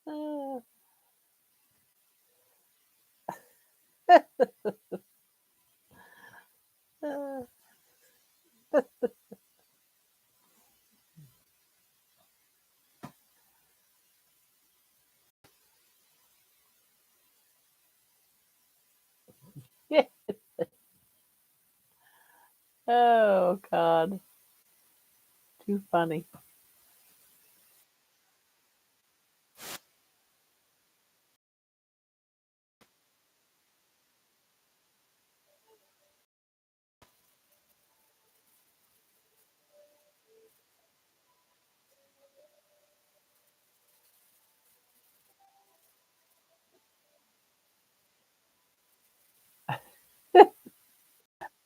Uh, uh, oh God, too funny.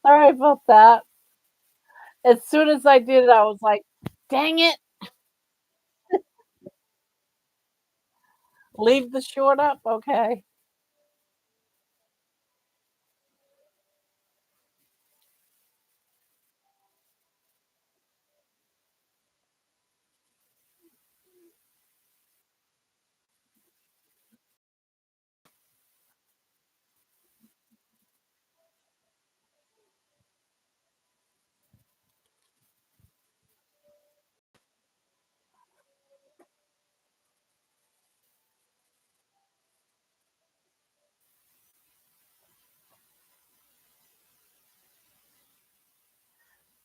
Sorry about that. As soon as I did it, I was like, "Dang it, leave the short up." Okay.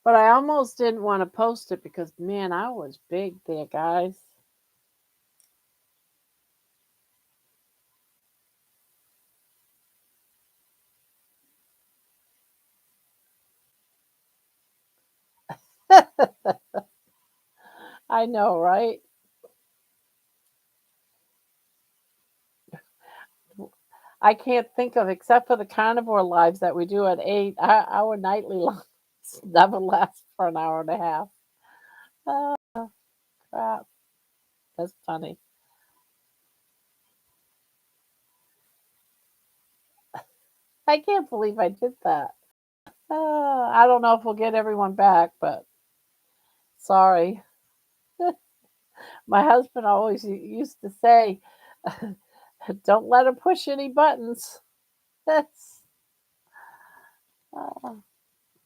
But I almost didn't want to post it because man, I was big there, guys. I know, right? I can't think of except for the carnivore lives that we do at 8, our nightly lives never last for an hour and a half. Oh, crap. That's funny. I can't believe I did that. I don't know if we'll get everyone back, but sorry. My husband always used to say, "Don't let her push any buttons." That's, uh,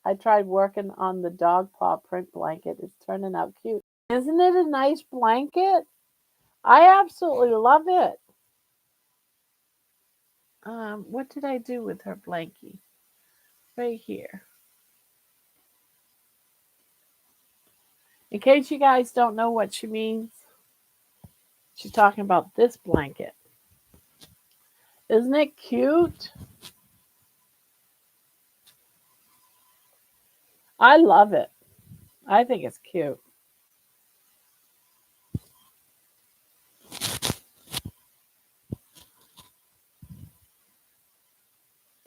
I tried working on the dog paw print blanket. It's turning out cute. Isn't it a nice blanket? I absolutely love it. What did I do with her blankie? Right here. In case you guys don't know what she means, she's talking about this blanket. Isn't it cute? I love it. I think it's cute.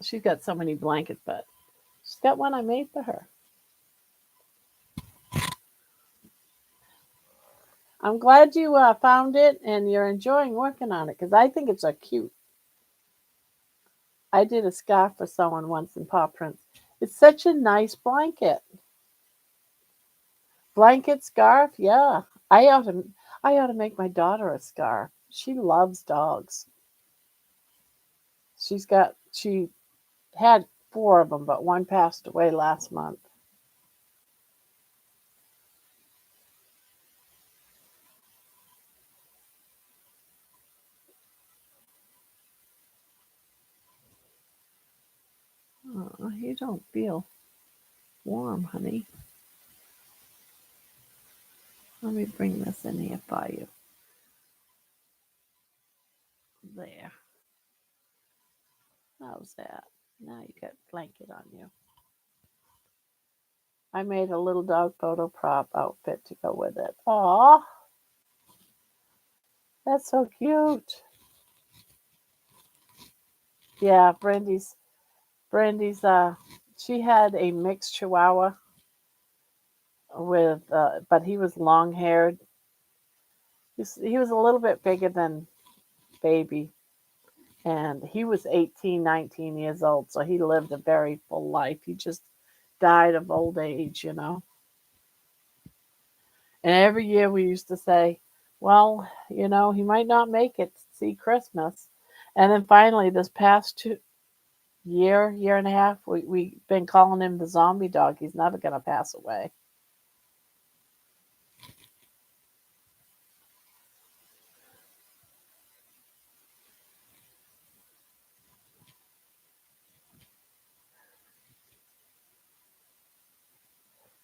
She's got so many blankets, but she's got one I made for her. I'm glad you found it and you're enjoying working on it because I think it's a cute. I did a scarf for someone once in paw prints. It's such a nice blanket. Blanket scarf, yeah. I ought to. I ought to make my daughter a scarf. She loves dogs. She had four of them, but one passed away last month. Oh, you don't feel warm, honey. Let me bring this in here for you. There. How's that? Now you got a blanket on you. I made a little dog photo prop outfit to go with it. Aw, that's so cute. Yeah, Brandy's she had a mixed chihuahua with but he was long haired. He was a little bit bigger than baby and he was 18, 19 years old, so he lived a very full life. He just died of old age. And every year we used to say, well, he might not make it to see Christmas. And then finally, this past year and a half, we've been calling him the zombie dog. He's never going to pass away.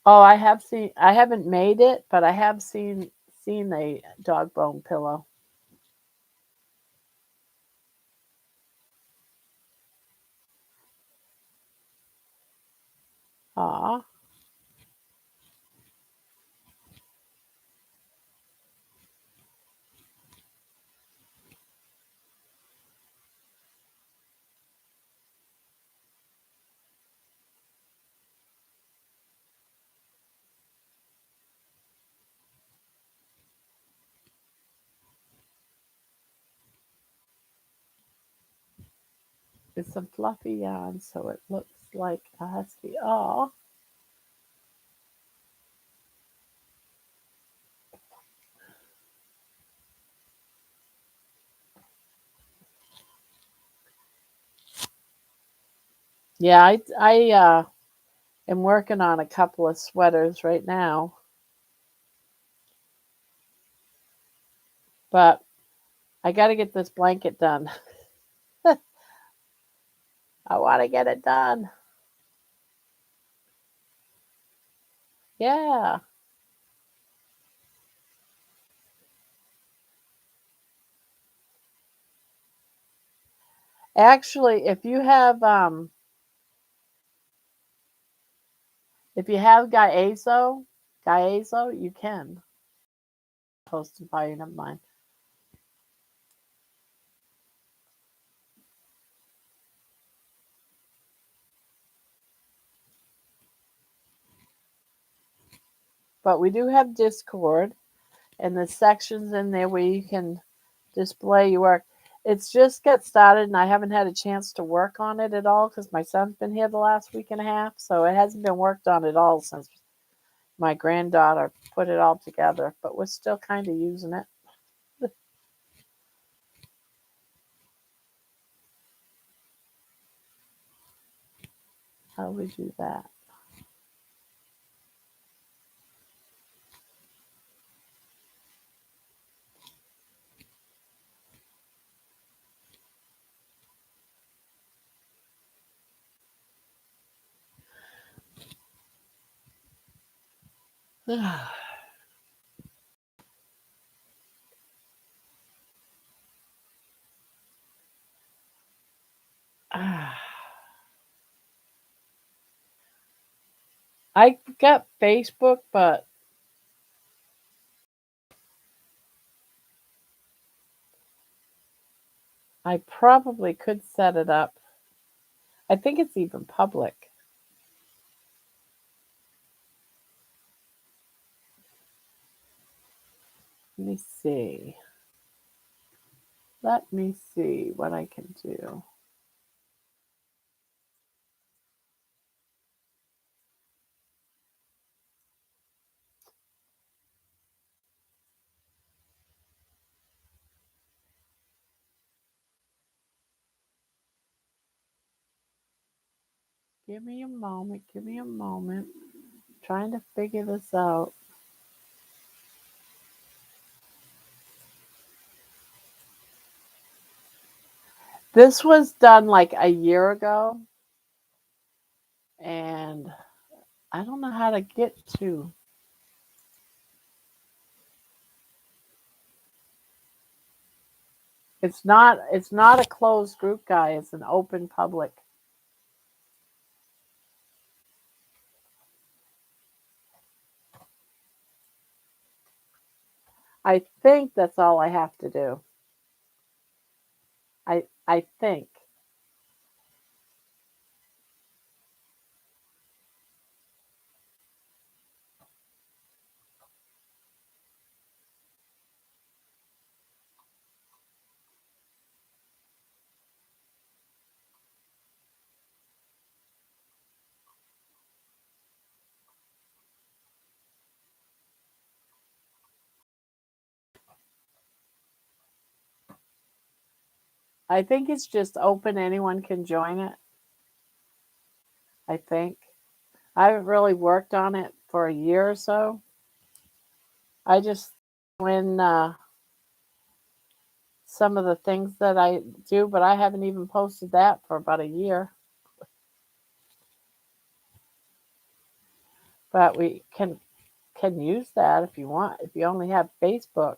Oh, I haven't made it, but I have seen a dog bone pillow. Aw, it's some fluffy yarn, so it looks like a husky. Aw, yeah, I am working on a couple of sweaters right now, but I got to get this blanket done. I want to get it done. Yeah. Actually, if you have Gaiazo, you can post and fire. Never mind. But we do have Discord, and the sections in there where you can display your work. It's just got started, and I haven't had a chance to work on it at all because my son's been here the last week and a half, so it hasn't been worked on at all since my granddaughter put it all together. But we're still kind of using it. How we do that? I got Facebook, but I probably could set it up. I think it's even public. Let me see. Let me see what I can do. Give me a moment. Give me a moment. Trying to figure this out. This was done like a year ago, and I don't know how to get to. It's not a closed group, guy. It's an open public. I think that's all I have to do. I think. I think it's just open. Anyone can join it. I think. I haven't really worked on it for a year or so. I just when some of the things that I do, but I haven't even posted that for about a year. But we can use that if you want. If you only have Facebook.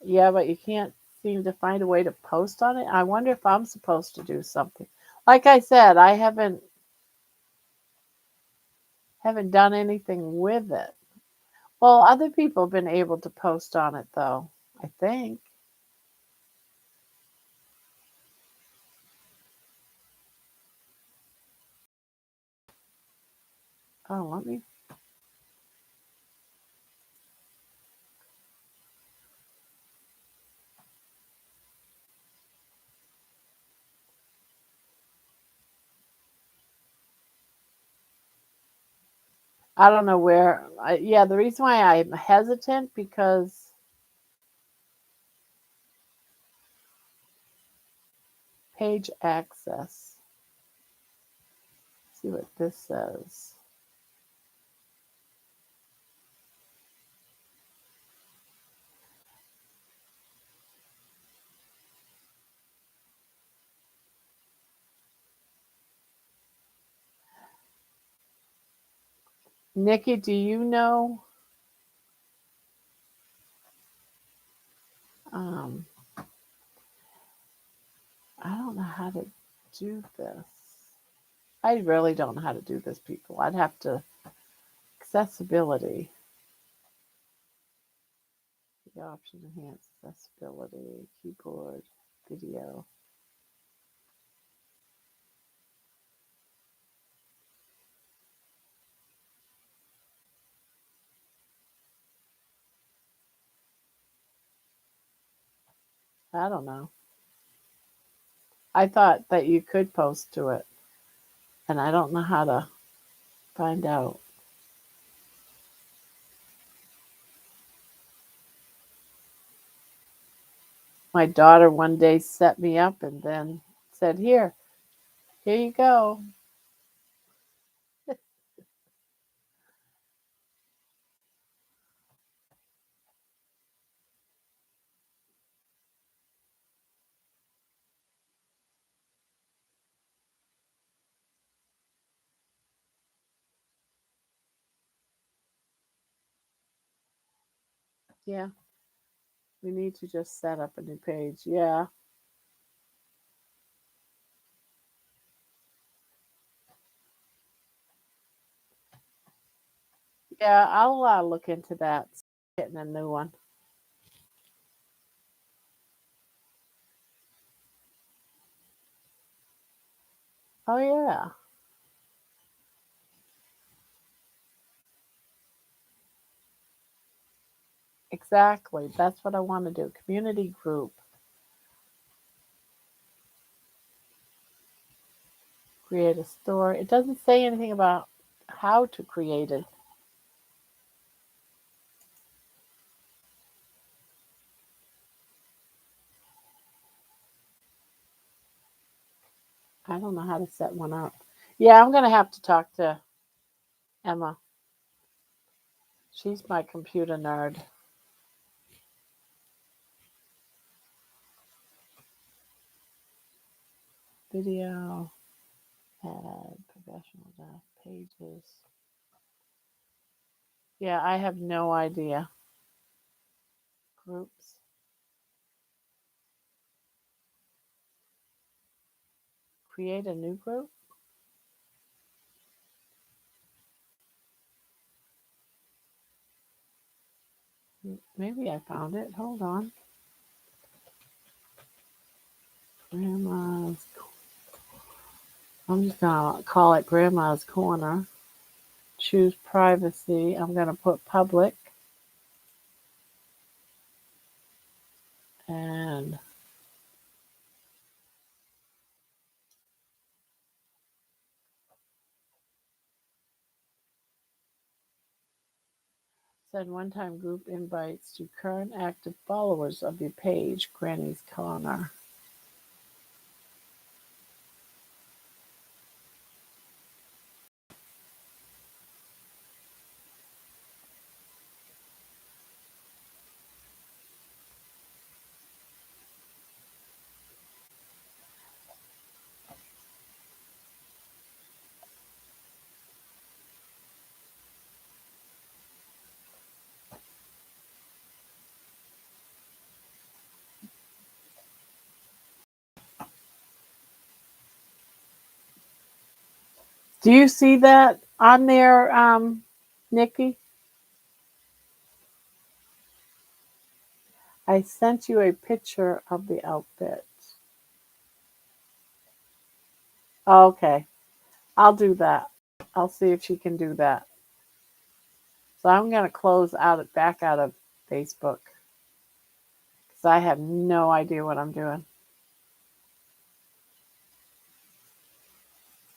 Yeah, but you can't seem to find a way to post on it. I wonder if I'm supposed to do something. Like I said, I haven't done anything with it. Well, other people have been able to post on it though, I think. Oh, let me I don't know where yeah, the reason why I'm hesitant because page access. See what this says. Nikki, do you know um I don't know how to do this. I really don't know how to do this, people. I'd have to accessibility. The option enhance accessibility, keyboard, video. I don't know. I thought that you could post to it, and I don't know how to find out. My daughter one day set me up and then said, here you go. Yeah, we need to just set up a new page. Yeah. Yeah, I'll look into that. Getting a new one. Oh, yeah, exactly. That's what I want to do. Community group. Create a store. It doesn't say anything about how to create it. I don't know how to set one up. Yeah, I'm going to have to talk to Emma. She's my computer nerd. Video, add, professional pages. Yeah, I have no idea. Groups. Create a new group. Maybe I found it. Hold on. Grandma's. I'm just gonna call it Grandma's Corner. Choose privacy. I'm gonna put public. And Send one-time group invites to current active followers of your page, Granny's Corner. Do you see that on there, Nikki? I sent you a picture of the outfit. Oh, okay. I'll do that. I'll see if she can do that. So I'm going to close out back out of Facebook because I have no idea what I'm doing.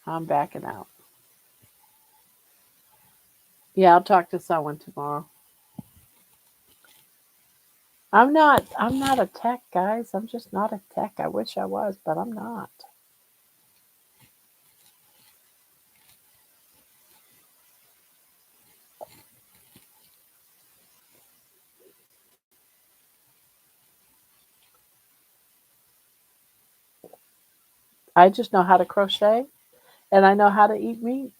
I'm backing out. Yeah, I'll talk to someone tomorrow. I'm not a tech, guys. I'm just not a tech. I wish I was, but I'm not. I just know how to crochet and I know how to eat meat.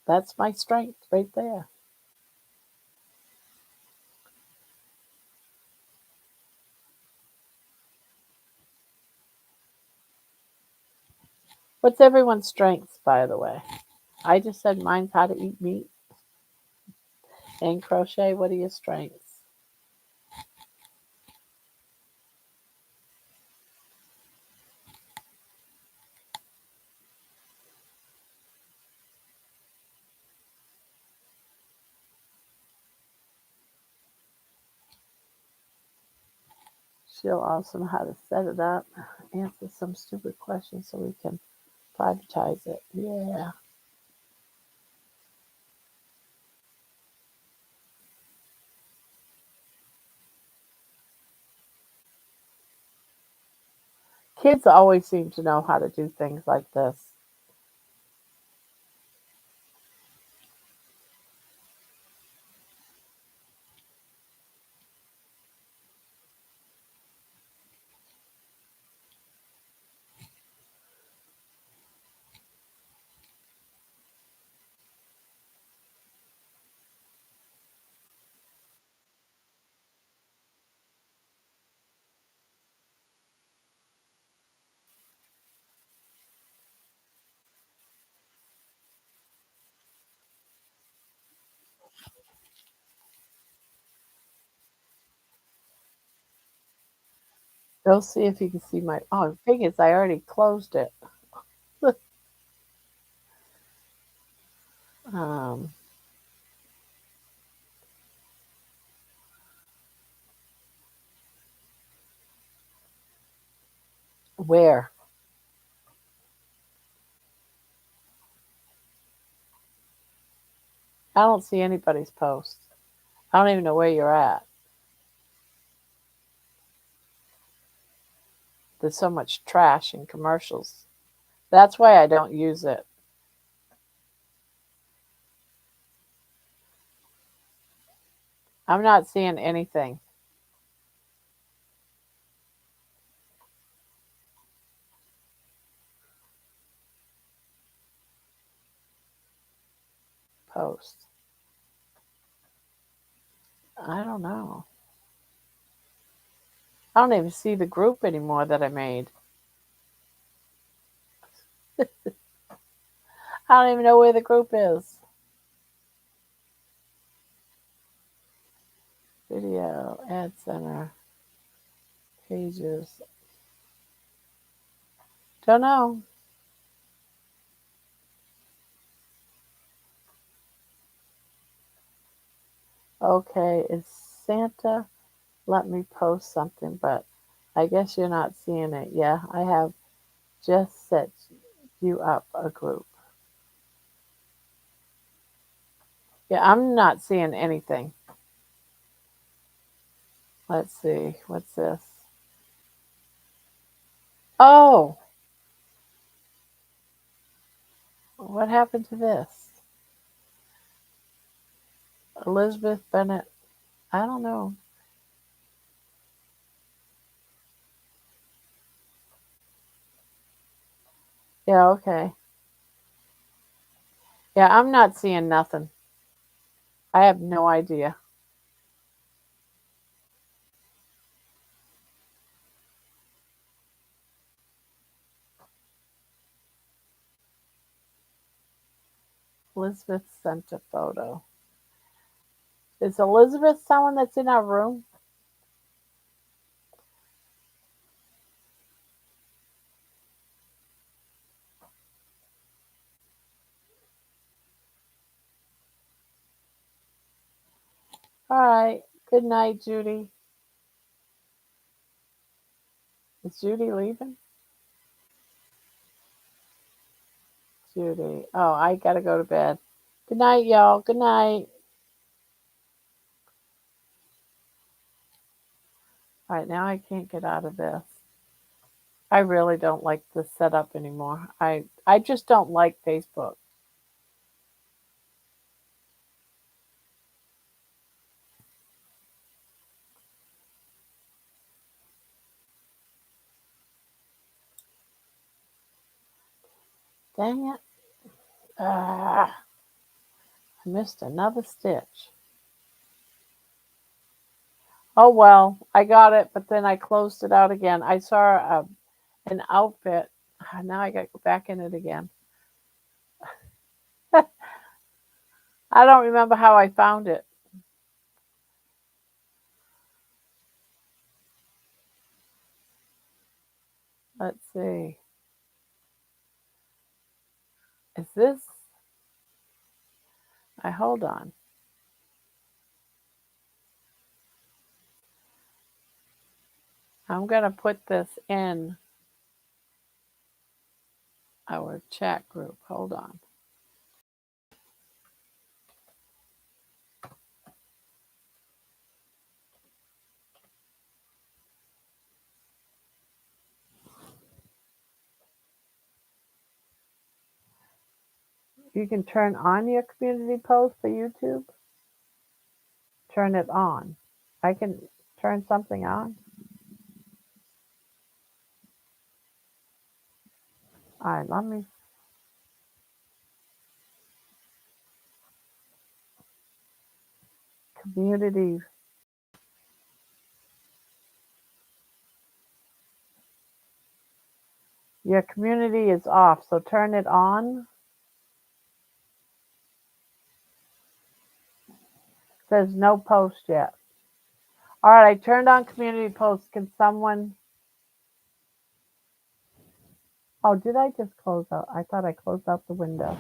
That's my strength right there. What's everyone's strengths, by the way? I just said mine's how to eat meat and crochet. What are your strengths? She'll also know how to set it up, answer some stupid questions so we can privatize it. Yeah. Kids always seem to know how to do things like this. Go see if you can see my. Oh, thing is, I already closed it. um, where? I don't see anybody's post. I don't even know where you're at. There's so much trash and commercials. That's why I don't use it. I'm not seeing anything. Post. I don't know. I don't even see the group anymore that I made. I don't even know where the group is. Video, ad center, pages. Don't know. Okay, is Santa let me post something, but I guess you're not seeing it. Yeah, I have just set you up a group. Yeah, I'm not seeing anything. Let's see. What's this? Oh, what happened to this? Elizabeth Bennett. I don't know. Yeah, okay. Yeah, I'm not seeing nothing. I have no idea. Elizabeth sent a photo. Is Elizabeth someone that's in our room? All right. Good night, Judy. Is Judy leaving? Judy. Oh, I gotta go to bed. Good night, y'all. Good night. All right, now I can't get out of this. I really don't like this setup anymore. I just don't like Facebook. Dang it. Ah, I missed another stitch. Oh well, I got it, but then I closed it out again. I saw an outfit. Now I got to go back in it again. I don't remember how I found it. Let's see. Is this? I hold on. I'm gonna put this in our chat group. Hold on. You can turn on your community post for YouTube. Turn it on. I can turn something on. All right, let me. Community. Your community is off, so turn it on. It says no post yet. All right, I turned on community posts. Can someone? Oh, did I just close out? I thought I closed out the window.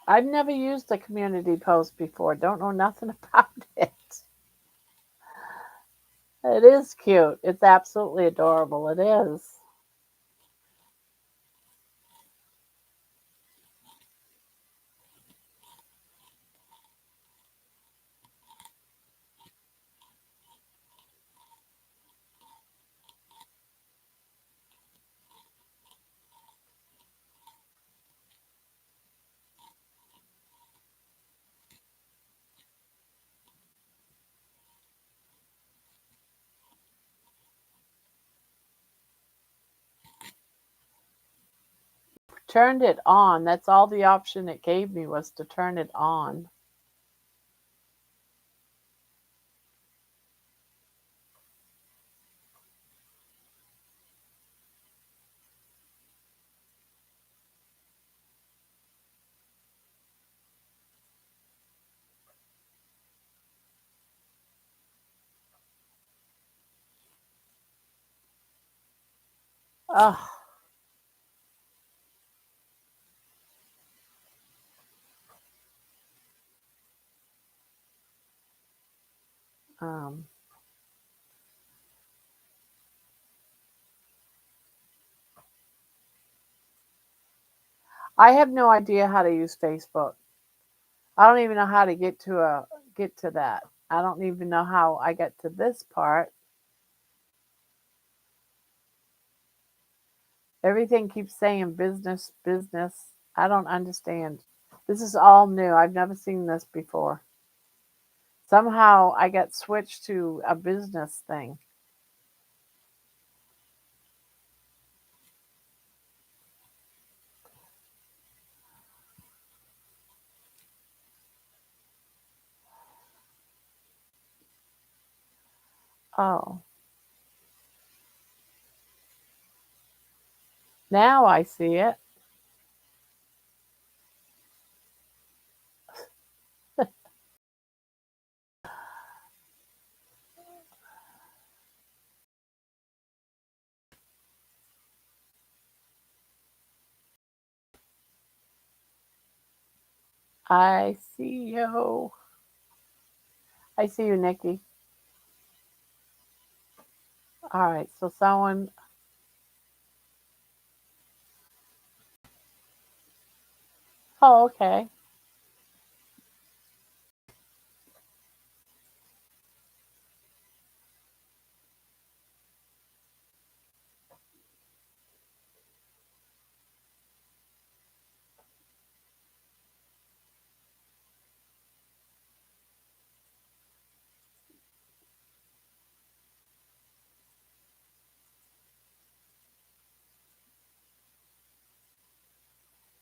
I've never used a community post before. Don't know nothing about it. It is cute. It's absolutely adorable. It is. Turned it on. That's all the option it gave me was to turn it on. Oh, Um, I have no idea how to use Facebook. I don't even know how to get to that. I don't even know how I get to this part. Everything keeps saying business, business. I don't understand. This is all new. I've never seen this before. Somehow I got switched to a business thing. Oh, now I see it. I see you. I see you, Nikki. All right, so someone. Oh, okay.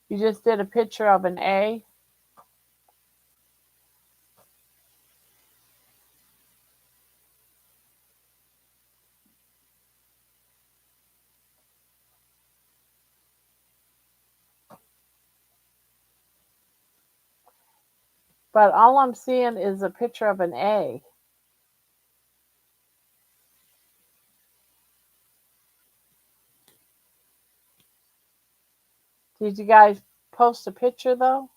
You just did a picture of an A. But all I'm seeing is a picture of an A. Did you guys post a picture though?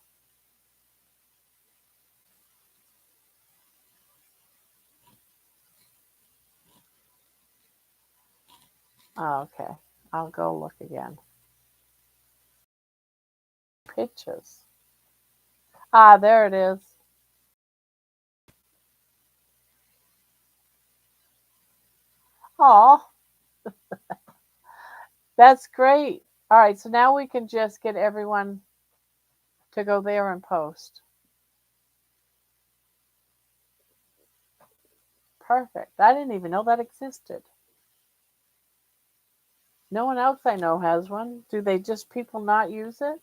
Oh, okay. I'll go look again. Pictures. Ah, there it is. Oh, that's great. All right, so now we can just get everyone to go there and post. Perfect. I didn't even know that existed. No one else I know has one. Do they just people not use it?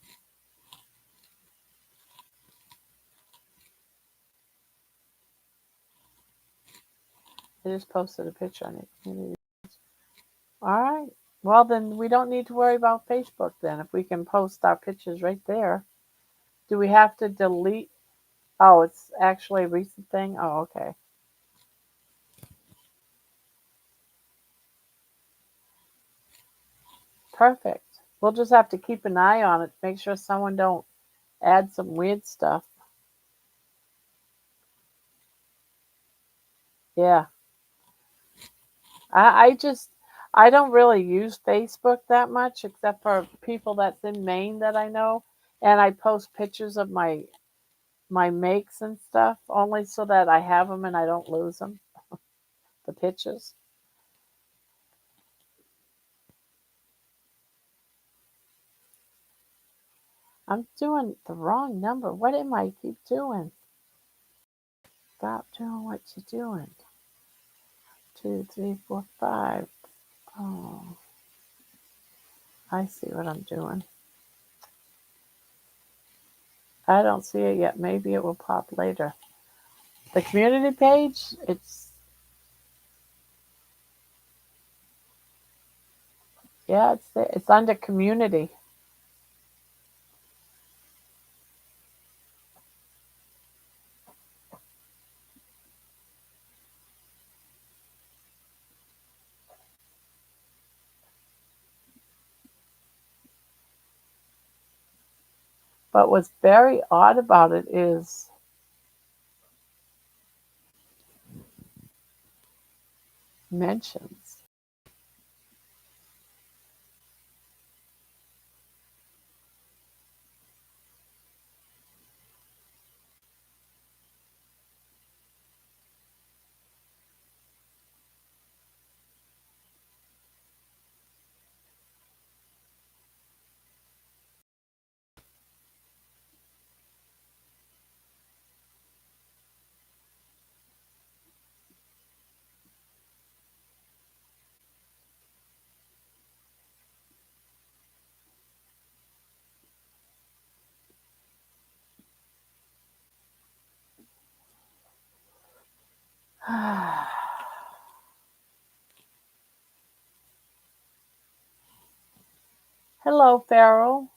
I just posted a picture on it. All right. Well, then we don't need to worry about Facebook then if we can post our pictures right there. Do we have to delete? Oh, it's actually a recent thing? Oh, okay. Perfect. We'll just have to keep an eye on it, make sure someone don't add some weird stuff. Yeah. I just I don't really use Facebook that much except for people that's in Maine that I know, and I post pictures of my makes and stuff only so that I have them and I don't lose them, the pictures. I'm doing the wrong number. What am I keep doing? Stop doing what you're doing. Two, three, four, five. Oh, I see what I'm doing. I don't see it yet. Maybe it will pop later. The community page, it's yeah, it's under community. But what's very odd about it is mentions. Hello, Farrell.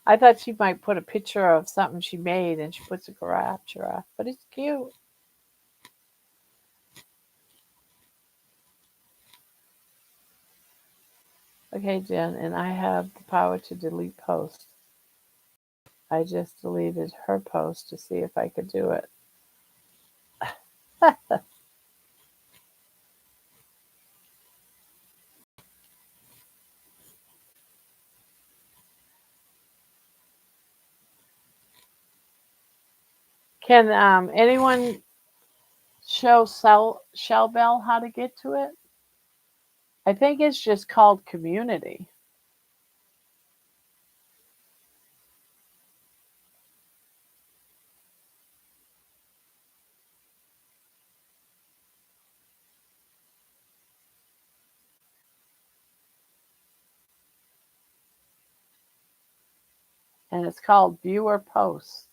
I thought she might put a picture of something she made and she puts a giraffe, but it's cute. Okay, Jen, and I have the power to delete posts. I just deleted her post to see if I could do it. Can anyone show Shell Bell how to get to it? I think it's just called community. And it's called viewer post.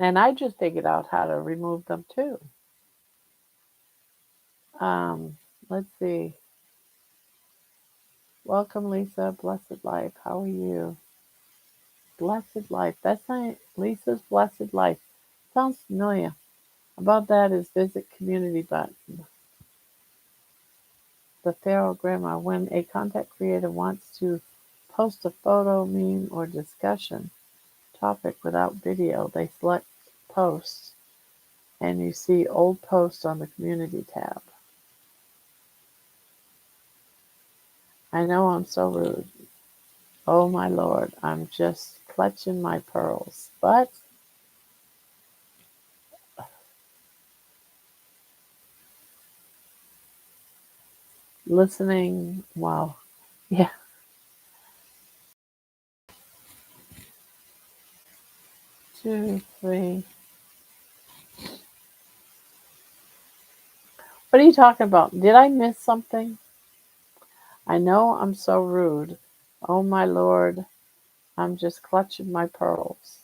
And I just figured out how to remove them too. Um, let's see. Welcome, Lisa. Blessed Life. How are you? Blessed Life. That's not Lisa's Blessed Life. Sounds familiar. Above that is visit community button. The Pharaoh Gramma. When a content creator wants to post a photo, meme, or discussion topic without video, they select posts and you see old posts on the community tab. I know I'm so rude. Oh my lord, I'm just clutching my pearls. But listening, wow. Yeah. 2, 3. What are you talking about? Did I miss something? I know I'm so rude. Oh my lord, I'm just clutching my pearls.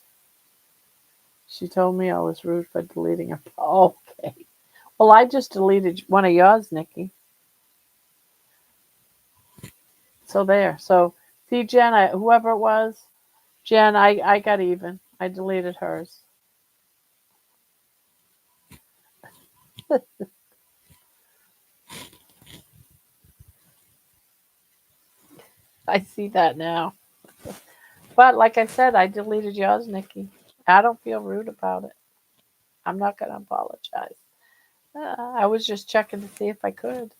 She told me I was rude for deleting her. Okay. Well, I just deleted one of yours, Nikki. So there. So see, Jen, whoever it was, Jen, I got even. I deleted hers. I see that now. But like I said, I deleted yours, Nikki. I don't feel rude about it. I'm not going to apologize. I was just checking to see if I could.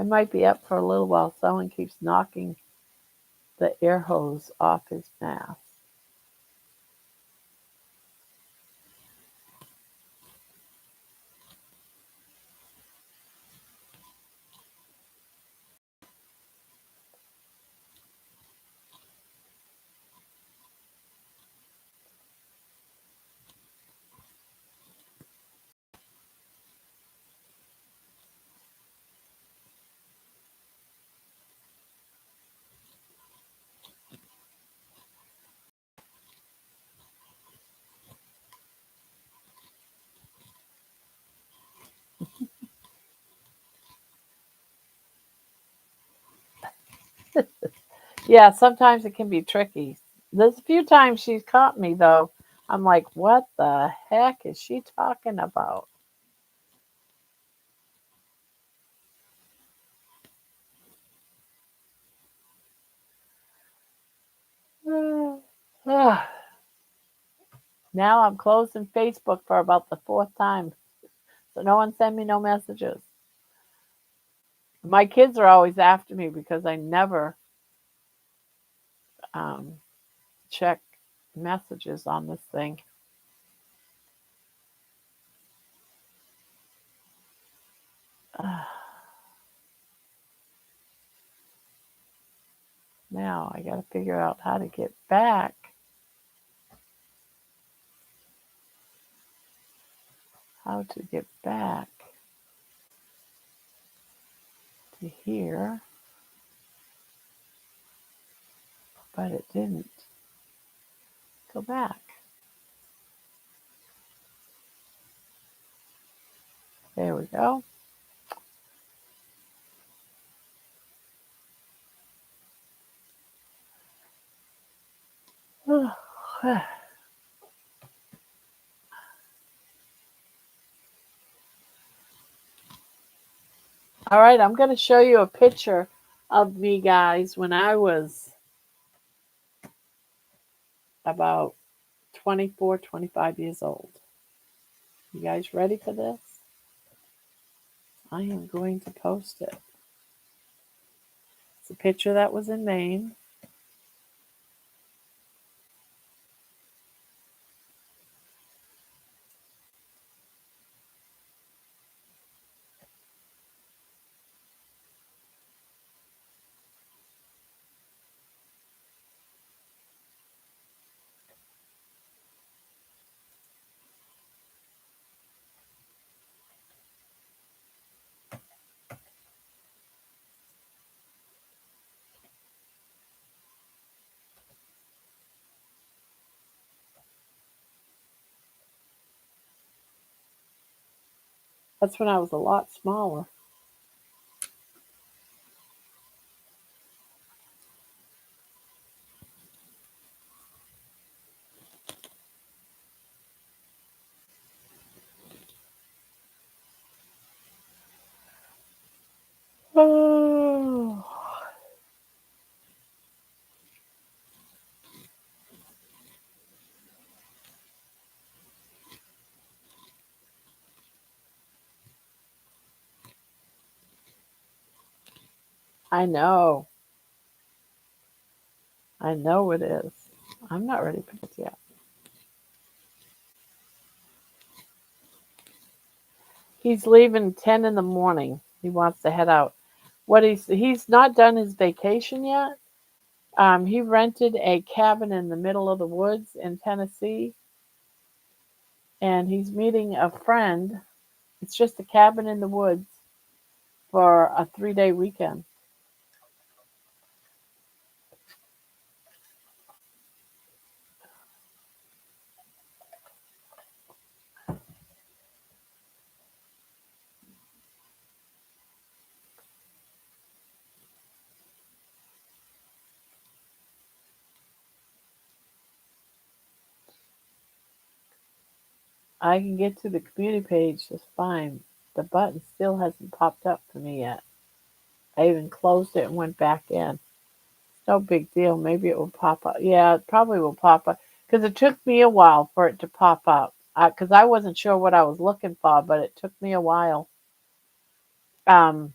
I might be up for a little while. Someone keeps knocking the air hose off his mask. Yeah, sometimes it can be tricky. There's a few times she's caught me though. I'm like, what the heck is she talking about? Now I'm closing Facebook for about the fourth time. So no one send me no messages. My kids are always after me because I never um, check messages on this thing. Now I got to figure out how to get back. How to get back to here, but it didn't go back. There we go. All right, I'm going to show you a picture of me, guys, when I was about 24, 25 years old. You guys ready for this? I am going to post it. It's a picture that was in Maine. That's when I was a lot smaller. Oh, I know. I know it is. I'm not ready for this yet. He's leaving 10 in the morning. He wants to head out. What he's not done his vacation yet. He rented a cabin in the middle of the woods in Tennessee, and he's meeting a friend. It's just a cabin in the woods for a 3-day weekend. I can get to the community page just fine. The button still hasn't popped up for me yet. I even closed it and went back in. No big deal. Maybe it will pop up. Yeah, it probably will pop up because it took me a while for it to pop up because I wasn't sure what I was looking for, but it took me a while. Um,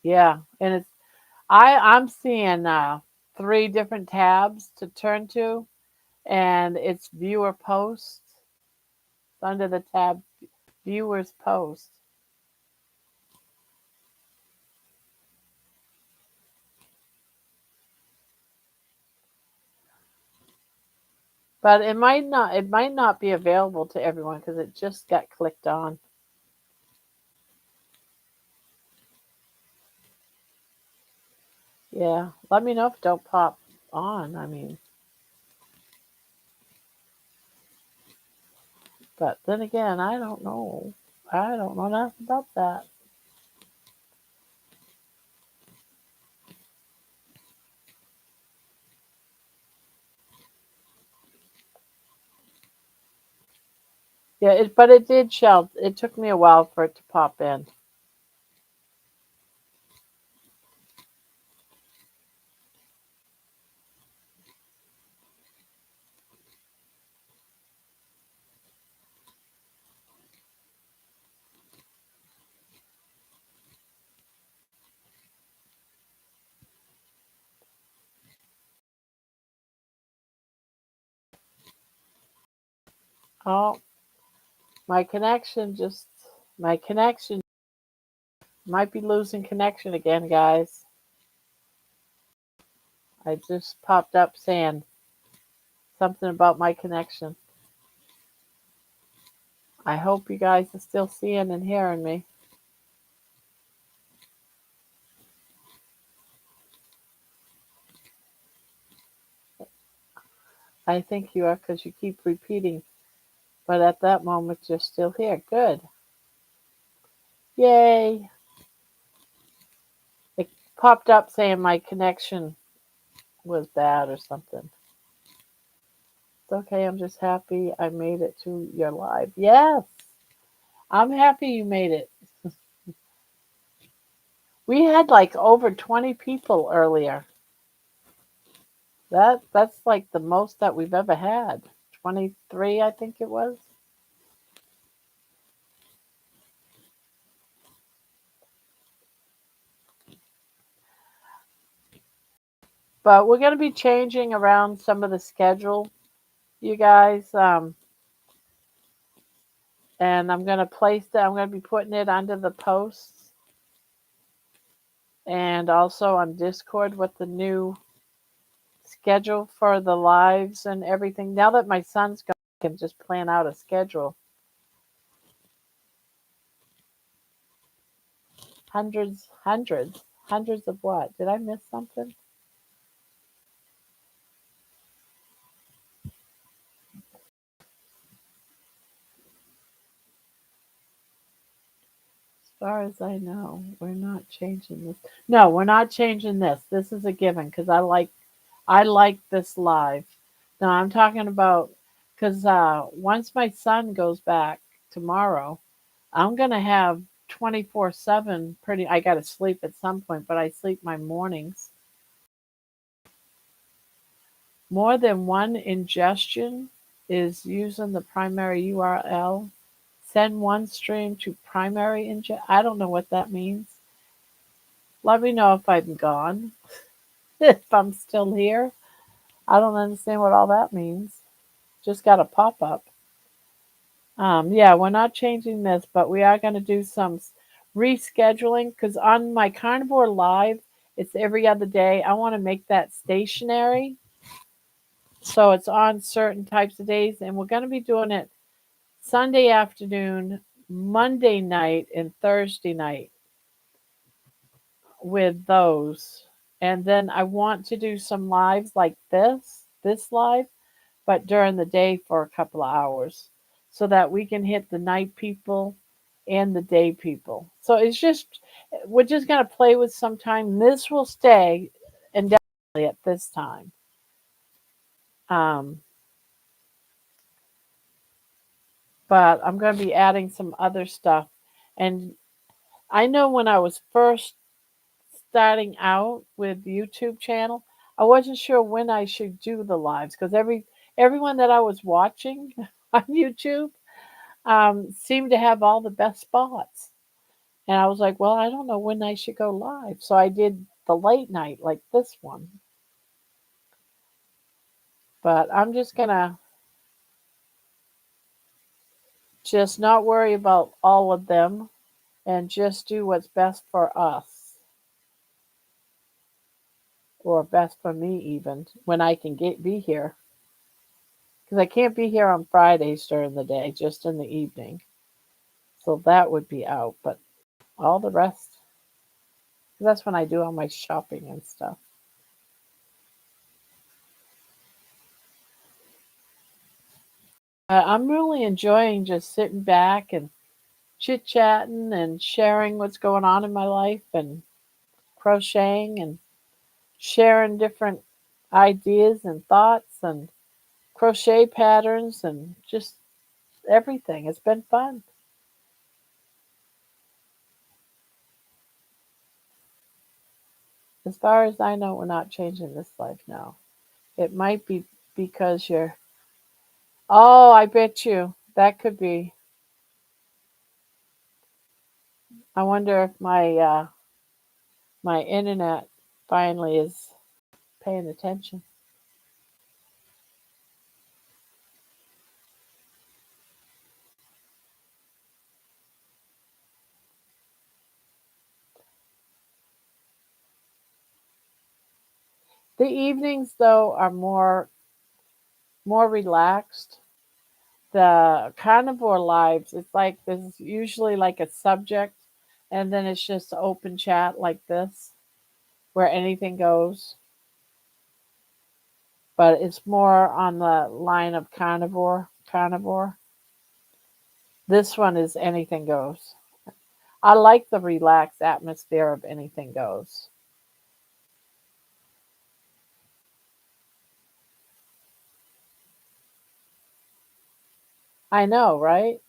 Yeah, and I'm seeing 3 different tabs to turn to, and it's viewer posts under the tab viewers post. But it might not be available to everyone because it just got clicked on. Yeah, let me know if it don't pop on. I mean, but then again, I don't know. I don't know nothing about that. Yeah, but it did show. It took me a while for it to pop in. Oh, my connection just my connection might be losing connection again, guys. I just popped up saying something about my connection. I hope you guys are still seeing and hearing me. I think you are because you keep repeating, but at that moment you're still here. Good. Yay. It popped up saying my connection was bad or something. It's okay. I'm just happy I made it to your live. Yes. I'm happy you made it. We had like over 20 people earlier. That's like the most that we've ever had. 23, I think it was. But we're going to be changing around some of the schedule, you guys. And I'm going to place that. I'm going to be putting it under the posts and also on Discord with the new schedule for the lives and everything. Now that my son's gone, I can just plan out a schedule. Hundreds of what? Did I miss something? As far as I know, we're not changing this. No, we're not changing this. This is a given because I like this live. Now I'm talking about because once my son goes back tomorrow, I'm gonna have 24/7. Pretty. I gotta sleep at some point, but I sleep my mornings. More than one ingestion is using the primary URL. Send one stream to primary ingest. I don't know what that means. Let me know if I'm gone, if I'm still here. I don't understand what all that means. Just got a pop up. Yeah, we're not changing this, but we are going to do some rescheduling because on my Carnivore Live, it's every other day. I want to make that stationary. So it's on certain types of days, and we're going to be doing it Sunday afternoon, Monday night, and Thursday night with those. And then I want to do some lives like this live, but during the day for a couple of hours so that we can hit the night people and the day people. So we're just going to play with some time. This will stay indefinitely at this time. Um, but I'm going to be adding some other stuff. And I know when I was first starting out with YouTube channel, I wasn't sure when I should do the lives because everyone that I was watching on YouTube seemed to have all the best spots. And I was like, well, I don't know when I should go live. So I did the late night like this one. But I'm just going to just not worry about all of them and just do what's best for us or best for me even when I can be here because I can't be here on Fridays during the day, just in the evening. So that would be out, but all the rest, 'cause that's when I do all my shopping and stuff. I'm really enjoying just sitting back and chit chatting and sharing what's going on in my life and crocheting and sharing different ideas and thoughts and crochet patterns and just everything. It's been fun. As far as I know, we're not changing this life now. It might be because you're. Oh, I bet you that could be. I wonder if my internet finally is paying attention. The evenings though are more relaxed. The carnivore lives, it's like there's usually like a subject, and then it's just open chat like this, where anything goes. But it's more on the line of carnivore. Carnivore. This one is anything goes. I like the relaxed atmosphere of anything goes. I know, right?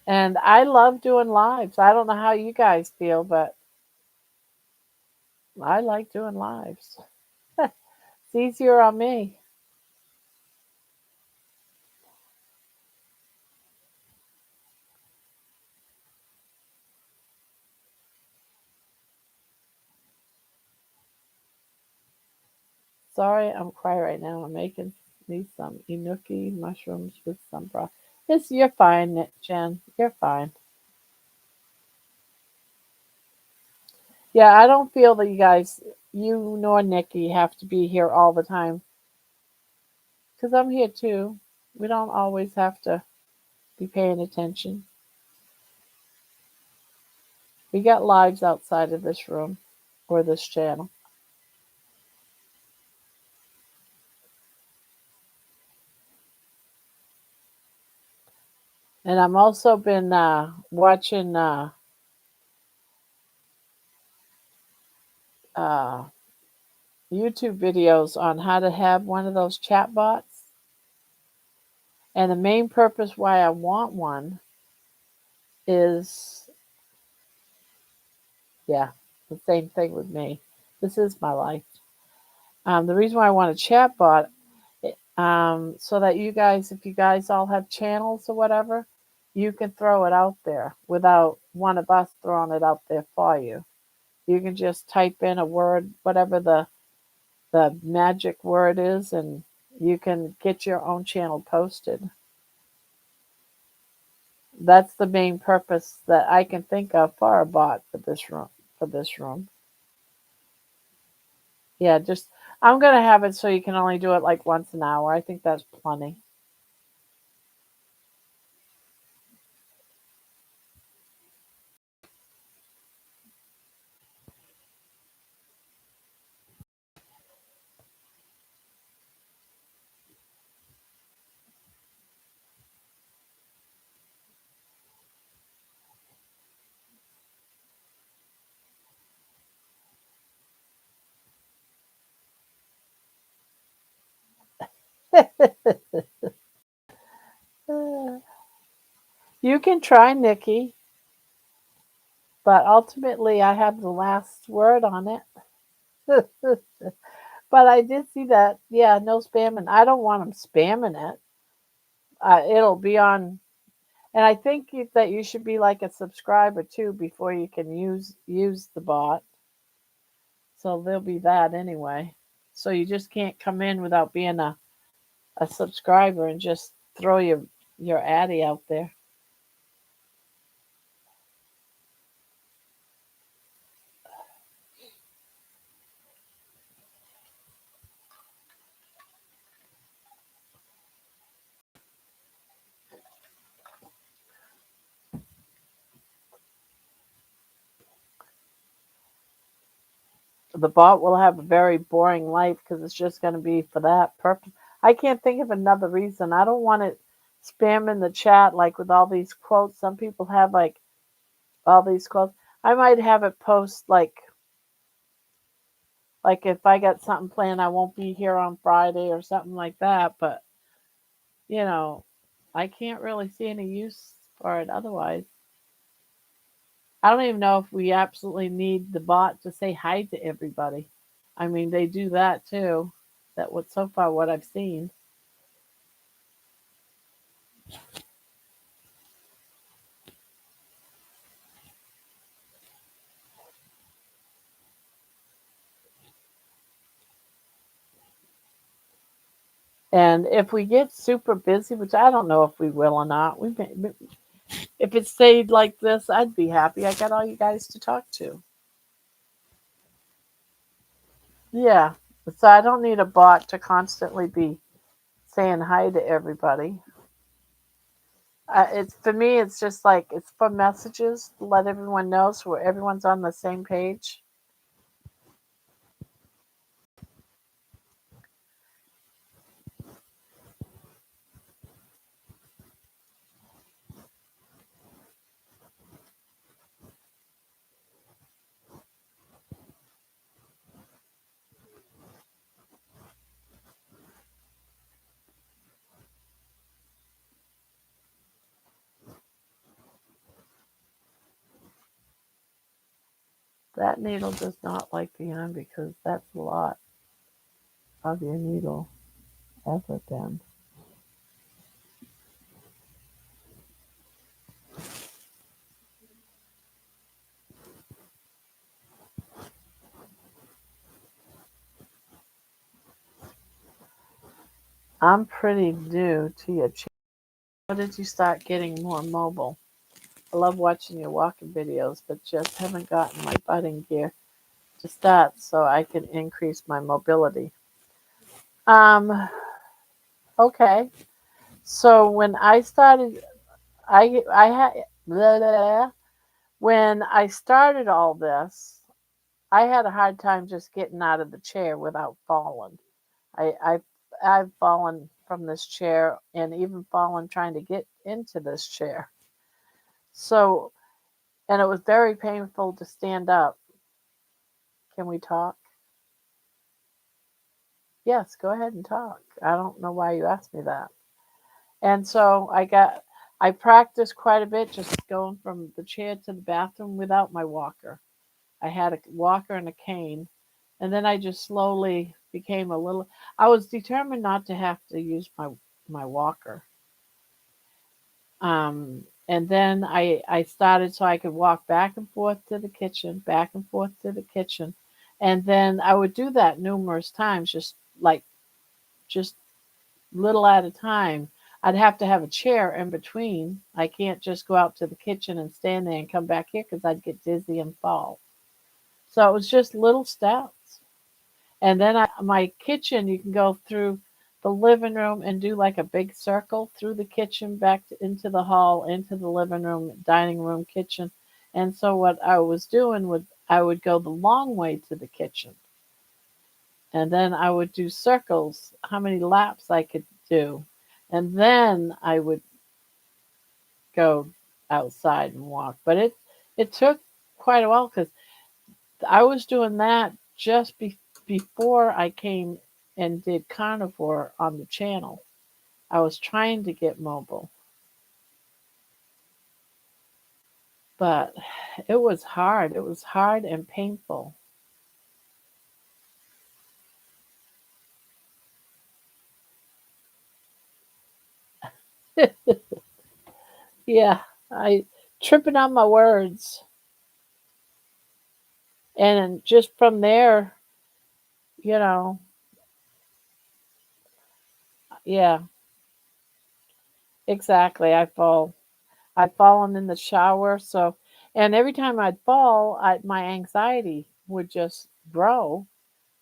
And I love doing lives. I don't know how you guys feel, but I like doing lives. It's easier on me. Sorry, I'm quiet right now. I'm making me some enoki mushrooms with some broth. Yes, you're fine, Jen. You're fine. Yeah, I don't feel that you guys, you nor Nikki, have to be here all the time because I'm here too. We don't always have to be paying attention. We got lives outside of this room or this channel. And I'm also been watching uh, YouTube videos on how to have one of those chat bots. And the main purpose why I want one is, yeah, the same thing with me. This is my life. The reason why I want a chat bot, so that you guys, if you guys all have channels or whatever, you can throw it out there without one of us throwing it out there for you. You can just type in a word, whatever the magic word is, and you can get your own channel posted. That's the main purpose that I can think of for a bot for this room. For this room, yeah. Just I'm gonna have it so you can only do it like once an hour. I think that's plenty. You can try Nikki, but ultimately I have the last word on it. But I did see that. Yeah, no spamming. I don't want them spamming it. It'll be on. And I think that you should be like a subscriber too before you can use the bot. So there'll be that anyway. So you just can't come in without being a subscriber and just throw your Addy out there. The bot will have a very boring life because it's just going to be for that purpose. I can't think of another reason. I don't want it spamming the chat like with all these quotes. Some people have like all these quotes. I might have it post like if I got something planned, I won't be here on Friday or something like that. But you know, I can't really see any use for it otherwise. I don't even know if we absolutely need the bot to say hi to everybody. I mean, they do that too. That was so far what I've seen. And if we get super busy, which I don't know if we will or not, if it stayed like this, I'd be happy. I got all you guys to talk to. Yeah. So I don't need a bot to constantly be saying hi to everybody. It's for me. It's just like it's for messages to let everyone know so everyone's on the same page. That needle does not like the yarn because that's a lot of your needle effort then. I'm pretty new to your channel. How did you start getting more mobile? I love watching your walking videos, but just haven't gotten my butt gear to start so I can increase my mobility. Um, okay. So when I started, I had blah, blah, blah. When I started all this, I had a hard time just getting out of the chair without falling. I, I I've fallen from this chair and even fallen trying to get into this chair. So, and it was very painful to stand up. Can we talk? Yes, go ahead and talk. I don't know why you asked me that. And so I practiced quite a bit just going from the chair to the bathroom without my walker. I had a walker and a cane. And then I just slowly became a little, I was determined not to have to use my walker. And then I started so I could walk back and forth to the kitchen, back and forth to the kitchen. And then I would do that numerous times, just little at a time. I'd have to have a chair in between. I can't just go out to the kitchen and stand there and come back here because I'd get dizzy and fall. So it was just little steps. And then my kitchen, you can go through the living room and do like a big circle through the kitchen, into the hall, into the living room, dining room, kitchen. And so what I was doing would I would go the long way to the kitchen. And then I would do circles, how many laps I could do. And then I would go outside and walk. But it took quite a while because I was doing that just before I came and did carnivore on the channel. I was trying to get mobile, but it was hard. It was hard and painful. Yeah, I tripping on my words. And just from there, you know, yeah, exactly. I'd fallen in the shower, so and every time I'd fall, my anxiety would just grow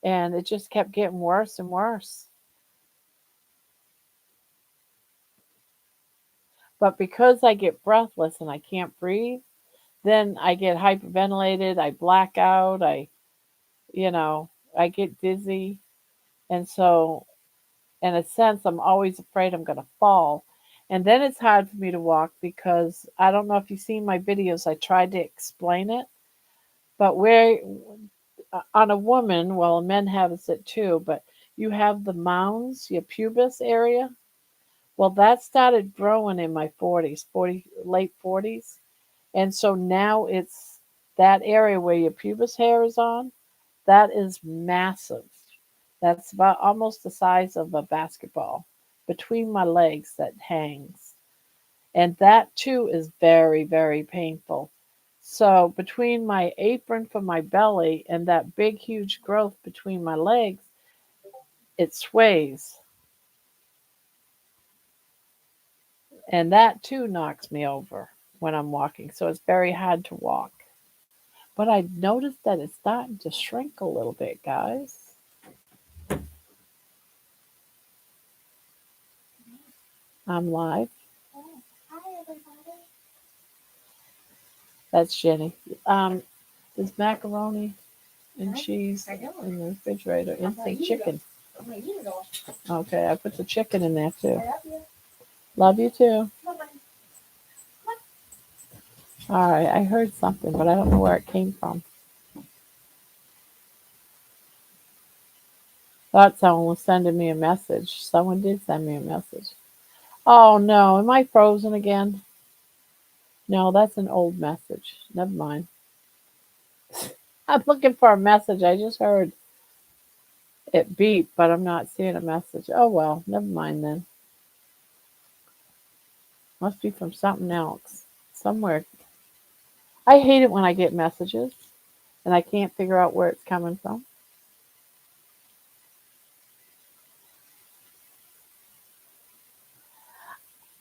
and it just kept getting worse and worse. But because I get breathless and I can't breathe, then I get hyperventilated, I black out, you know, I get dizzy. And so, in a sense, I'm always afraid I'm going to fall. And then it's hard for me to walk because I don't know if you've seen my videos, I tried to explain it. But where on a woman, well, men have it too, but you have the mounds, your pubis area. Well, that started growing in my 40s, 40 late 40s. And so now it's that area where your pubis hair is on, that is massive. That's about almost the size of a basketball between my legs that hangs. And that too is very, very painful. So between my apron for my belly and that big, huge growth between my legs, it sways. And that too knocks me over when I'm walking. So it's very hard to walk. But I noticed that it's starting to shrink a little bit, guys. I'm live. That's Jenny. There's macaroni and cheese in the refrigerator and some chicken. Okay, I put the chicken in there too. Love you too. All right, I heard something, but I don't know where it came from. Thought someone was sending me a message. Someone did send me a message. Oh no, am I frozen again? No, that's an old message. Never mind. I'm looking for a message. I just heard it beep, but I'm not seeing a message. Oh well, never mind then. Must be from something else. Somewhere. I hate it when I get messages and I can't figure out where it's coming from.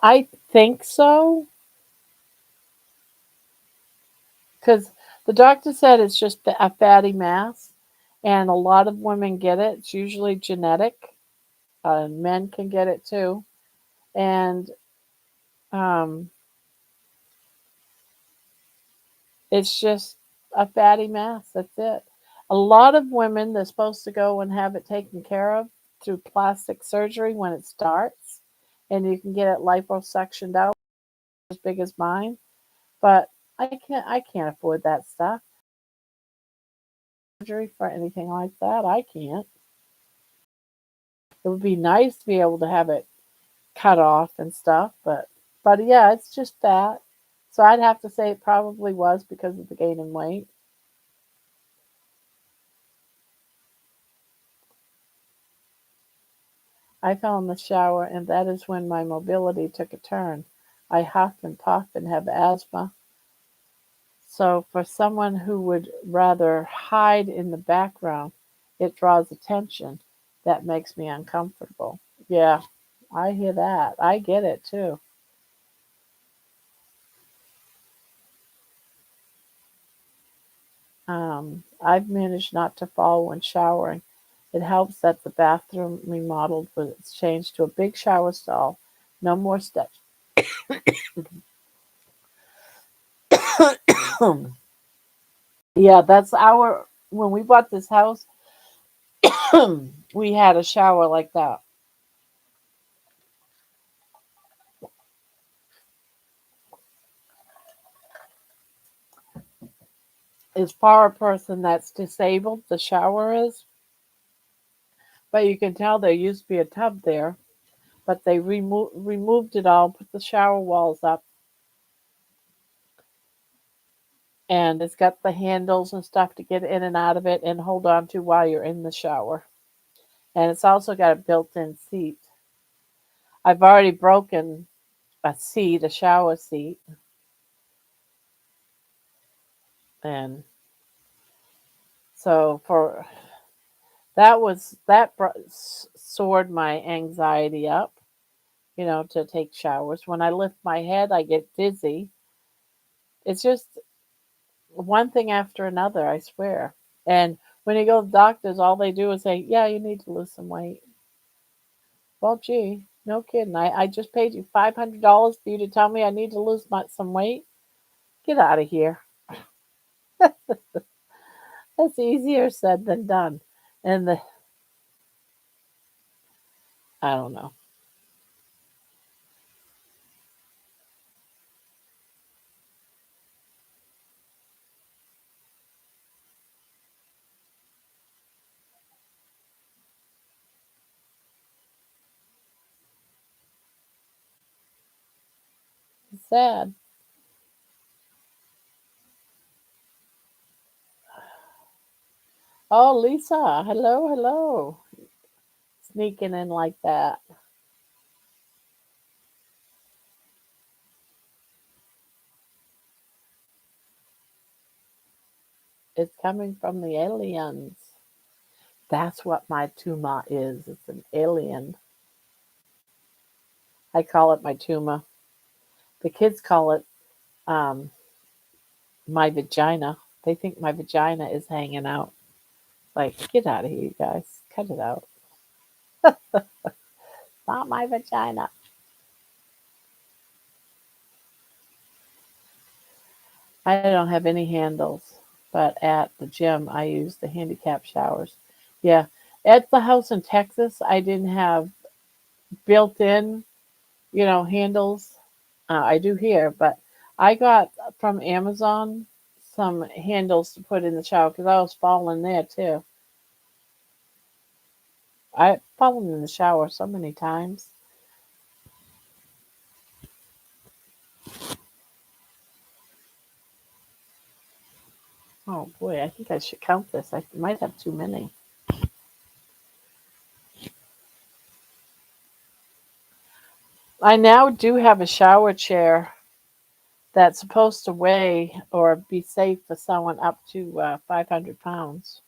I think so, because the doctor said it's just a fatty mass, and a lot of women get it. It's usually genetic. Men can get it too, and um, it's just a fatty mass. That's it. A lot of women they're supposed to go and have it taken care of through plastic surgery when it starts, and you can get it liposuctioned out as big as mine. But I can't afford that stuff. Surgery for anything like that. I can't. It would be nice to be able to have it cut off and stuff, but yeah, it's just fat. So I'd have to say it probably was because of the gain in weight. I fell in the shower, and that is when my mobility took a turn. I huff and puff and have asthma. So for someone who would rather hide in the background, it draws attention. That makes me uncomfortable. Yeah, I hear that. I get it too. I've managed not to fall when showering. It helps that the bathroom remodeled was changed to a big shower stall. No more steps. Yeah, that's our. When we bought this house, we had a shower like that. It's for a person that's disabled, the shower is. But you can tell there used to be a tub there, but they removed it all, put the shower walls up, and it's got the handles and stuff to get in and out of it and hold on to while you're in the shower. And it's also got a built-in seat. I've already broken. a shower seat, and so for soared my anxiety up, to take showers. When I lift my head, I get dizzy. It's just one thing after another, I swear. And when you go to the doctors, all they do is say, "Yeah, you need to lose some weight." Well, gee, no kidding. I just paid you $500 for you to tell me I need to lose some weight. Get out of here. That's easier said than done. And I don't know. It's sad. Oh, Lisa, hello, hello. Sneaking in like that. It's coming from the aliens. That's what my tuma is. It's an alien. I call it my tuma. The kids call it um, my vagina. They think my vagina is hanging out. Like, get out of here, you guys. Cut it out. Not my vagina. I don't have any handles, but at the gym, I use the handicap showers. Yeah. At the house in Texas, I didn't have built in, handles. I do here, but I got from Amazon some handles to put in the shower because I was falling there too. I've fallen in the shower so many times. Oh boy, I think I should count this. I might have too many. I now do have a shower chair that's supposed to weigh or be safe for someone up to 500 pounds.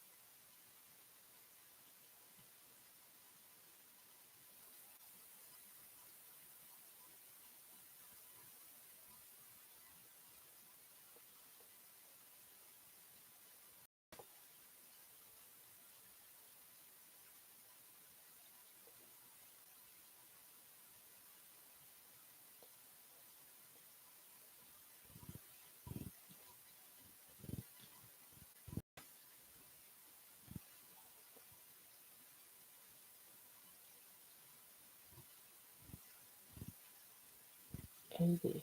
80,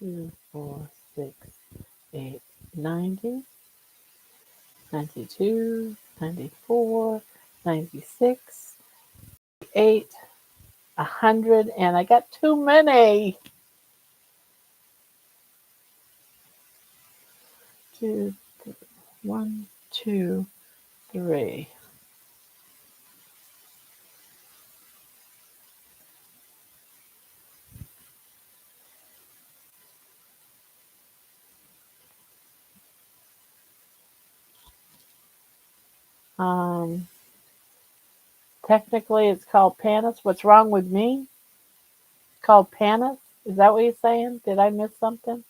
2, 4, 6, 8, 90, 92, 94, 96, 8, 100, and I got too many. Two, one, two, three. Um, Technically, it's called Panis. What's wrong with me? It's called Panis. Is that what you're saying? Did I miss something?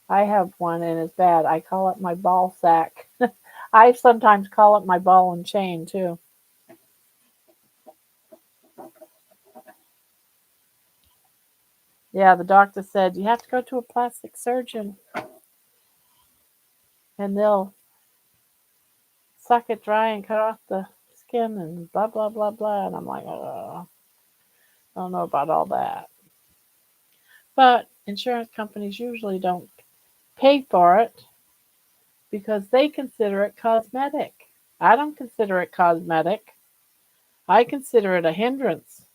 I have one and it's bad. I call it my ball sack. I sometimes call it my ball and chain too. Yeah, the doctor said you have to go to a plastic surgeon and they'll suck it dry and cut off the skin and blah blah blah blah. And I'm like, oh, I don't know about all that. But insurance companies usually don't pay for it because they consider it cosmetic. I don't consider it cosmetic. I consider it a hindrance.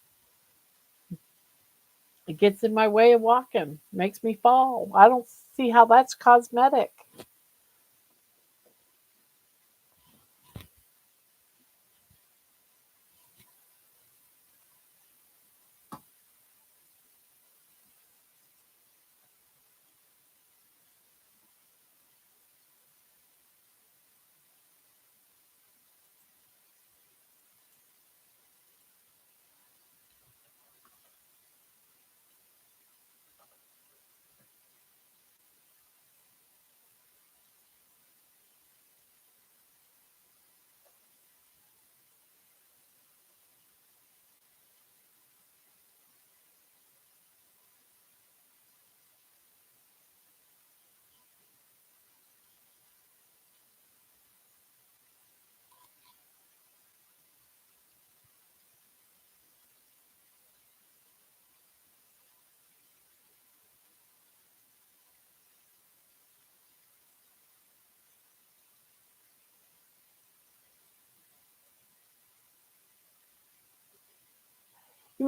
It gets in my way of walking, makes me fall. I don't see how that's cosmetic.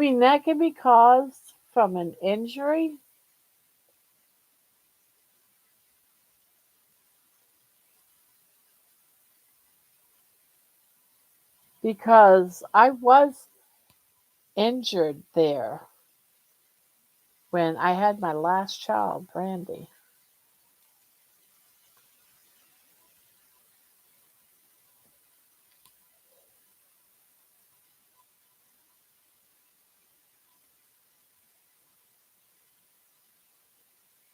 mean that can be caused from an injury? Because I was injured there when I had my last child, Brandy.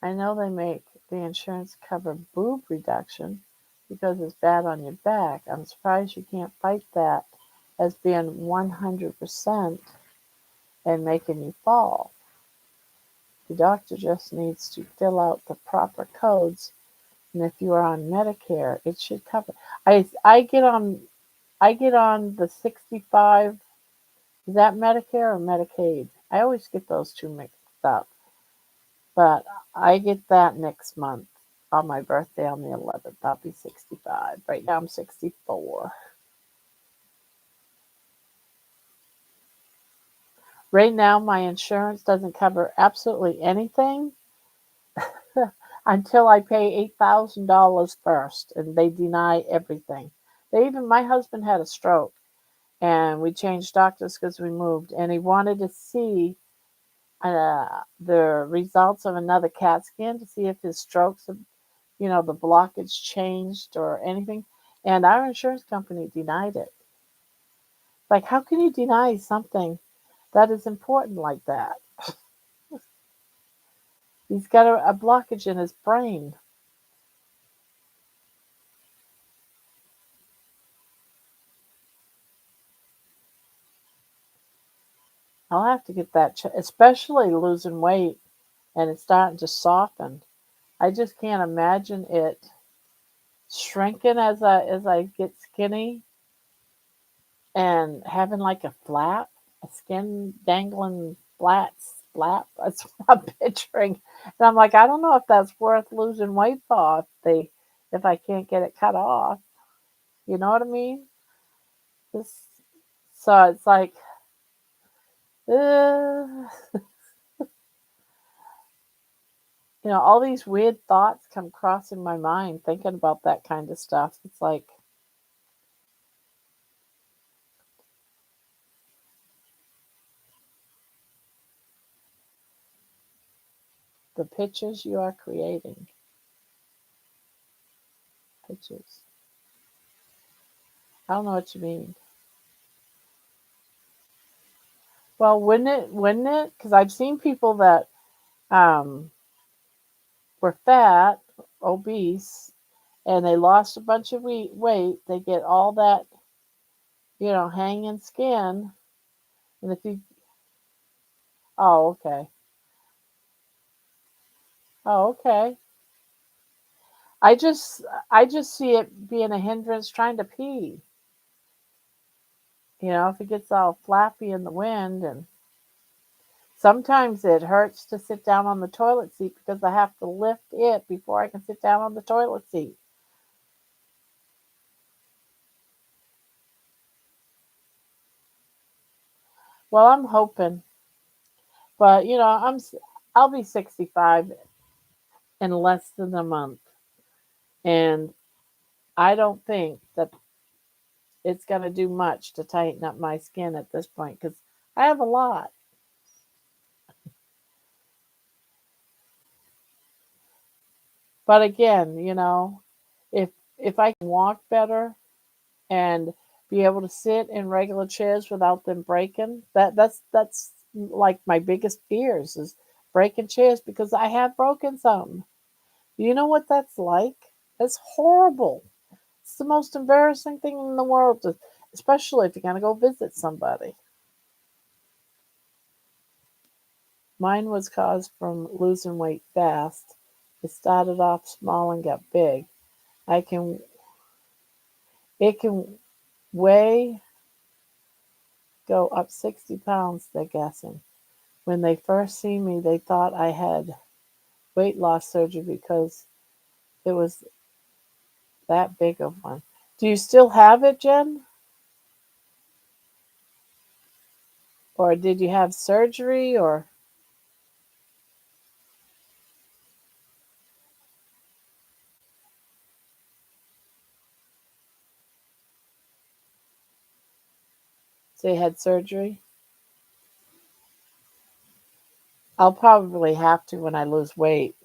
I know they make the insurance cover boob reduction because it's bad on your back. I'm surprised you can't fight that as being 100% and making you fall. The doctor just needs to fill out the proper codes, and if you are on Medicare, it should cover. I get on the 65. Is that Medicare or Medicaid? I always get those two mixed up. But I get that next month on my birthday on the 11th. I'll be 65. Right now I'm 64. Right now my insurance doesn't cover absolutely anything until I pay $8,000 first, and they deny everything. My husband had a stroke, and we changed doctors because we moved, and he wanted to see the results of another CAT scan to see if his strokes, the blockage changed or anything. And our insurance company denied it. Like, how can you deny something that is important like that? He's got a blockage in his brain. I'll have to get that, especially losing weight and it's starting to soften. I just can't imagine it shrinking as I get skinny and having like a flap, a skin dangling flat flap. That's what I'm picturing. And I'm like, I don't know if that's worth losing weight for if I can't get it cut off. You know what I mean? This, so it's like, uh, all these weird thoughts come crossing my mind thinking about that kind of stuff. It's like the pictures you are creating. Pictures. I don't know what you mean. Well, wouldn't it? Wouldn't it? Because I've seen people that um, were fat, obese, and they lost a bunch of weight. They get all that, hanging skin. And if you, oh, okay. Oh, okay. I just, I just see it being a hindrance trying to pee. If it gets all flappy in the wind, and sometimes it hurts to sit down on the toilet seat because I have to lift it before I can sit down on the toilet seat. Well, I'm hoping, but I'll be 65 in less than a month, and I don't think that it's going to do much to tighten up my skin at this point because I have a lot. But again, if I can walk better and be able to sit in regular chairs without them breaking, that's like my biggest fears is breaking chairs because I have broken some. You know what that's like? It's horrible. It's the most embarrassing thing in the world, especially if you're going to go visit somebody. Mine was caused from losing weight fast. It started off small and got big. I can it can weigh go up 60 pounds, they're guessing. When they first see me, they thought I had weight loss surgery because it was that big of one. Do you still have it, Jen? Or did you have surgery or so you had surgery? I'll probably have to when I lose weight.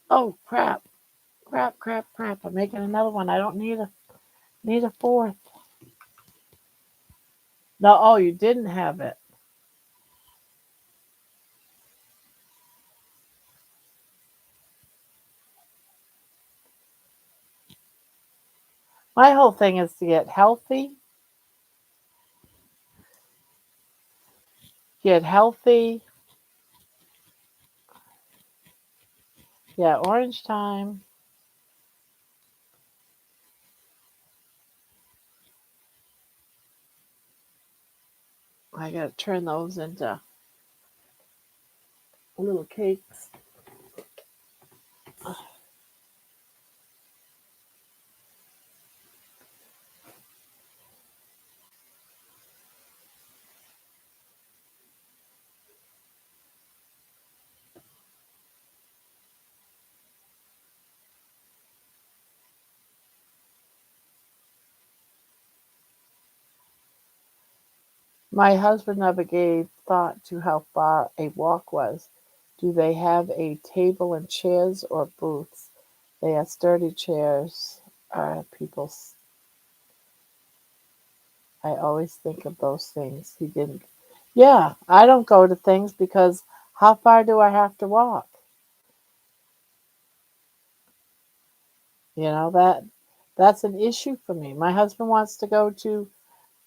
Oh crap. Crap, crap, crap. I'm making another one. I don't need a fourth. No, oh, you didn't have it. My whole thing is to get healthy. Yeah, orange time. I gotta turn those into little cakes. My husband never gave thought to how far a walk was. Do they have a table and chairs or booths? They are sturdy chairs. Are people's I always think of those things. He didn't. Yeah, I don't go to things because how far do I have to walk? You know that's an issue for me. My husband wants to go to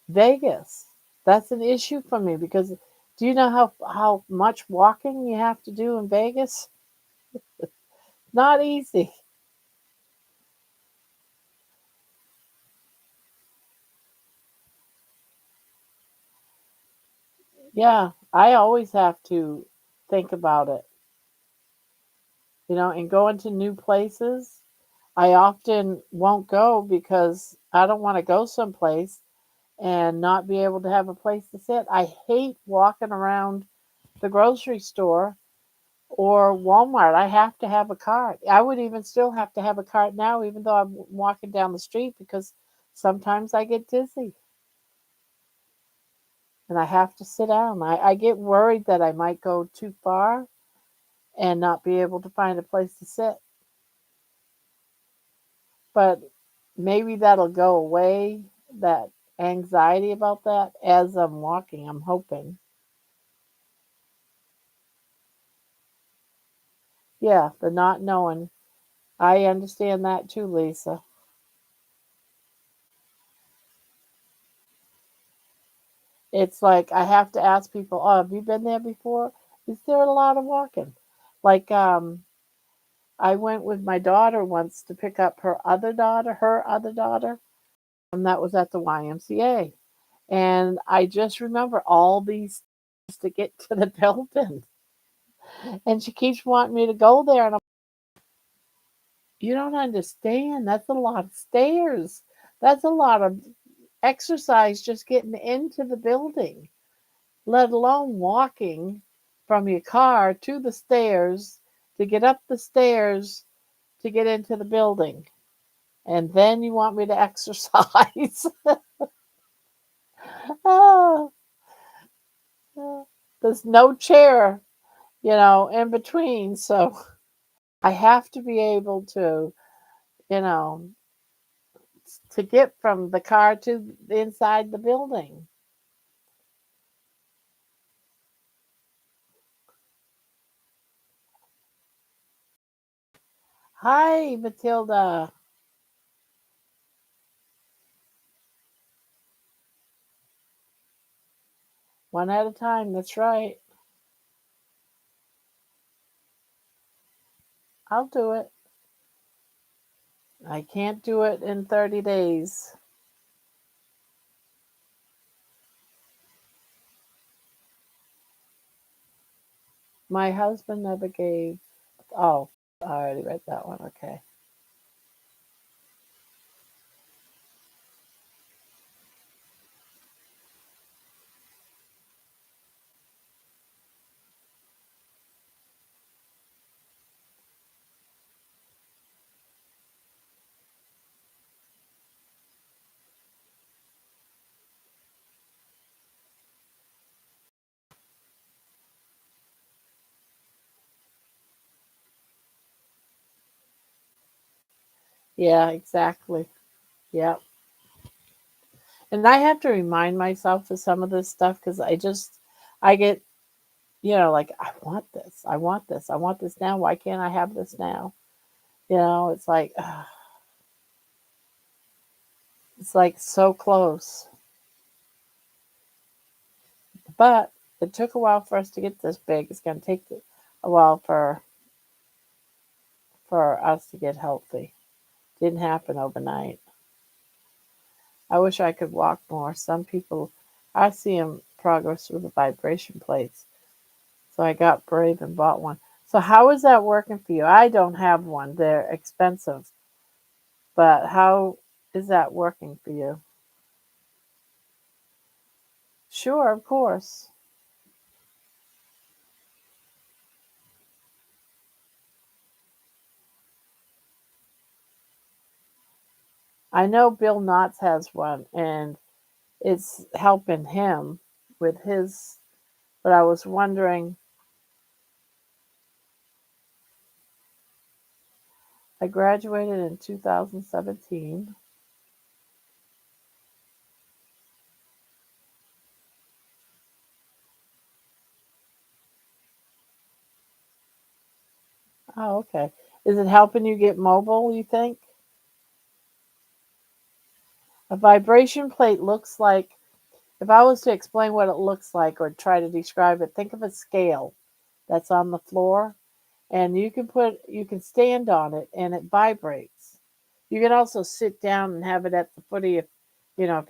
Vegas. That's an issue for me because do you know how much walking you have to do in Vegas? Not easy. Yeah, I always have to think about it. And going to new places, I often won't go because I don't want to go someplace and not be able to have a place to sit. I hate walking around the grocery store or Walmart. I have to have a cart. I would even still have to have a cart now, even though I'm walking down the street, because sometimes I get dizzy and I have to sit down. I get worried that I might go too far and not be able to find a place to sit. But maybe that'll go away, that anxiety about that, as I'm walking. I'm hoping. Yeah, the not knowing. I understand that too, Lisa. It's like I have to ask people, "Oh, have you been there before? Is there a lot of walking?" Like I went with my daughter once to pick up her other daughter, and that was at the YMCA. And I just remember all these steps to get to the building. And she keeps wanting me to go there, and you don't understand. That's a lot of stairs. That's a lot of exercise just getting into the building, let alone walking from your car to the stairs to get up the stairs to get into the building. And then you want me to exercise. Oh, there's no chair, in between. So I have to be able you know, to get from the car to inside the building. Hi, Matilda. One at a time. That's right. I'll do it. I can't do it in 30 days. My husband never gave. Oh, I already read that one. Okay. Yeah, exactly. Yeah. And I have to remind myself of some of this stuff because I get, like, I want this. I want this. I want this now. Why can't I have this now? It's like, it's like so close. But it took a while for us to get this big. It's going to take a while for us to get healthy. Didn't happen overnight. I wish I could walk more. Some people, I see them progress with the vibration plates. So I got brave and bought one. So how is that working for you? I don't have one. They're expensive. But how is that working for you? Sure, of course. I know Bill Knotts has one and it's helping him with his, but I was wondering, I graduated in 2017. Oh, okay. Is it helping you get mobile, you think? A vibration plate looks like, if I was to explain what it looks like or try to describe it, think of a scale that's on the floor and you can stand on it and it vibrates. You can also sit down and have it at the foot of if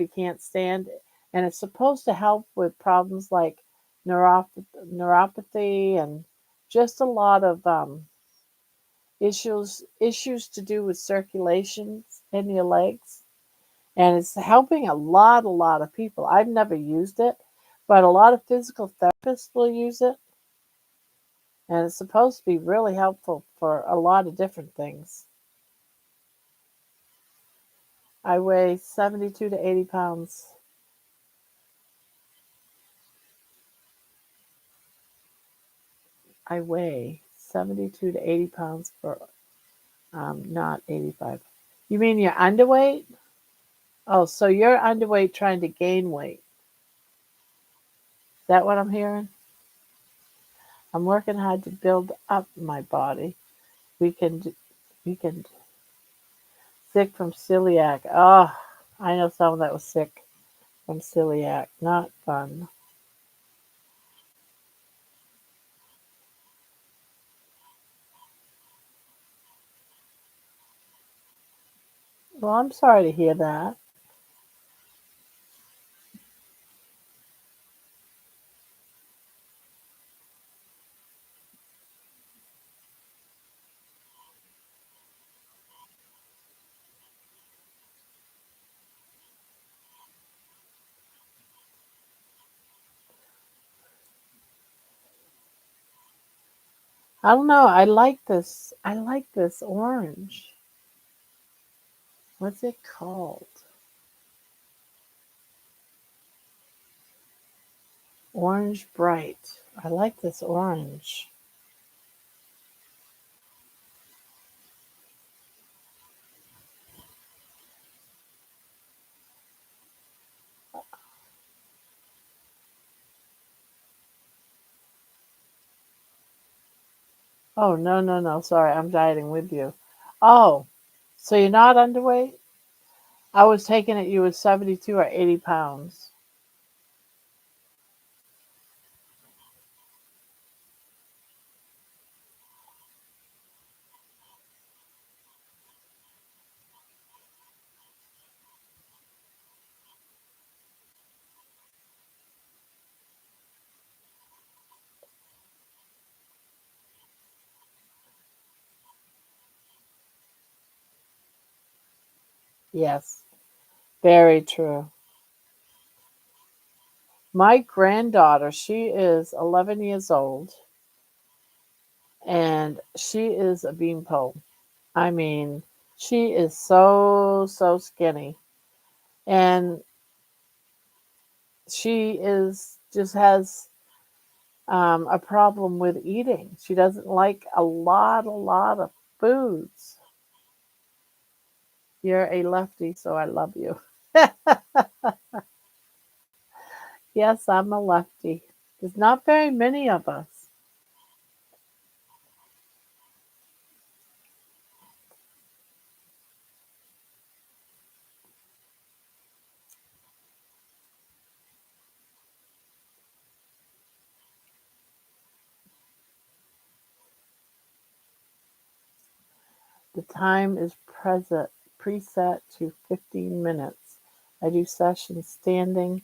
you can't stand it. And it's supposed to help with problems like neuropathy and just a lot of issues to do with circulation in your legs. And it's helping a lot of people. I've never used it, but a lot of physical therapists will use it, and it's supposed to be really helpful for a lot of different things. I weigh 72 to 80 pounds. I weigh 72 to 80 pounds for not 85. You mean you're underweight? Oh, so you're underweight trying to gain weight. Is that what I'm hearing? I'm working hard to build up my body. We can, we can sick from celiac. Oh, I know someone that was sick from celiac. Not fun. Well, I'm sorry to hear that. I don't know. I like this. I like this orange. What's it called? Orange Bright. I like this orange. Oh, no, no, no. Sorry, I'm dieting with you. Oh, so you're not underweight? I was taking it you was 72 or 80 pounds. Yes, very true. My granddaughter, she is 11 years old and she is a beanpole. I mean, she is so skinny. And she is just has a problem with eating. She doesn't like a lot of foods. You're a lefty, so I love you. Yes, I'm a lefty. There's not very many of us. The time is present preset to 15 minutes. I do sessions standing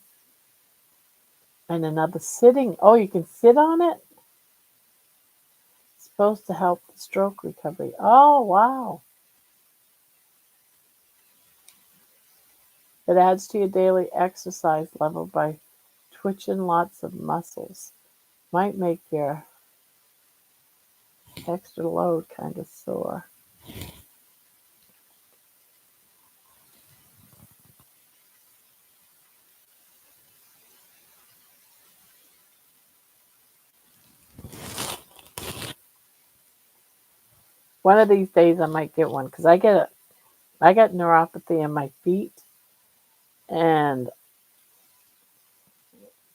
and another sitting. Oh, you can sit on it? It's supposed to help the stroke recovery. Oh, wow. It adds to your daily exercise level by twitching lots of muscles. Might make your extra load kind of sore. One of these days I might get one because I got neuropathy in my feet and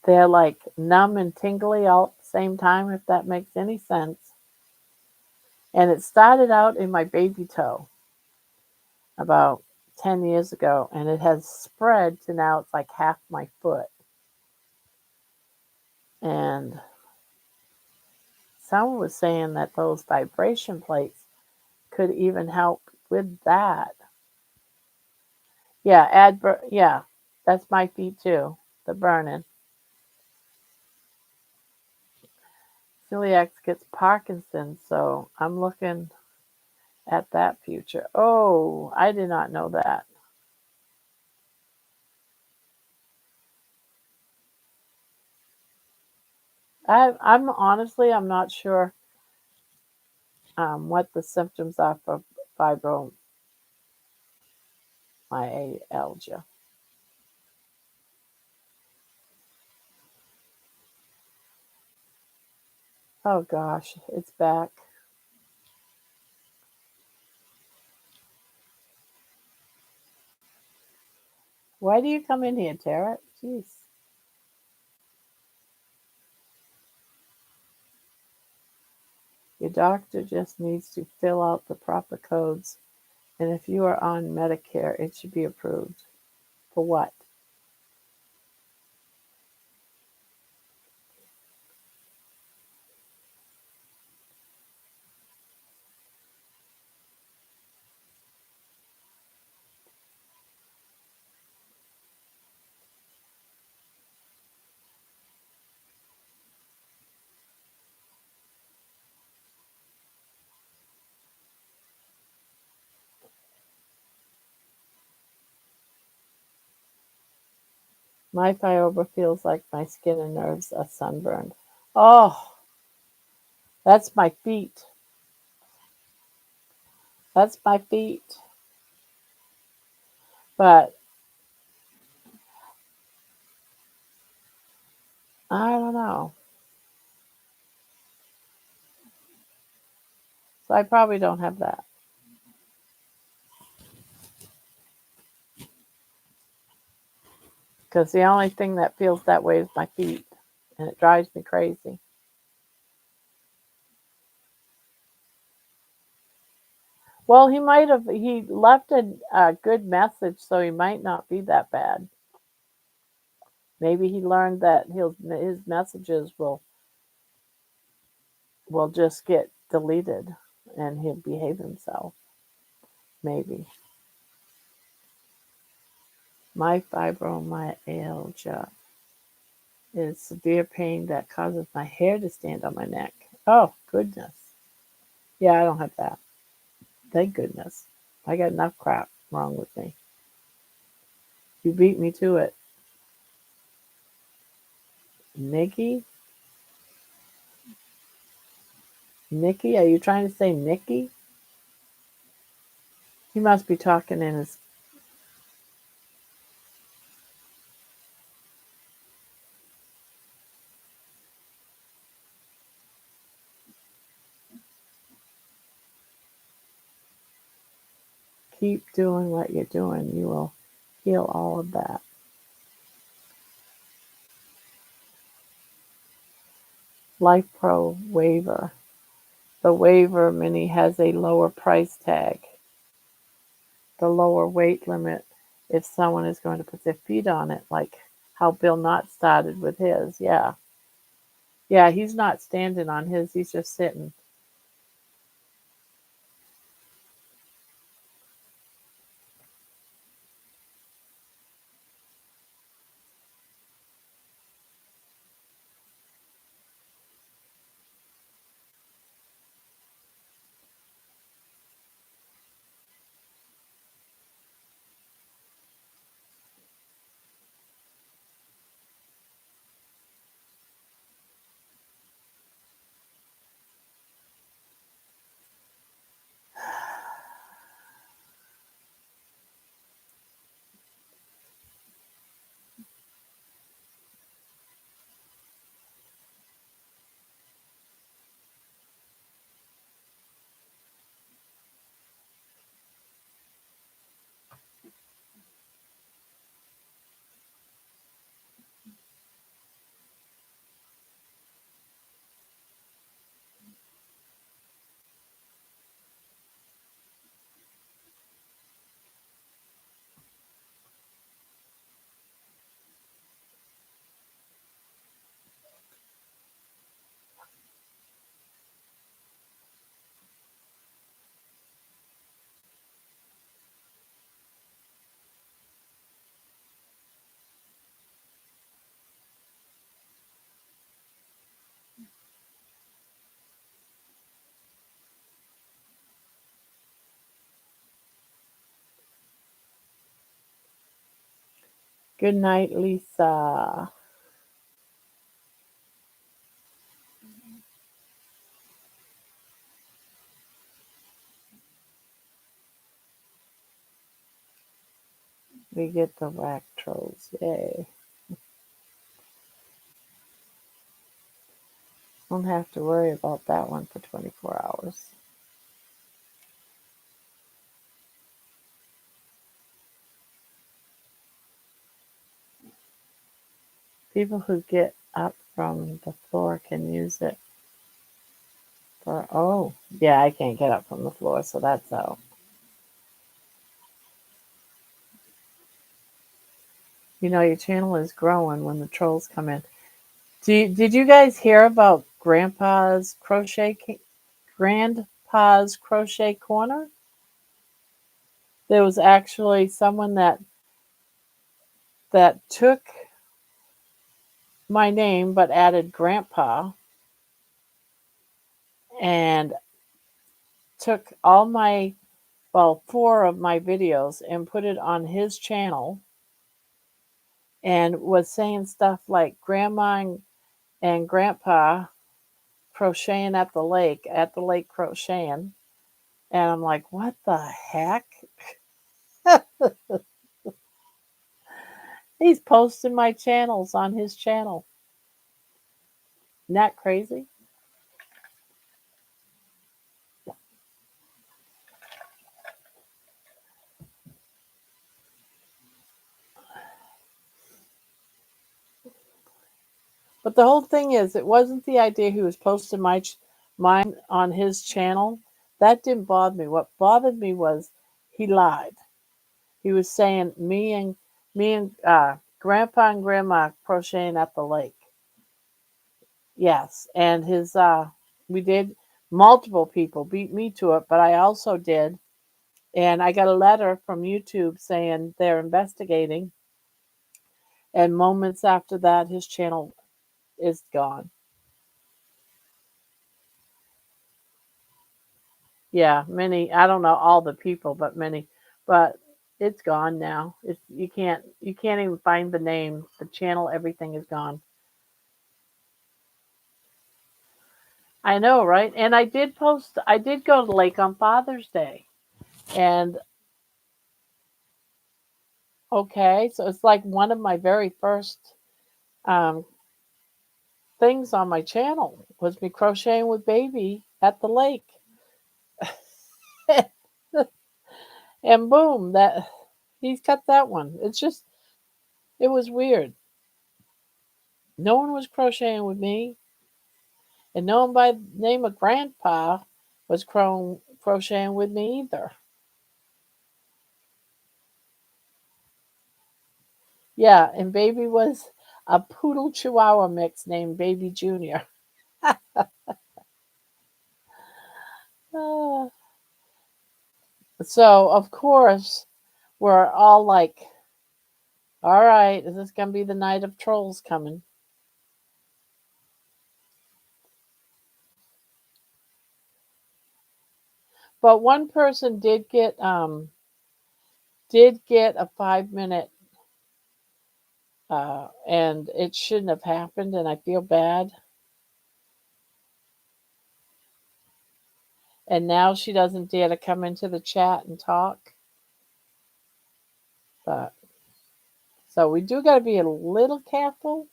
they're like numb and tingly all at the same time, if that makes any sense. And it started out in my baby toe about 10 years ago, and it has spread to now it's like half my foot. And someone was saying that those vibration plates could even help with that. Yeah, yeah, that's my feet too, the burning. Celiac gets Parkinson's, so I'm looking at that future. Oh, I did not know that. I'm honestly, I'm not sure what the symptoms are for fibromyalgia. Oh gosh, it's back. Why do you come in here, Tara? Jeez. Your doctor just needs to fill out the proper codes, and if you are on Medicare, it should be approved. For what? My fibroba feels like my skin and nerves are sunburned. Oh, that's my feet. That's my feet. But I don't know. So I probably don't have that. Because the only thing that feels that way is my feet. And it drives me crazy. Well, he left a good message, so he might not be that bad. Maybe he learned that his messages will just get deleted and he'll behave himself. Maybe. My fibromyalgia is severe pain that causes my hair to stand on my neck. Oh, goodness. Yeah, I don't have that. Thank goodness. I got enough crap wrong with me. You beat me to it. Nikki? Nikki? Are you trying to say Nikki? He must be talking in his... Keep doing what you're doing. You will heal all of that. Life Pro waiver. The waiver mini has a lower price tag. The lower weight limit if someone is going to put their feet on it, like how Bill Knott started with his. Yeah. Yeah, he's not standing on his, he's just sitting. Good night, Lisa. We get the whack trolls. Yay. Don't have to worry about that one for 24 hours. People who get up from the floor can use it for... Oh, yeah, I can't get up from the floor, so that's out. You know, your channel is growing when the trolls come in. Did you guys hear about Grandpa's Crochet Corner? There was actually someone that took my name but added Grandpa and took all my, well, 4 of my videos and put it on his channel and was saying stuff like Grandma and Grandpa crocheting at the lake crocheting. And I'm like, what the heck? He's posting my channels on his channel. Isn't that crazy? But the whole thing is, it wasn't the idea he was posting mine on his channel. That didn't bother me. What bothered me was he lied. He was saying me and Grandpa and Grandma crocheting at the lake. Yes, and we did. Multiple people beat me to it, but I also did. And I got a letter from YouTube saying they're investigating. And moments after that, his channel is gone. Yeah, many, I don't know all the people, but many. But It's gone now. It's you can't even find the name, the channel, everything is gone. I know, right? And I did go to the lake on Father's Day. And okay, so it's like one of my very first um, things on my channel was me crocheting with baby at the lake. And boom, that he's cut that one. It's just it was weird. No one was crocheting with me, and no one by the name of Grandpa was crocheting with me either. Yeah, and baby was a poodle chihuahua mix named Baby Junior. Ah, so of course we're all like, all right, is this gonna be the night of trolls coming? But one person did get a 5 minute and it shouldn't have happened, and I feel bad. And now she doesn't dare to come into the chat and talk. But so we do got to be a little careful.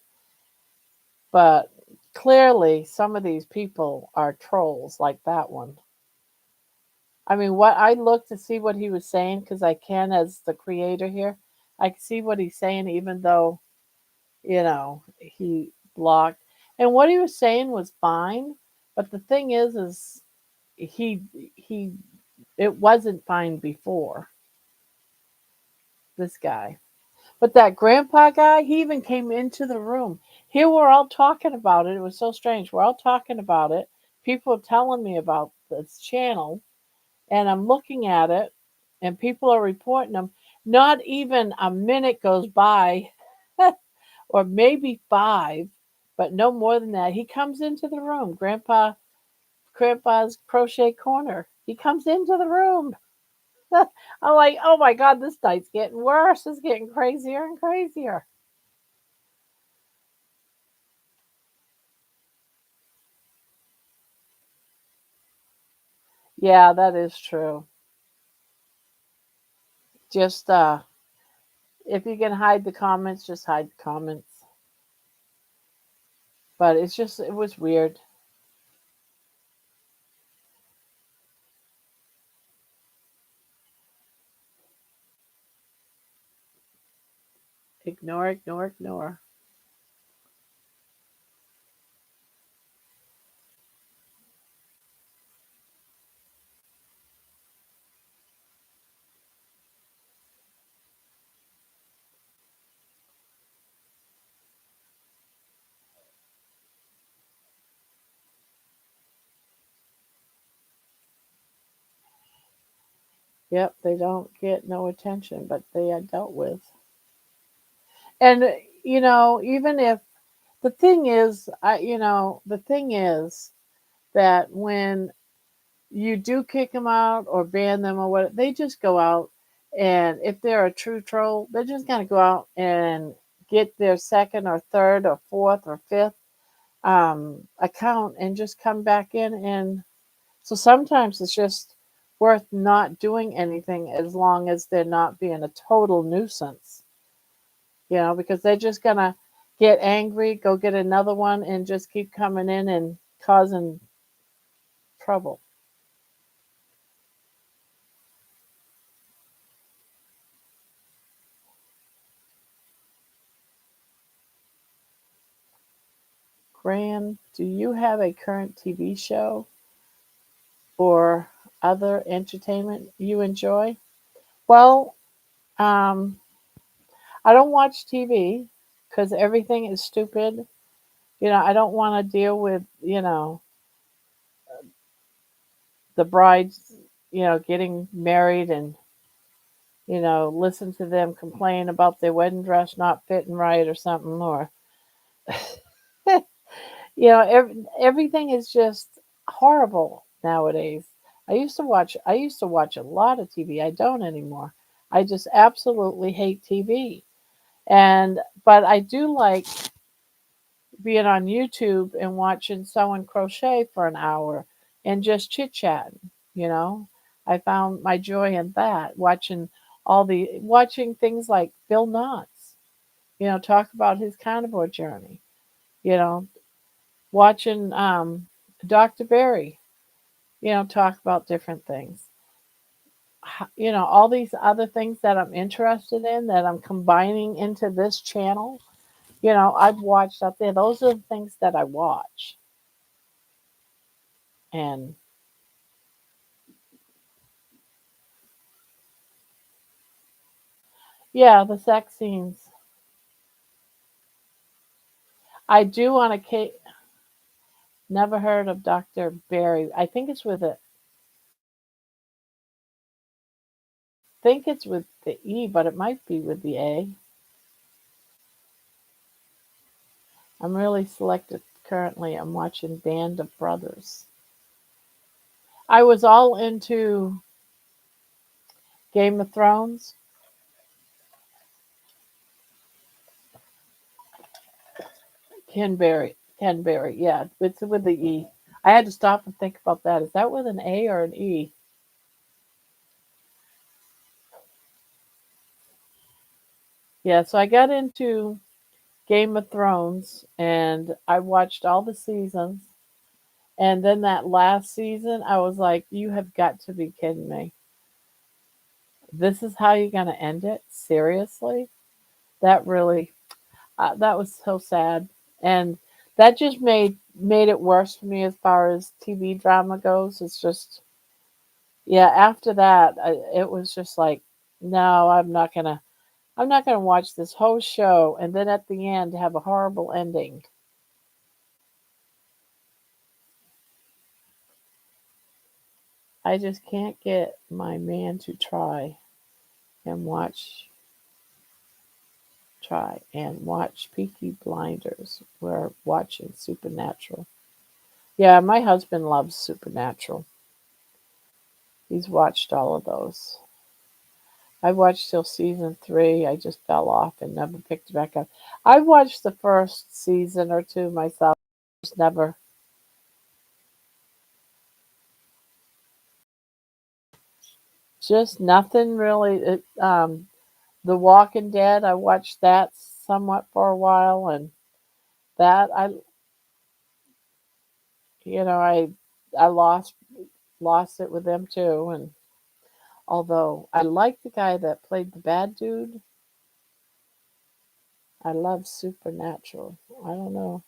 But clearly, some of these people are trolls, like that one. I mean, what I looked to see what he was saying because I can, as the creator here, I can see what he's saying, even though he blocked. And what he was saying was fine, but the thing is he he it wasn't fine before this guy. But that grandpa guy, he even came into the room. Here we're all talking about it. It was so strange. We're all talking about it. People are telling me about this channel, and I'm looking at it, and people are reporting them. Not even a minute goes by, or maybe five, but no more than that. He comes into the room, Grandpa's crochet corner. He comes into the room. I'm like, oh my God, this night's getting worse. It's getting crazier and crazier. Yeah, that is true. Just if you can hide the comments, just hide the comments. But it was weird. Ignore, ignore, ignore. Yep, they don't get no attention, but they are dealt with. And even if the thing is, the thing is that when you do kick them out or ban them or what, they just go out, and if they're a true troll, they're just gonna go out and get their second or third or fourth or fifth account and just come back in. And so sometimes it's just worth not doing anything as long as they're not being a total nuisance, because they're just gonna get angry, go get another one, and just keep coming in and causing trouble. Gran, do you have a current TV show or other entertainment you enjoy? Well, um, I don't watch TV because everything is stupid. I don't want to deal with, the brides, getting married and, listen to them complain about their wedding dress not fitting right or something, or, everything is just horrible nowadays. I used to watch a lot of TV. I don't anymore. I just absolutely hate TV. And but I do like being on YouTube and watching someone crochet for an hour and just chit chatting, you know. I found my joy in that, watching things like Bill Knotts, talk about his carnivore journey, you know, watching Dr. Berry, talk about different things. All these other things that I'm interested in that I'm combining into this channel, I've watched out there. Those are the things that I watch. And yeah, the sex scenes. I do on a case. Never heard of Dr. Berry. Think it's with the E, but it might be with the A. I'm really selective currently. I'm watching Band of Brothers. I was all into Game of Thrones. Canberry, yeah, it's with the E. I had to stop and think about that. Is that with an A or an E? Yeah, so I got into Game of Thrones and I watched all the seasons. And then that last season, I was like, you have got to be kidding me. This is how you're going to end it? Seriously? That really, that was so sad. And that just made it worse for me as far as TV drama goes. It's just, yeah, after that, it was just like, no, I'm not gonna watch this whole show and then at the end have a horrible ending. I just can't get my man to and watch watch Peaky Blinders. We're watching Supernatural. Yeah, my husband loves Supernatural. He's watched all of those. I watched till season 3. I just fell off and never picked it back up. I watched the first season or two myself. Just never, just nothing really. The Walking Dead. I watched that somewhat for a while, and that I lost it with them too. And although I like the guy that played the bad dude, I love Supernatural. I don't know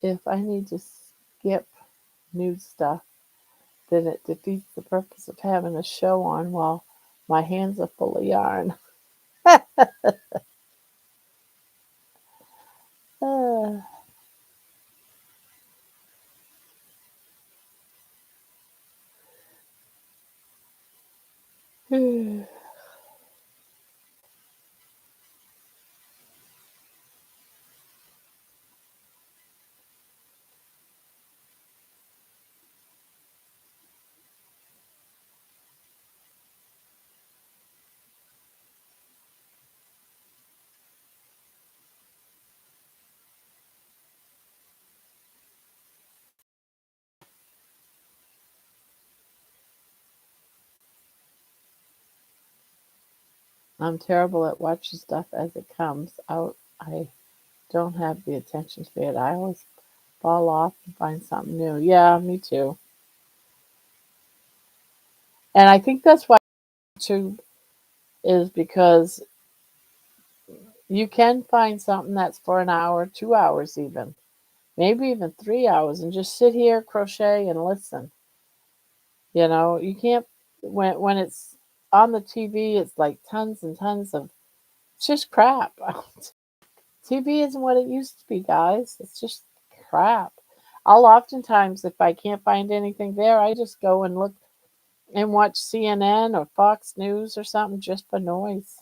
if I need to skip nude stuff, then it defeats the purpose of having a show on while my hands are full of yarn. I'm terrible at watching stuff as it comes out. I don't have the attention span. I always fall off and find something new. Yeah, me too. And I think that's why YouTube is because you can find something that's for an hour, 2 hours even, maybe even 3 hours, and just sit here, crochet, and listen. You can't when it's on the TV. It's like tons and tons of it's just crap. TV isn't what it used to be, guys. It's just crap. I'll oftentimes, if I can't find anything there, I just go and look. and watch CNN or Fox News or something just for noise.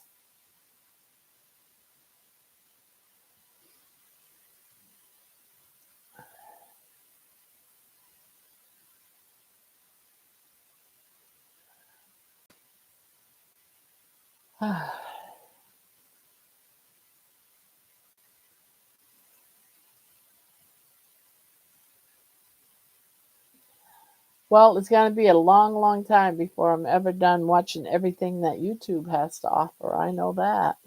Well, it's going to be a long, long time before I'm ever done watching everything that YouTube has to offer. I know that.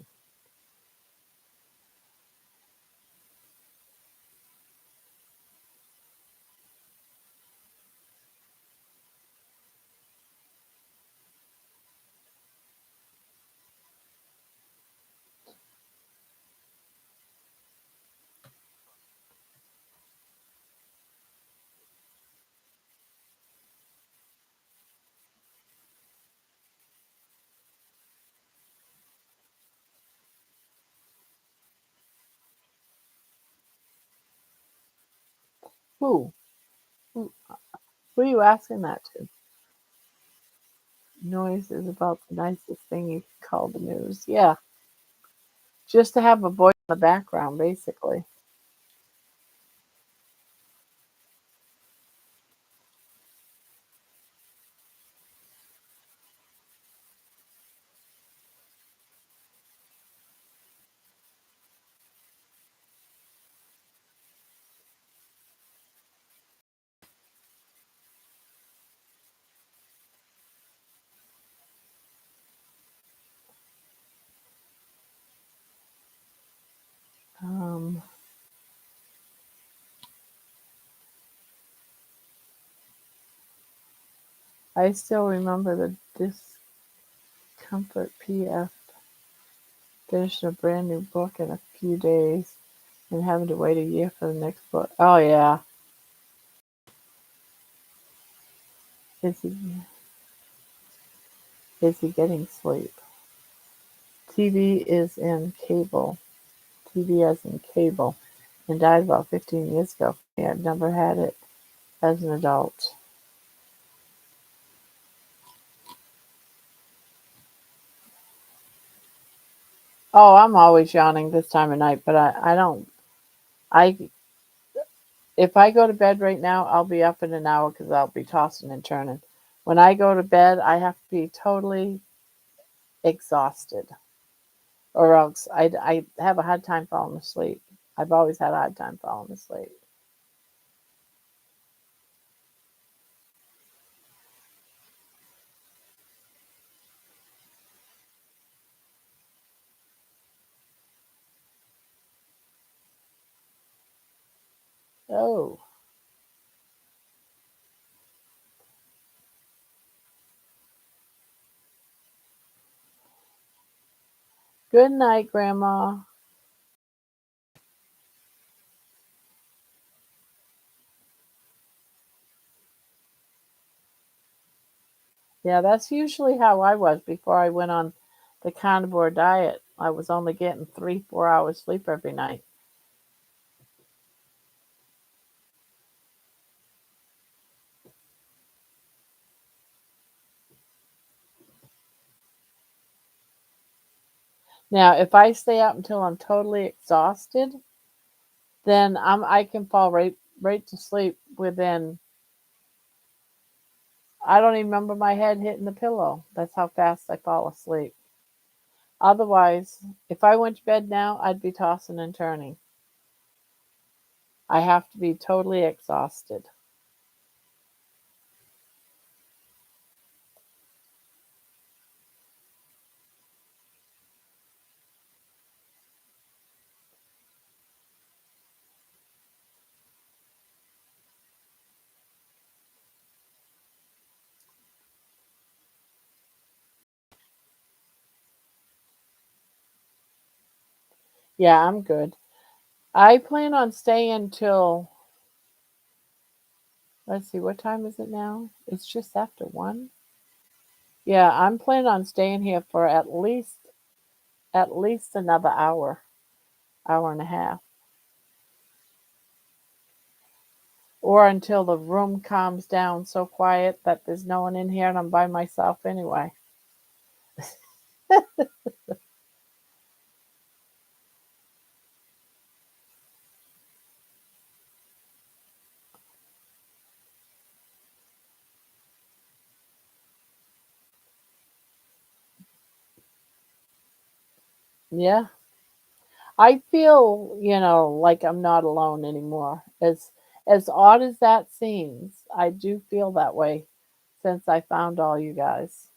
Who? Who, who are you asking that to? Noise is about the nicest thing you can call the news. Yeah, just to have a voice in the background, basically. Um, I still remember the discomfort PF finishing a brand new book in a few days and having to wait a year for the next book. Oh yeah. Is he is he getting sleep? TV is in cable. TV as in cable, and died about 15 years ago. Yeah, I've never had it as an adult. Oh, I'm always yawning this time of night, but I don't. I If I go to bed right now, I'll be up in an hour because I'll be tossing and turning. When I go to bed, I have to be totally exhausted, or else I have a hard time falling asleep. I've always had a hard time falling asleep. Oh, good night, Grandma. Yeah, that's usually how I was before I went on the carnivore diet. I was only getting 3, 4 hours sleep every night. Now, if I stay up until I'm totally exhausted, then I can fall right to sleep within. I don't even remember my head hitting the pillow. That's how fast I fall asleep. Otherwise, if I went to bed now, I'd be tossing and turning. I have to be totally exhausted. Yeah, I'm good. I plan on staying till, let's see, what time is it now? It's just after 1. Yeah, I'm planning on staying here for at least another hour, hour and a half. or until the room calms down so quiet that there's no one in here and I'm by myself anyway. Yeah. I feel, like I'm not alone anymore. As odd as that seems, I do feel that way since I found all you guys.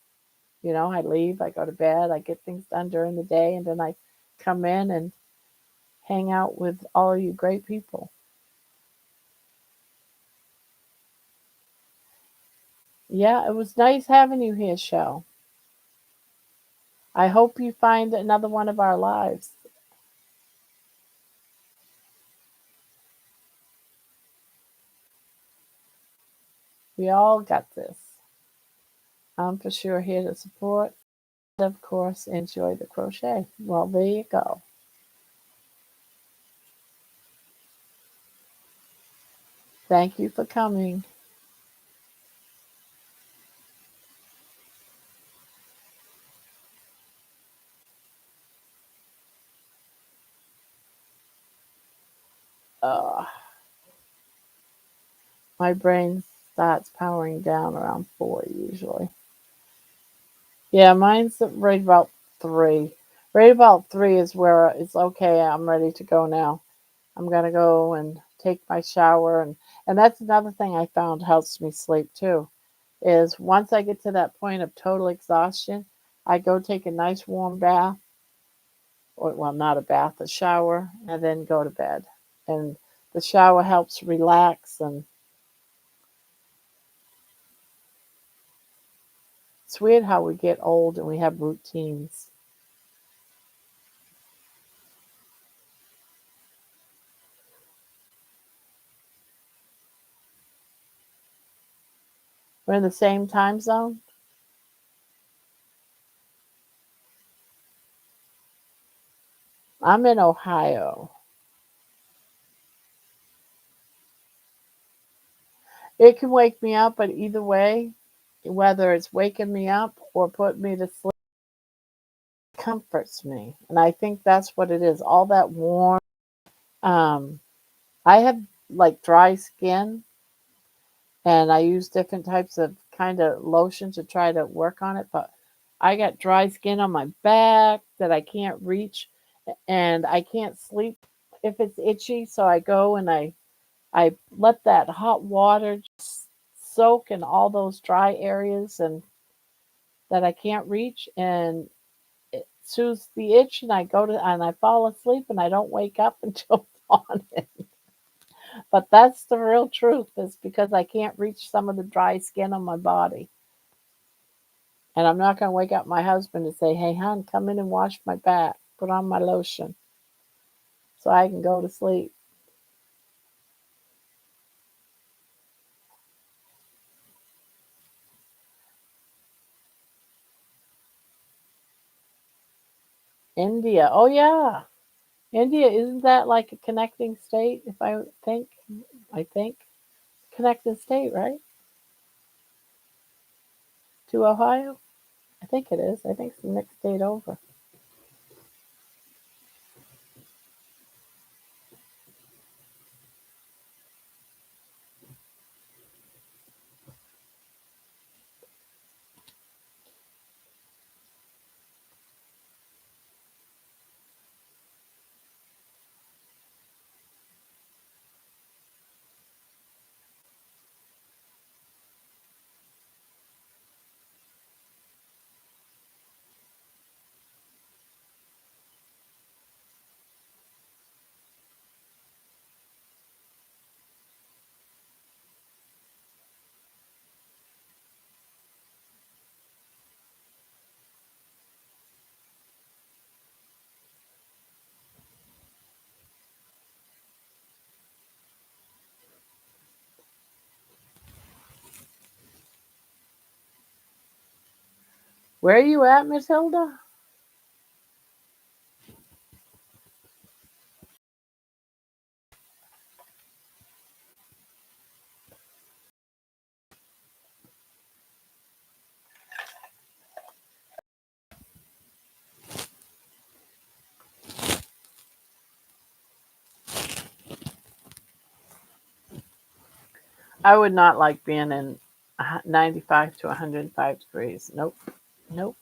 I leave, I go to bed, I get things done during the day, and then I come in and hang out with all you great people. Yeah, it was nice having you here, Shell. I hope you find another one of our lives. We all got this. I'm for sure here to support. And of course, enjoy the crochet. Well, there you go. Thank you for coming. Uh, my brain starts powering down around 4 usually. Yeah, mine's right about 3. Right about 3 is where it's okay. I'm ready to go now. I'm gonna go and take my shower, and that's another thing I found helps me sleep too. Is once I get to that point of total exhaustion, I go take a nice warm bath, or well, not a bath, a shower, and then go to bed. And the shower helps relax, and it's weird how we get old and we have routines. We're in the same time zone. I'm in Ohio. It can wake me up, but either way, whether it's waking me up or putting me to sleep, comforts me. And I think that's what it is. All that warm. Um, I have like dry skin, and I use different types of kind of lotion to try to work on it. But I got dry skin on my back that I can't reach, and I can't sleep if it's itchy. So I go and I let that hot water just soak in all those dry areas and that I can't reach, and it soothes the itch. And I go to and I fall asleep, and I don't wake up until morning. But that's the real truth, is because I can't reach some of the dry skin on my body. And I'm not going to wake up my husband and say, "Hey, hon, come in and wash my back. Put on my lotion so I can go to sleep." India. Oh, yeah. India, isn't that like a connecting state? If I think connecting state, right? To Ohio? I think it is. I think it's the next state over. Where are you at, Miss Hilda? I would not like being in 95 to 105 degrees. Nope. Nope.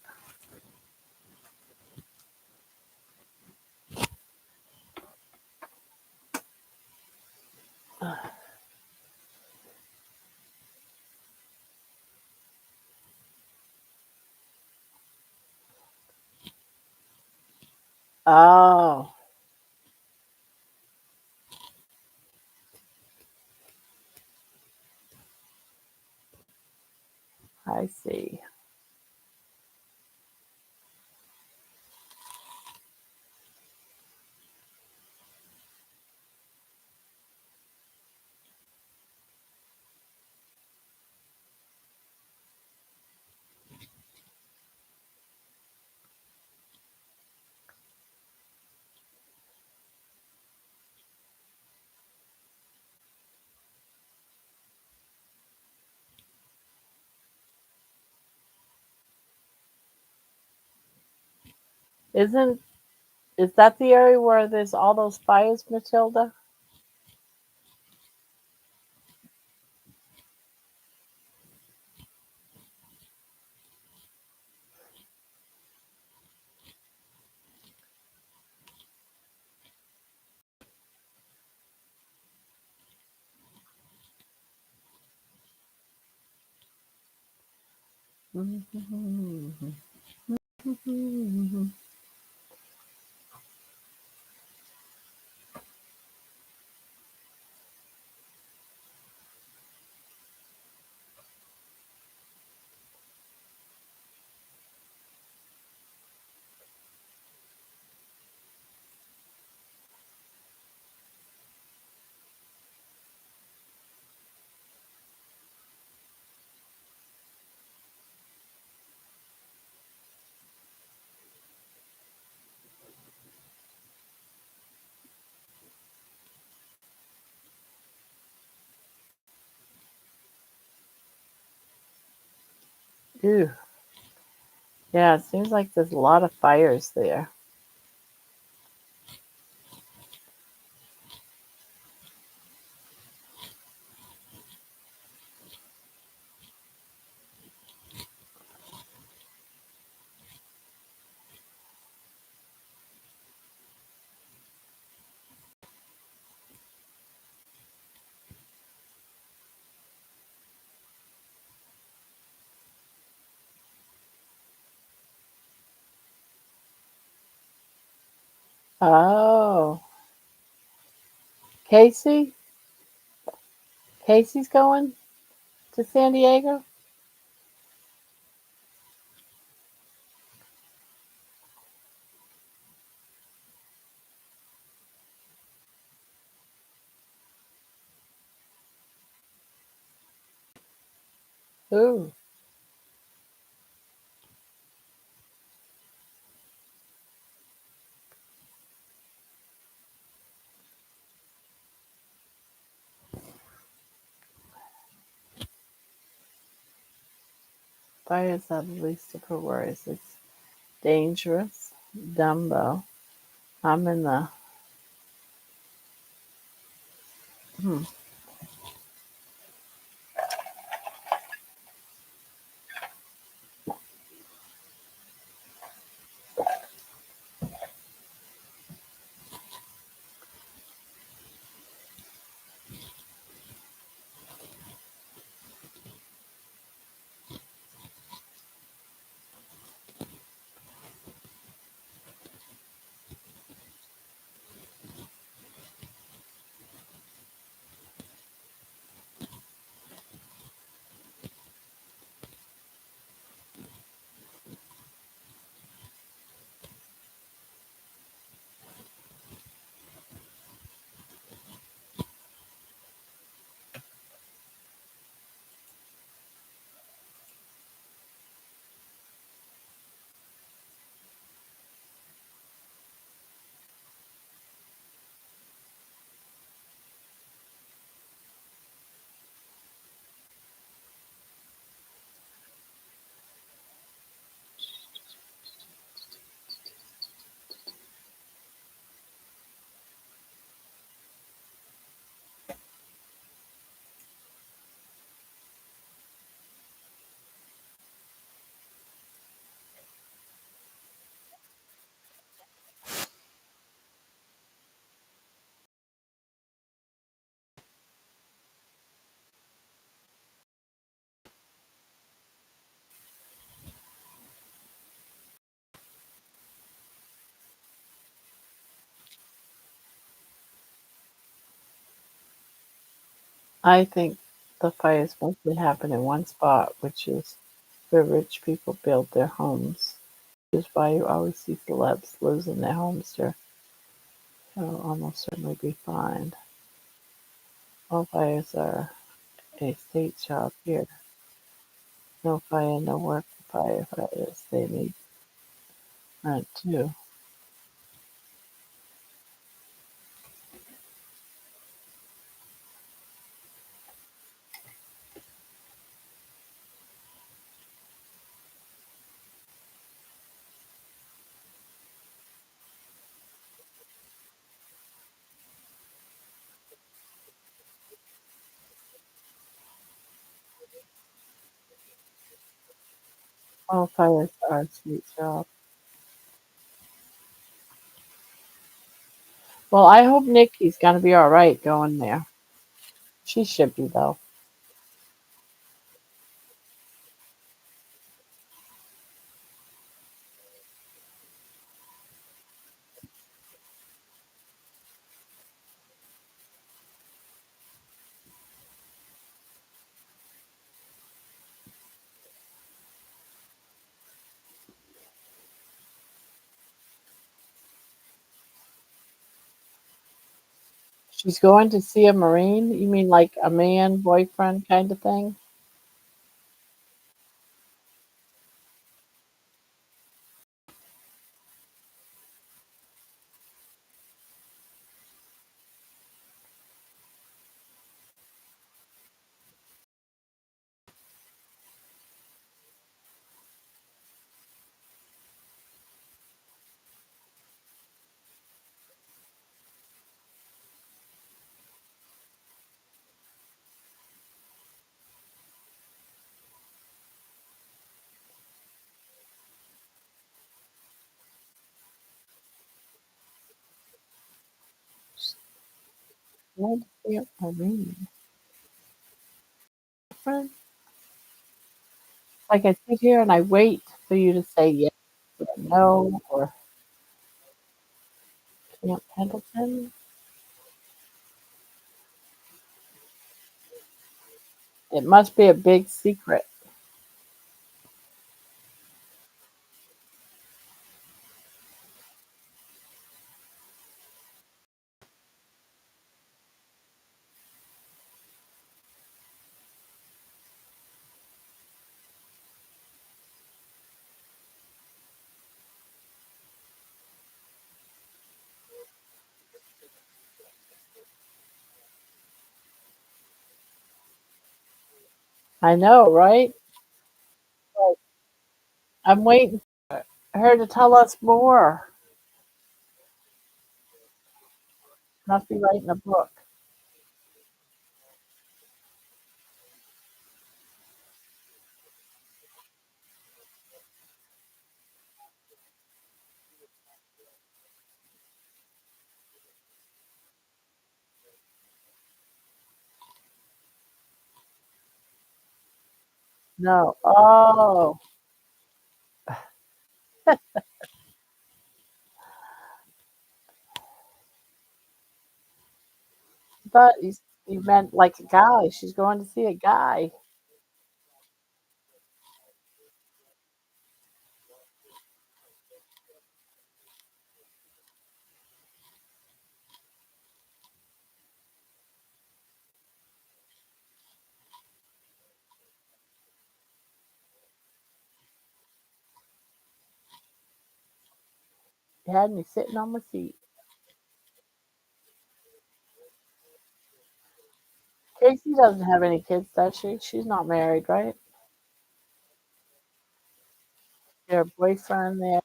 Oh, I see. Isn't is that the area where there's all those fires, Matilda? Ew. Yeah, it seems like there's a lot of fires there. Oh, Casey? Casey's going to San Diego? Ooh. Fires are the least of her worries. It's dangerous. Dumbo. I'm in the. Hmm. I think the fires mostly happen in one spot, which is where rich people build their homes. Which is why you always see celebs losing their homes there. You'll almost certainly be fined. All fires are a state job here. No fire, no work for firefighters. They need rent too. All fires are a state job. Well, I hope Nikki's gonna be all right going there. She should be though. She's going to see a Marine? You mean like a man boyfriend kind of thing? Going to see a Marine. Friend? Like I sit here and I wait for you to say yes or no or Camp Pendleton. It must be a big secret. I know, right? Like, I'm waiting for her to tell us more. Must be writing a book. No. Oh, I thought you meant like a guy. She's going to see a guy. You had me sitting on my seat. Casey doesn't have any kids, does she? She's not married, right? Your boyfriend there.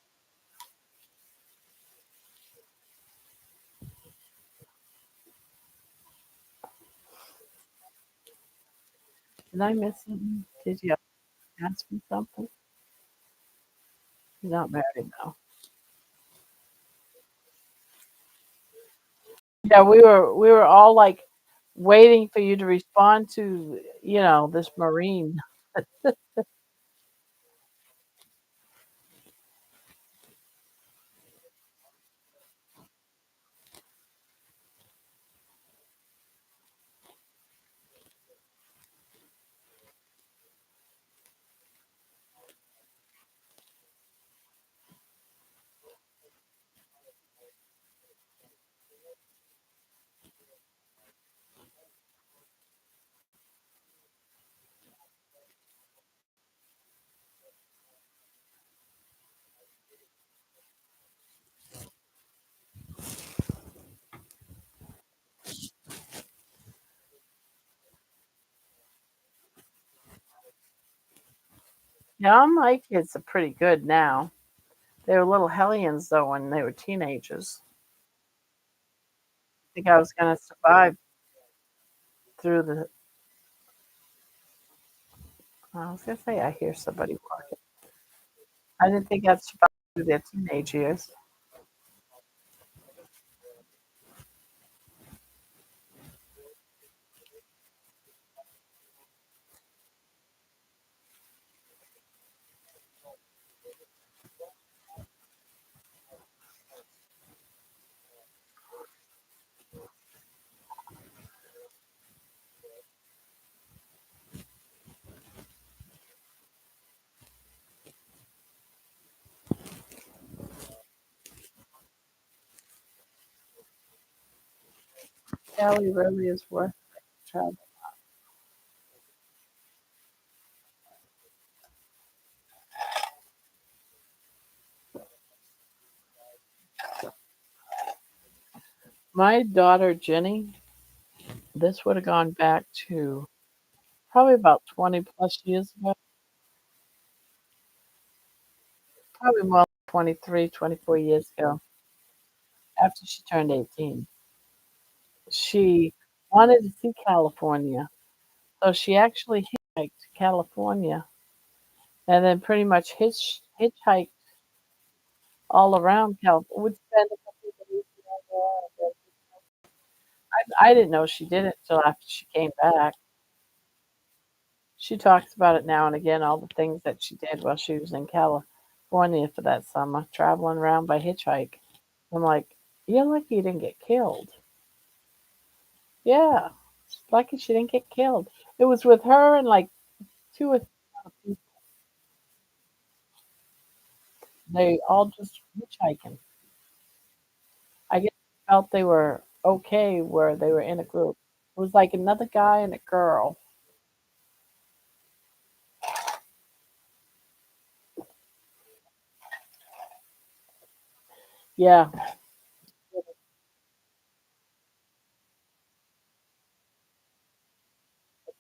Did I miss something? Did you ask me something? He's not married now. Yeah, we were all like waiting for you to respond to, this Marine. Yeah, my kids are pretty good now. They were little hellions though when they were teenagers. I think I was gonna survive through the I was gonna say I hear somebody walking. I didn't think I'd survive through their teenage years. Cali really is worth travel. My daughter Jenny, this would have gone back to probably about 20 plus years ago, probably more like 23, 24 years ago, after she turned 18. She wanted to see California, so she actually hitchhiked to California and then pretty much hitchhiked all around California. Would spend a couple of days there. I didn't know she did it till after she came back. She talks about it now and again, all the things that she did while she was in California for that summer, traveling around by hitchhike. I'm like, you're lucky you didn't get killed. Yeah, she's lucky she didn't get killed. It was with her and like two or three other people. They all just hitchhiking. I guess they felt they were okay where they were in a group. It was like another guy and a girl. Yeah,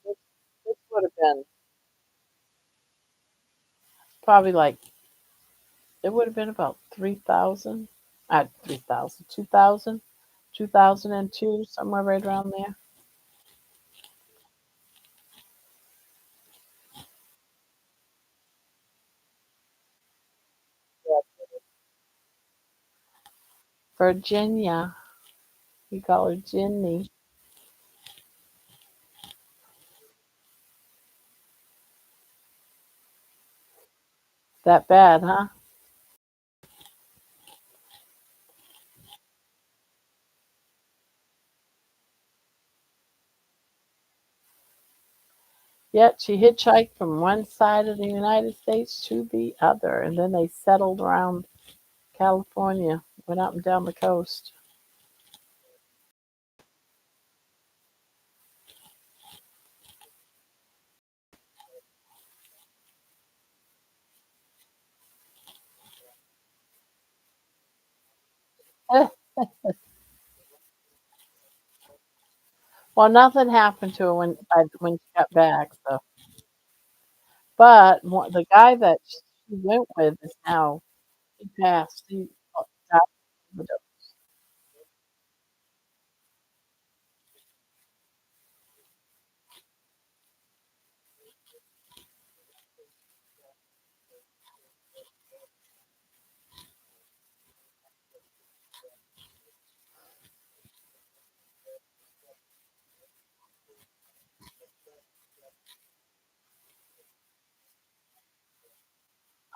this, this would have been probably like it would have been about 3,000, 3,000, 2,000, 2002, somewhere right around there. Yeah. Virginia, we call her Ginny. That bad, huh? Yet she hitchhiked from one side of the United States to the other, and then they settled around California, went up and down the coast. Well, nothing happened to her when she got back. So, but the guy that she went with is now he passed. He died of overdose.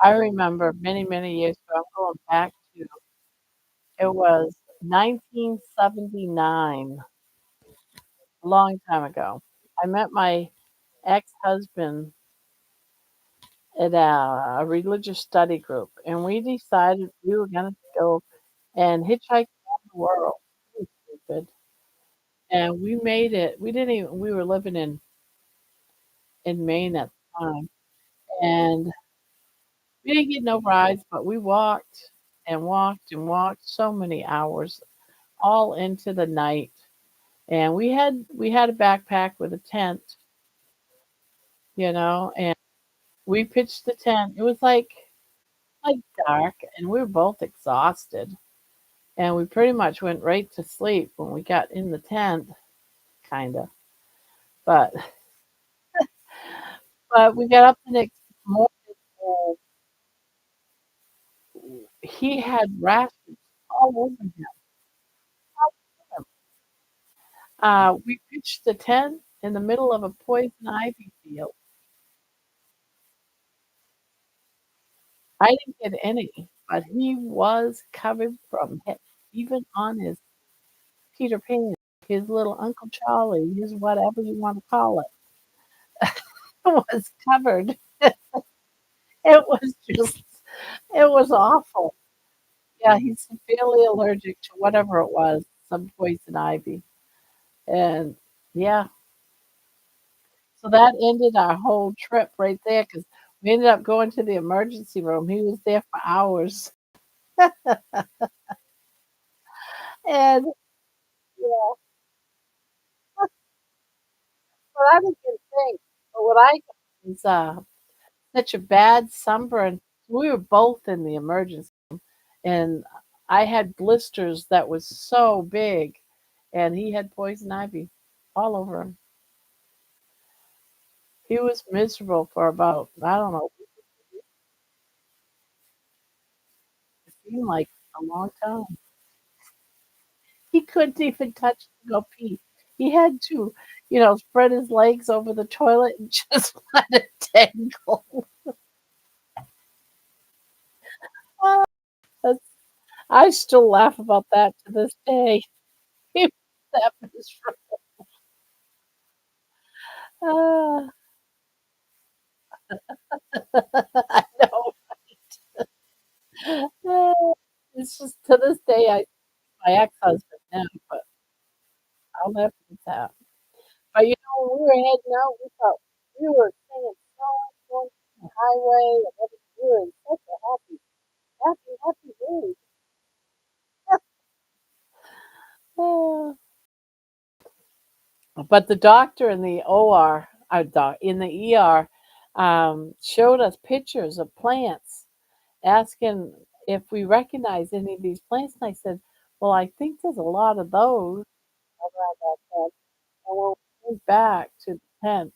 I remember many, many years ago. I'm going back to it was 1979, a long time ago. I met my ex-husband at a religious study group, and we decided we were going to go and hitchhike around the world. It was stupid. And we made it. We didn't even. We were living in Maine at the time, and we didn't get no rides, but we walked and walked and walked so many hours, all into the night. And we had a backpack with a tent, you know, We pitched the tent. It was like dark, and we were both exhausted, and we pretty much went right to sleep when we got in the tent, kinda. But but we got up the next morning, and he had rashes all over him. We pitched the tent in the middle of a poison ivy field. I didn't get any, but he was covered from head even on his Peter Pan, his little Uncle Charlie, his whatever you wanna call it, was covered. It was just it was awful. Yeah, he's severely allergic to whatever it was, some poison ivy, and yeah, so that ended our whole trip right there because we ended up going to the emergency room. He was there for hours, and yeah, but I didn't get sick, but what I got was, such a bad sunburn. We were both in the emergency, and I had blisters that was so big, and he had poison ivy all over him. He was miserable for about, I don't know, it seemed like a long time. He couldn't even touch to go pee. He had to, spread his legs over the toilet and just let it dangle. Ah, that's I still laugh about that to this day. He was that miserable. Ah, I know. Ah, it's just to this day, my ex-husband now, but I'll never forget that. But, when we were heading out, we were singing songs going down the highway and everything. We were in such a happy mood. Ah, but the doctor in the OR, in the ER, showed us pictures of plants, asking if we recognize any of these plants. And I said, "Well, I think there's a lot of those around that tent." And when we went back to the tent,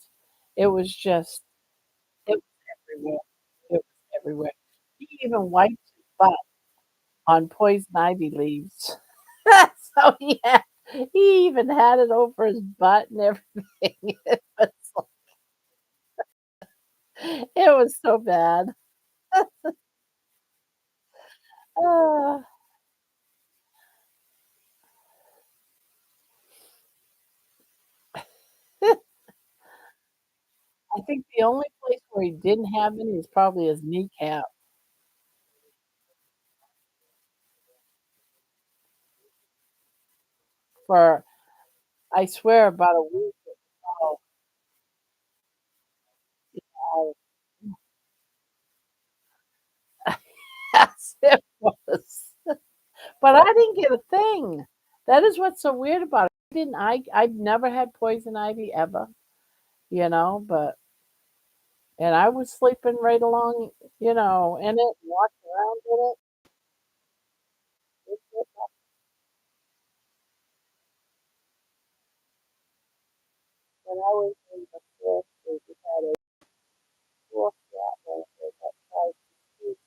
it was just it was everywhere. It was everywhere. He even wiped his butt on poison ivy leaves. So he even had it over his butt and everything. It was so bad. Ah, I think the only place where he didn't have any is probably his kneecap for, I swear, about a week. Oh, oh, yes, it was. But I didn't get a thing. That is what's so weird about it. I've never had poison ivy ever, but and I was sleeping right along, in it, walking around in it. It's just when I was in the 4th grade, we had a fourth grade that tried to shoot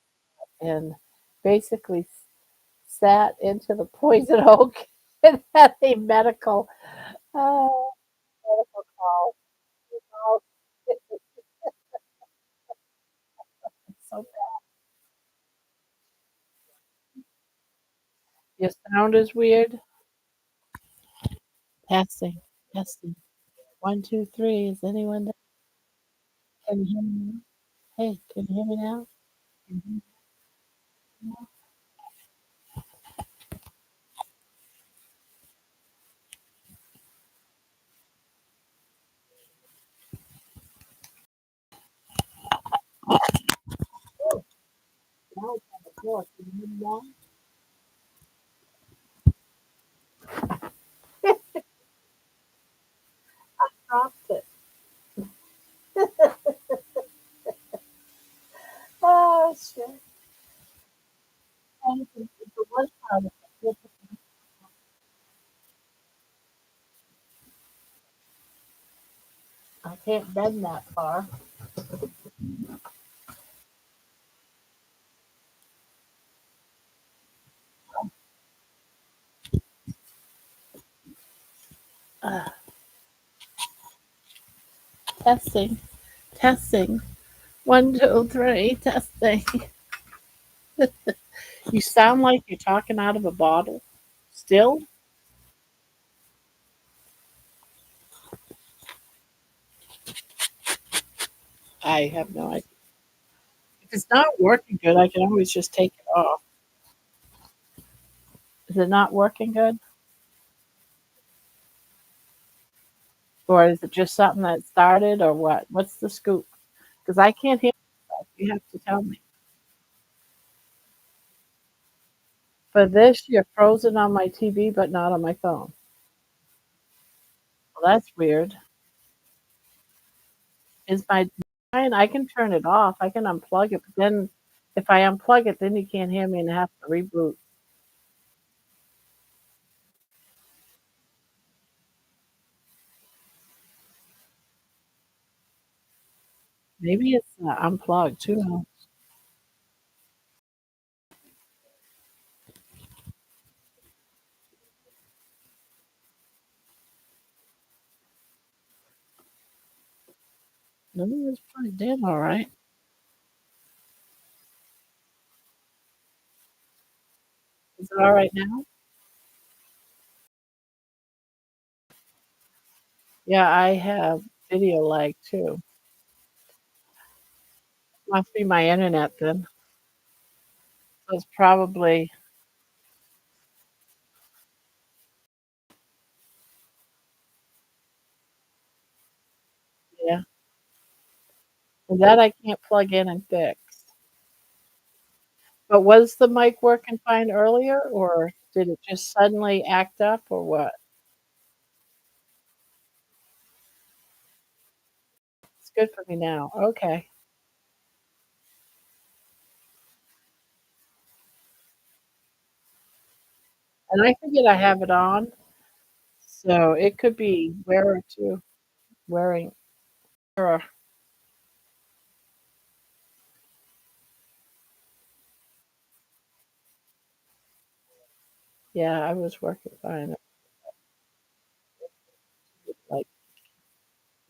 and basically sat into the poison oak and had a uh, medical call. You know, it's so bad. Your sound is weird. Testing, testing. 1, 2, 3. Is anyone there? Can you hear me now? Hey, can you hear me now? Can you hear me now? Oh, now it's on the floor. Can you hear me now? Dropped it. I can't bend that far. Uh, testing, testing. One, two, three, testing. You sound like you're talking out of a bottle. Still? I have no idea. If it's not working good, I can always just take it off. Is it not working good? Or is it just something that started or what? What's the scoop? Because I can't hear myself. You have to tell me. For this, you're frozen on my TV, but not on my phone. Well, that's weird. Is my mine? I can turn it off. I can unplug it, but then if I unplug it, then you can't hear me and I have to reboot. Maybe it's unplugged. Who knows? No, it's plugged in all right. Is it all right now? Yeah, I have video lag too. Must be my internet then. So it's probably, yeah. And that I can't plug in and fix. But was the mic working fine earlier, or did it just suddenly act up, or what? It's good for me now. Okay. And I forget I have it on, so it could be wearer too. Wearing error. Yeah, I was working fine. Like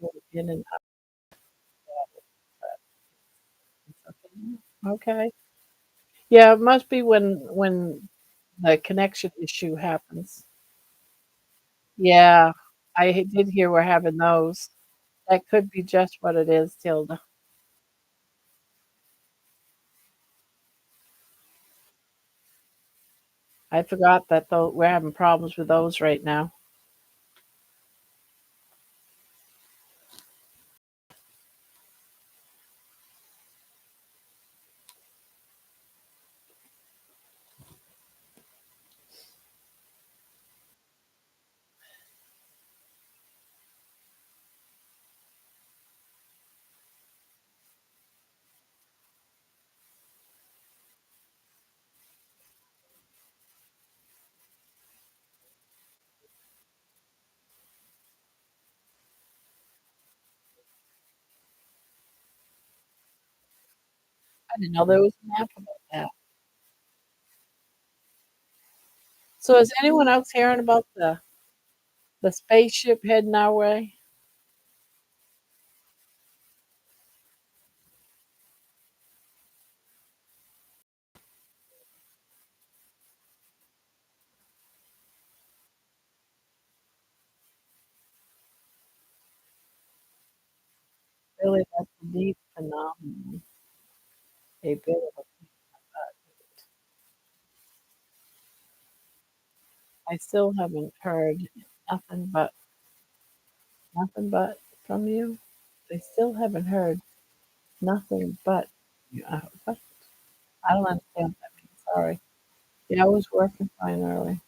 going in and out. Okay. Yeah, it must be when the connection issue happens. Yeah, did hear we're having those. That could be just what it is, Tilda. I forgot that though we're having problems with those right now. I didn't know there was an app about that. So is anyone else hearing about the spaceship heading our way? Really, that's a neat phenomenon. A bit of a I still haven't heard nothing but nothing but from you. I still haven't heard nothing but what? I don't understand what that means. Sorry. Yeah, I was working fine early.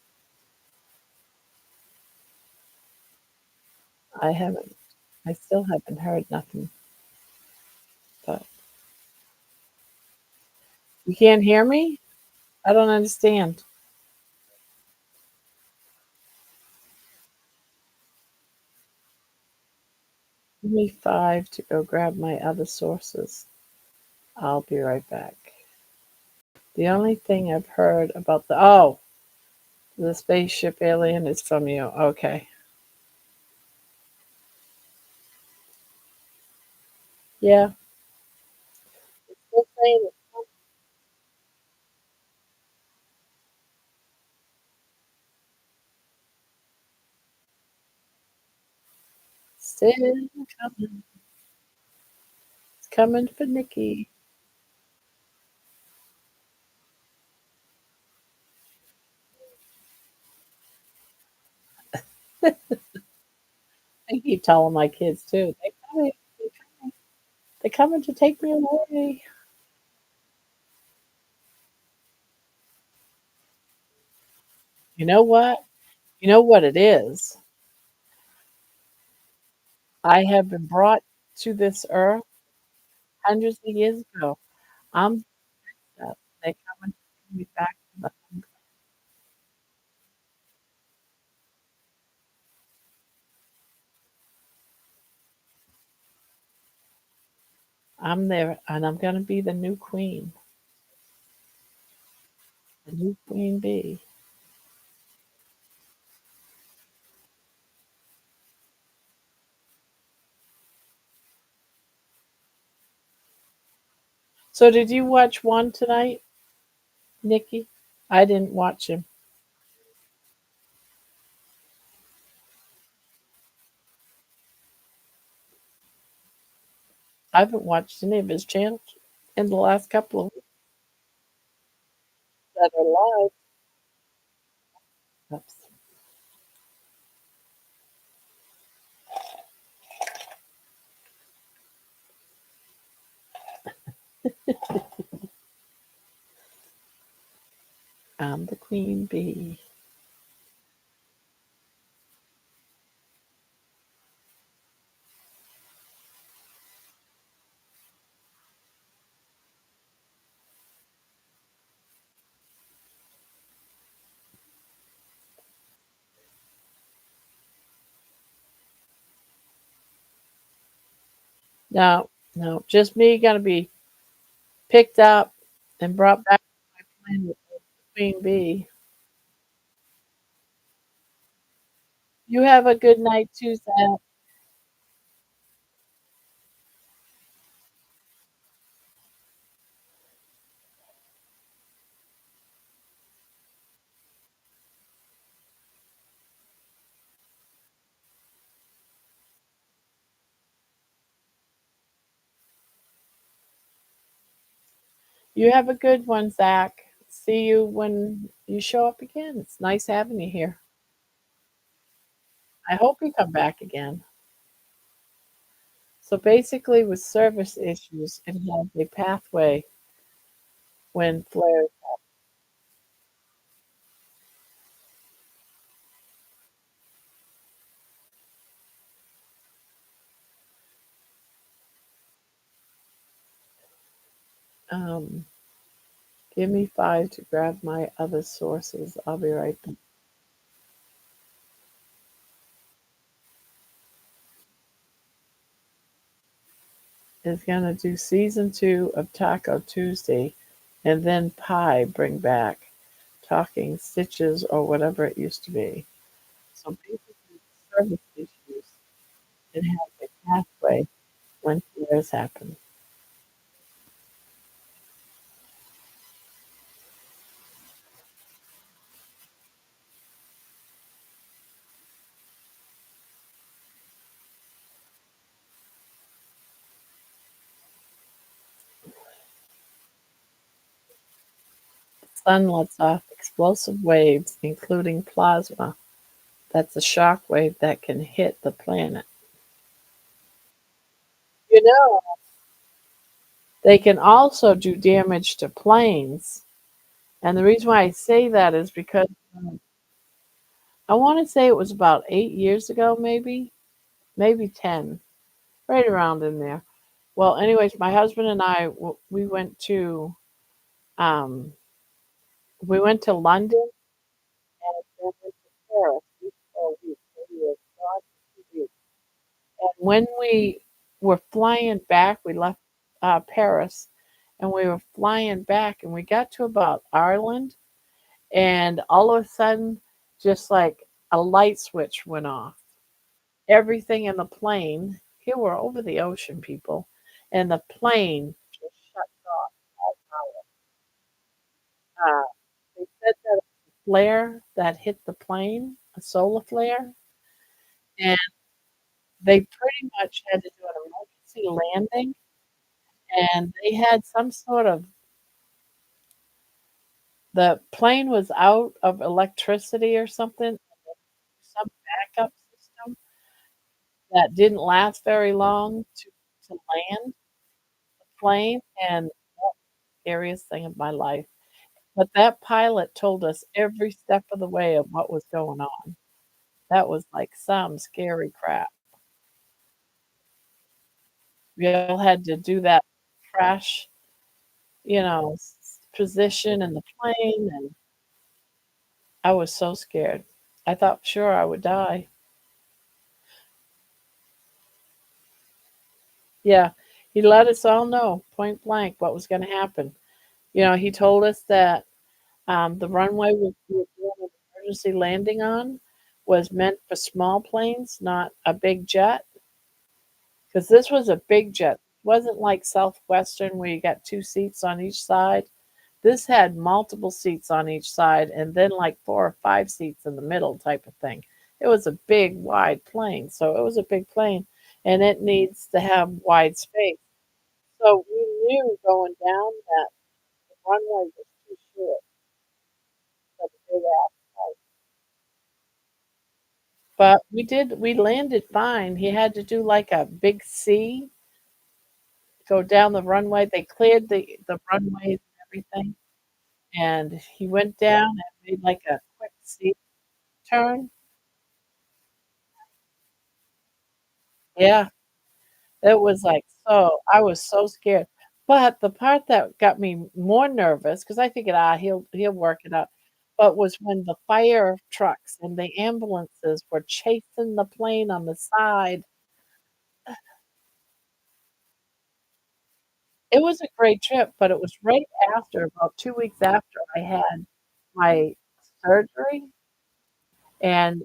I haven't. I still haven't heard nothing. But you can't hear me? I don't understand. Give me 5 to go grab my other sources. I'll be right back. The only thing I've heard about the spaceship alien is from you. Okay. Yeah. Still saying it. Still coming. It's coming for Nikki. I keep telling my kids too. They're coming to take me away. You know what? You know what it is? I have been brought to this earth hundreds of years ago. I'm they coming to bring me back to the I'm there and I'm gonna be the new queen, the new queen bee. So did you watch one tonight, Nikki? I didn't watch him. I haven't watched any of his channels in the last couple of weeks that are live. Oops. I'm the queen bee. No, no, just me gonna be picked up and brought back to my planet as the queen bee. You have a good night too, Zach. You have a good one, Zach. See you when you show up again. It's nice having you here. I hope you come back again. So basically, with service issues, it has a pathway when flares. Um, Give me 5 to grab my other sources. I'll be right back. Is gonna do season 2 of Taco Tuesday, and then Pie bring back Talking Stitches or whatever it used to be. So basically, service issues, it has a pathway when flares happen. The sun lets off explosive waves, including plasma. That's a shock wave that can hit the planet. You know, they can also do damage to planes. And the reason why I say that is because I want to say it was about 8 years ago, maybe 10, right around in there. Well, anyways, my husband and I, um, we went to London and then went to Paris each for a week. So we were gone for 2 weeks. And when we were flying back, we left, Paris, and we were flying back, and we got to about Ireland, and all of a sudden, just like a light switch went off. Everything in the plane here we're over the ocean, people, and the plane just shut off all power. They said that it was a flare that hit the plane, a solar flare, and they pretty much had to do an emergency landing, and they had some sort of the plane was out of electricity or something, some backup system that didn't last very long to land the plane, and scariest thing of my life. But that pilot told us every step of the way of what was going on. That was like some scary crap. We all had to do that crash, position in the plane, and I was so scared. I thought sure I would die. Yeah, he let us all know point blank what was going to happen. He told us that the runway we were doing an emergency landing on was meant for small planes, not a big jet. Because this was a big jet. It wasn't like Southwestern where you got two seats on each side. This had multiple seats on each side and then like four or five seats in the middle type of thing. It was a big, wide plane. So it was a big plane and it needs to have wide space. So we knew going down that the runway was too short for the big ass plane. But we landed fine. He had to do like a big C, go down the runway. They cleared the runways and everything. And he went down and made like a quick C turn. Yeah, it was like so I was so scared. But the part that got me more nervous, because I figured, he'll work it out, but was when the fire trucks and the ambulances were chasing the plane on the side. It was a great trip, but it was right after, about 2 weeks after I had my surgery, and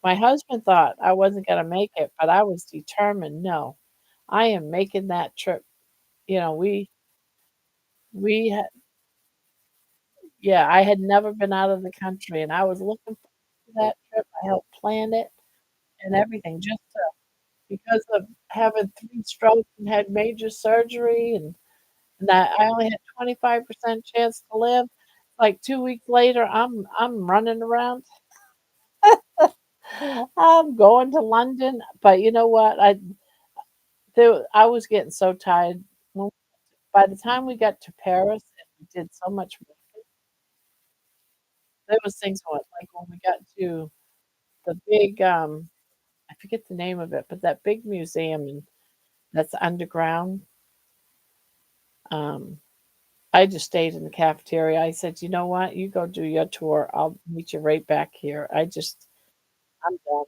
my husband thought I wasn't gonna make it, but I was determined, "No, I am making that trip." You know, we had yeah, I had never been out of the country, and I was looking forward to that trip. I helped plan it and everything just to because of having 3 strokes and had major surgery and that I only had 25% chance to live. Like 2 weeks later, I'm running around. I'm going to London, but you know what? I was getting so tired. Well, by the time we got to Paris and we did so much walking, there was things going like when we got to the big, I forget the name of it, but that big museum that's underground. Um, I just stayed in the cafeteria. I said, "You know what? You go do your tour. I'll meet you right back here." I'm done.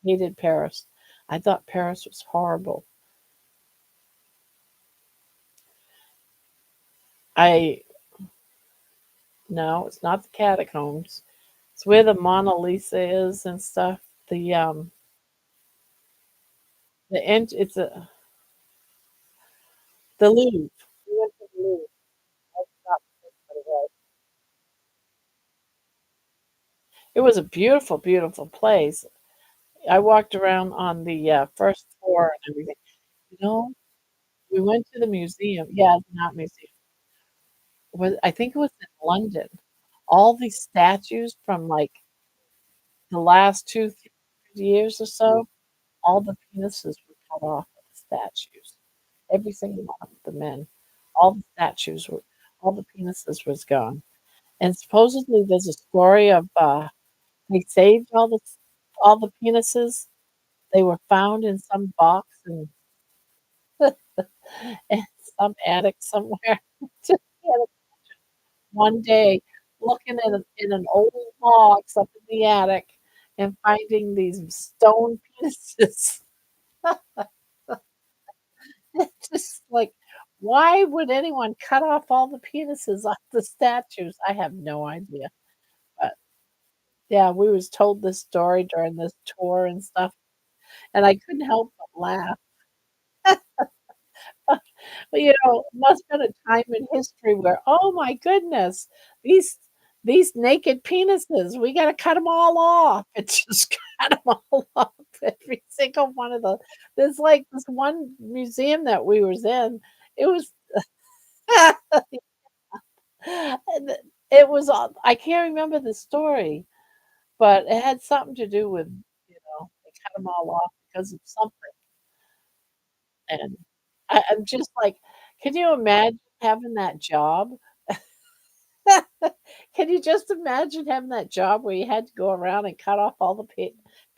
Hated Paris. I thought Paris was horrible. I No, it's not the catacombs. It's where the Mona Lisa is and stuff. It's a the Louvre. We went to the Louvre. I forgot what it was. It was a beautiful, beautiful place. I walked around on the, first floor and everything. You know, we went to the museum. Yeah, it's not museum. I think it was in London. All these statues from, like, the last 2, 3 years or so, all the penises were cut off of the statues. Every single one of the men. All the statues were all the penises was gone. And supposedly there's a story of, they saved all the penises. They were found in some box in in some attic somewhere. Just had it one day looking in an old box up in the attic and finding these stone pieces. It's just like, why would anyone cut off all the penises off the statues? I have no idea, but yeah, we was told this story during this tour and stuff, and I couldn't help but laugh. But, must have been a time in history where, "Oh my goodness, these these naked penises, we gotta cut them all off." It just cut them all off, every single one of the there's, like, this one museum that we was in, it was and I can't remember the story, but it had something to do with, they cut them all off because of something, and I'm just like, can you imagine having that job? Can you just imagine having that job where you had to go around and cut off all the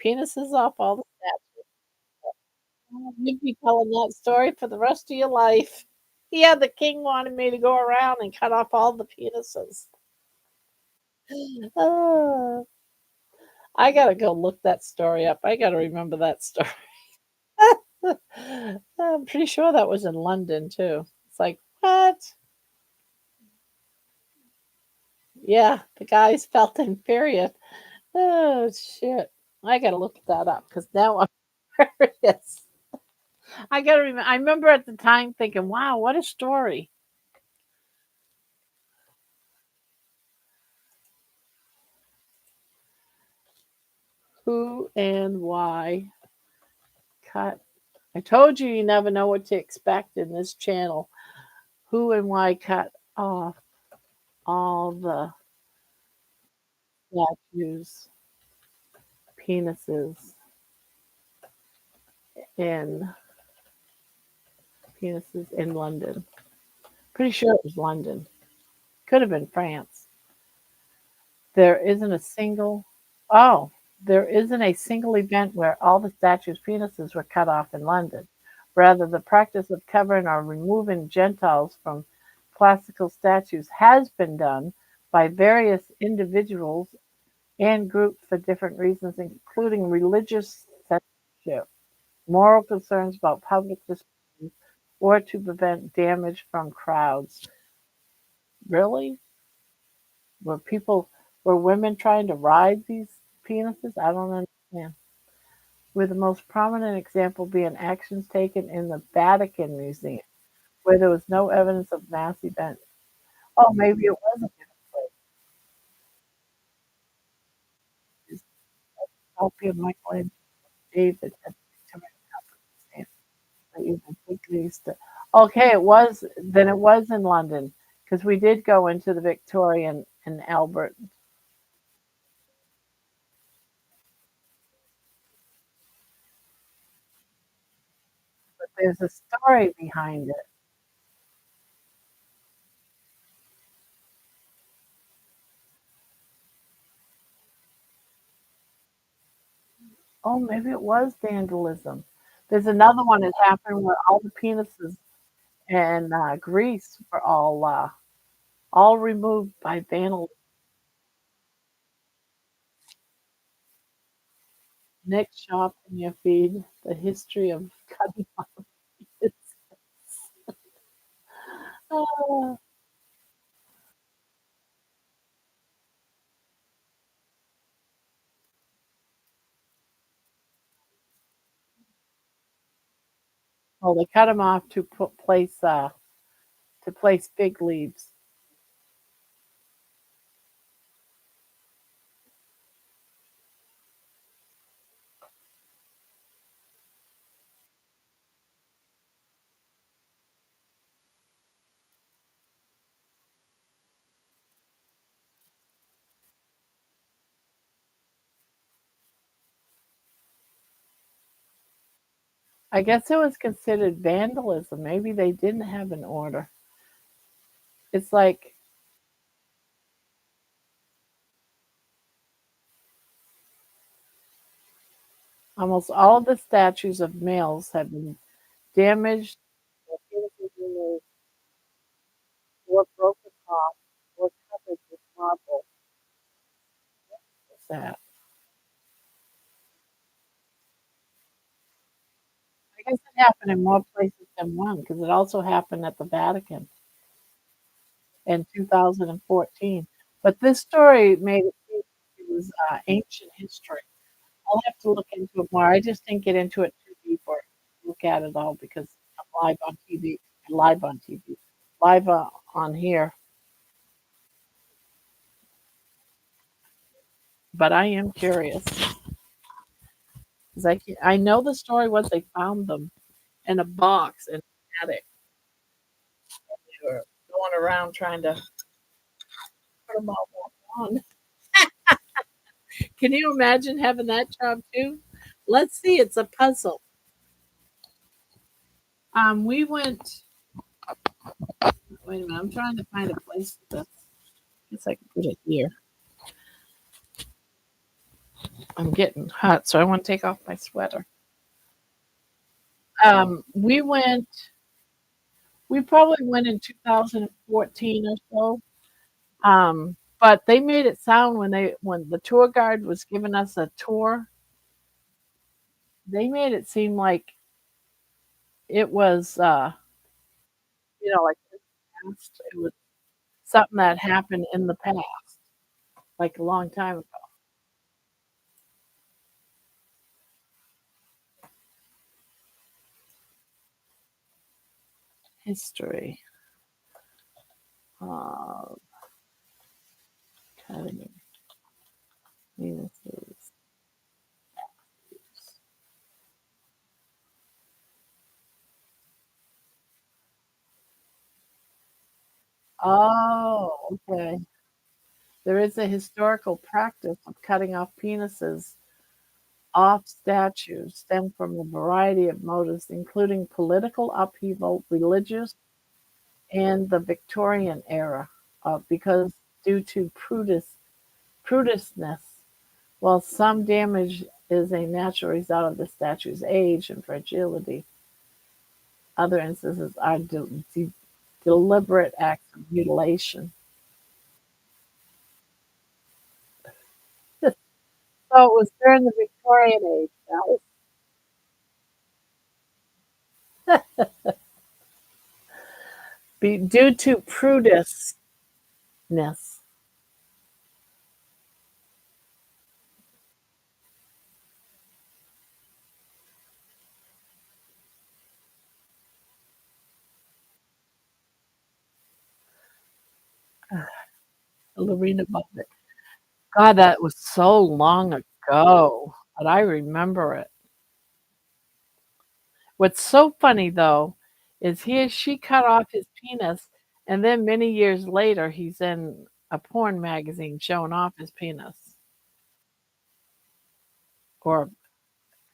penises off all the statues? Oh, you'd be telling that story for the rest of your life. Yeah, the king wanted me to go around and cut off all the penises. Oh, I gotta go look that story up. I gotta remember that story. I'm pretty sure that was in London too. It's like, what? Yeah, the guys felt inferior. Oh, shit. I gotta look that up because now I'm curious. I remember at the time thinking, "Wow, what a story." Who and why cut I told you never know what to expect in this channel. Who and why cut off all the statues' penises in London. Pretty sure it was London. Could have been France. There isn't a single oh, there isn't a single event where all the statues' penises were cut off in London. Rather, the practice of covering or removing genitals from classical statues has been done by various individuals and groups for different reasons, including religious censorship, moral concerns about public display, or to prevent damage from crowds. Really? Were women trying to ride these penises? I don't understand. With the most prominent example being actions taken in the Vatican Museum, where there was no evidence of mass events. Oh, maybe it was a different place. Sculpture Michelangelo David at the Victoria Museum. They even think they used to okay, it was in London, because we did go into the Victorian and Albert, but there's a story behind it. Oh, maybe it was vandalism. There's another one that happened where all the penises in, Greece were all removed by vandal next shop in your feed, the history of cutting off penises. Oh, well, they cut them off to place fig leaves. I guess it was considered vandalism. Maybe they didn't have an order. It's like almost all of the statues of males have been damaged, their penises removed, or broken off, or covered with marble. What's that? guess it happened in more places than one because it also happened at the Vatican in 2014. But this story made it seem like it was, ancient history. I'll have to look into it more. I just didn't get into it too deep or look at it all because I'm live on TV, live, on here, but I am curious 'cause I know the story was they found them in a box in the attic. They were going around trying to put them all back on. Can you imagine having that job too? Let's see, it's a puzzle. We went wait a minute, I'm trying to find a place for this. Guess I can put it here. I'm getting hot, so I want to take off my sweater. We went we probably went in 2014 or so. But they made it sound when the tour guide was giving us a tour, they made it seem like it was, like in the past, it was something that happened in the past, like a long time ago. History of cutting penises. Oh, okay. There is a historical practice of cutting off penises off statues stem from a variety of motives, including political upheaval, religious, and the Victorian era, because due to prudishness, while some damage is a natural result of the statue's age and fragility, other instances are deliberate acts of mutilation. So it was during the Victorian age. That was due to prudishness. Lorena Bobbitt. God, that was so long ago, but I remember it. What's so funny though is she cut off his penis, and then many years later, he's in a porn magazine showing off his penis, or a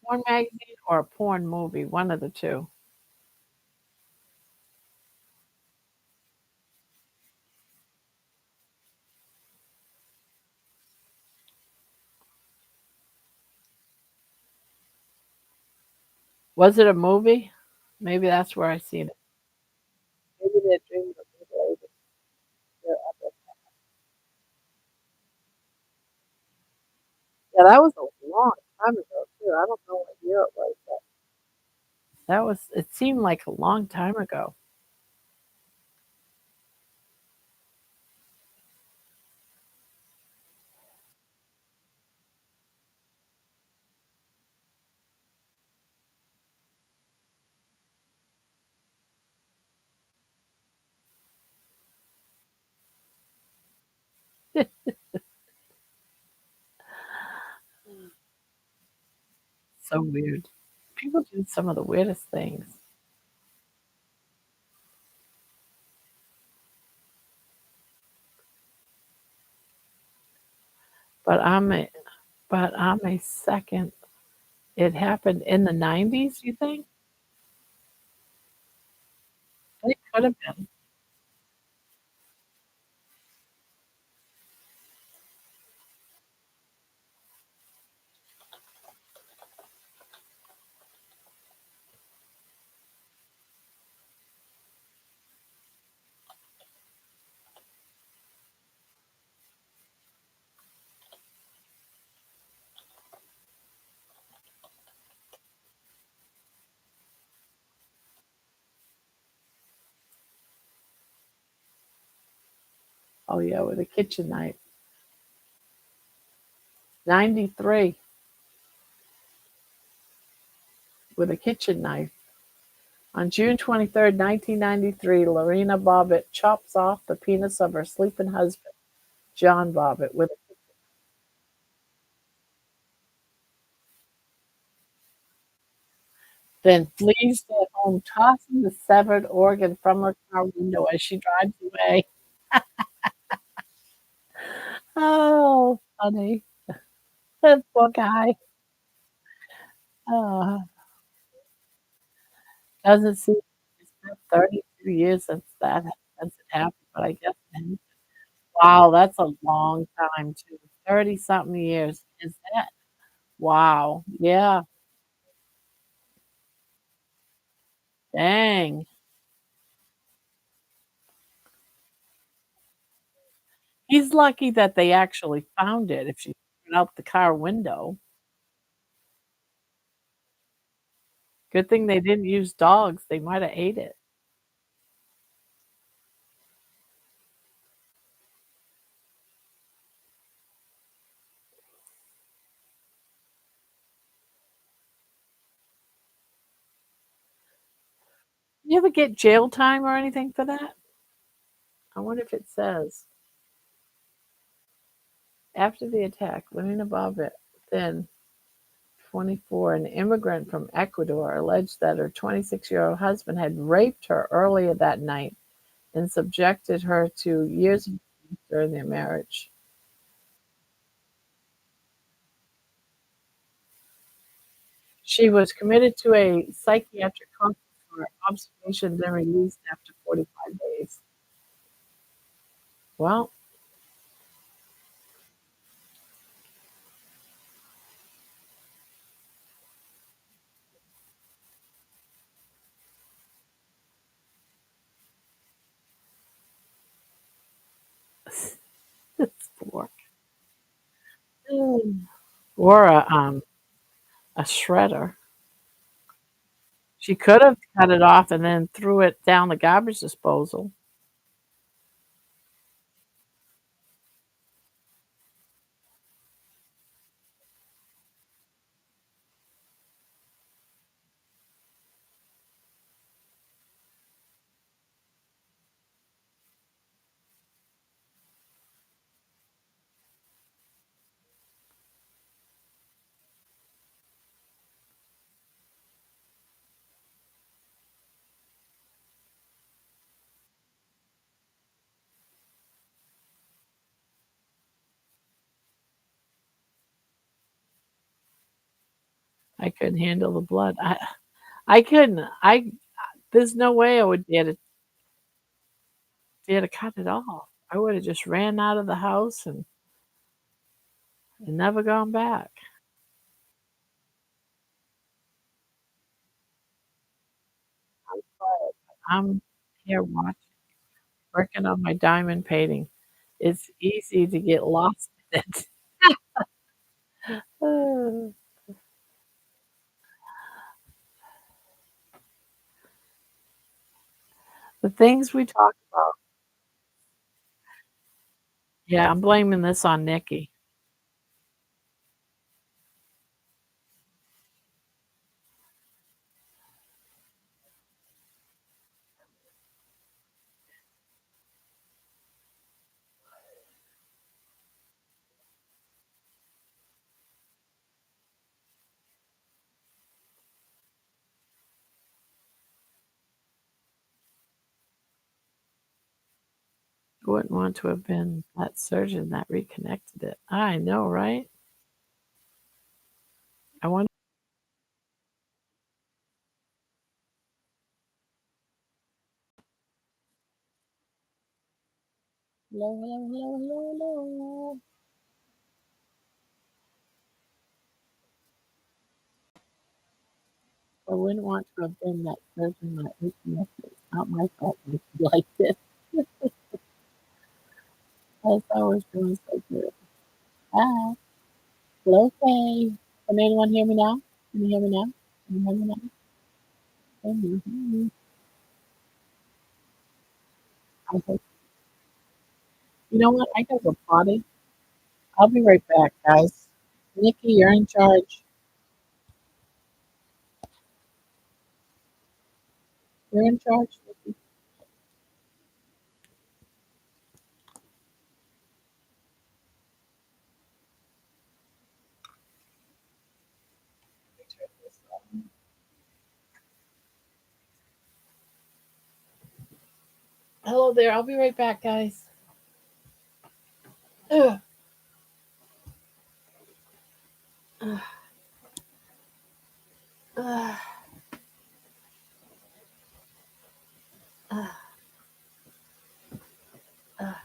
porn magazine or a porn movie, one of the two. Was it a movie? Maybe that's where I seen it. Maybe they're doing the related. Yeah, that was a long time ago too. I don't know what year it was, but it seemed like a long time ago. So weird. People do some of the weirdest things. But I'm a second. It happened in the 90s, you think? It could have been. Oh yeah, with a kitchen knife. 93 with a kitchen knife. On June 23rd, 1993, Lorena Bobbitt chops off the penis of her sleeping husband, John Bobbitt, with then flees to home, tossing the severed organ from her car window as she drives away. Oh, funny. That poor guy. Oh, doesn't seem it's been 32 years since it happened, but I guess wow, that's a long time too. 30 something years. Is that wow. Yeah. Dang. He's lucky that they actually found it if she threw it out the car window. Good thing they didn't use dogs, they might have ate it. You ever get jail time or anything for that? I wonder if it says. After the attack, Lorena Bobbitt, then 24, an immigrant from Ecuador, alleged that her 26-year-old husband had raped her earlier that night and subjected her to years of abuse during their marriage. She was committed to a psychiatric hospital for observation, then released after 45 days. Well, it's poor. Mm. Or a shredder. She could have cut it off and then threw it down the garbage disposal. I couldn't handle the blood. I couldn't. There's no way I would dare to cut it off. I would have just ran out of the house and never gone back. I'm here working on my diamond painting. It's easy to get lost in it. The things we talk about. Yeah, I'm blaming this on Nikki. Wouldn't want to have been that surgeon that reconnected it. I know, right? I wonder. Hello, hello, hello, hello, hello. I wouldn't want to have been that surgeon that reconnected. It's not my fault I like this. As I was doing so good. Ah, okay. Can anyone hear me now? Can you hear me now? Can you hear me now? Can you hear me? I hope You know what? I gotta go potty. I'll be right back, guys. Nikki, you're in charge. You're in charge, Nikki. Hello there. I'll be right back, guys. Ugh. Ugh. Ugh. Ugh. Ugh.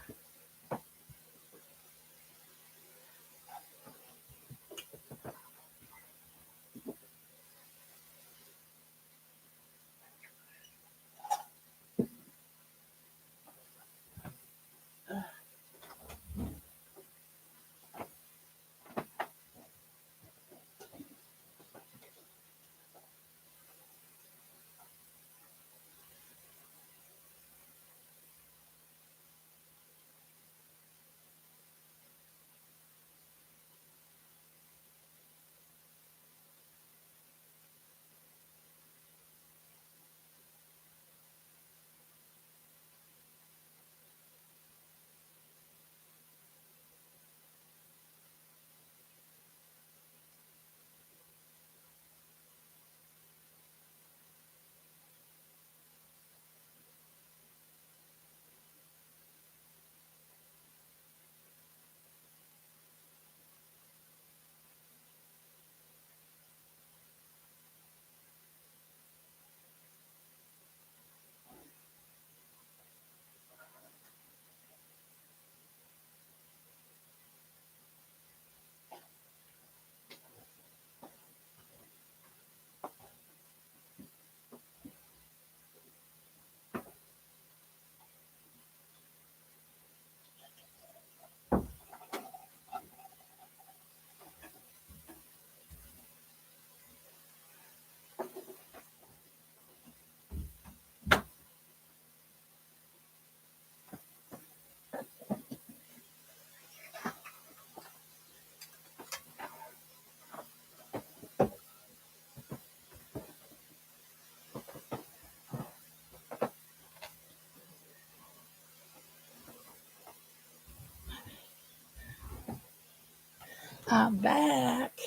I'm back.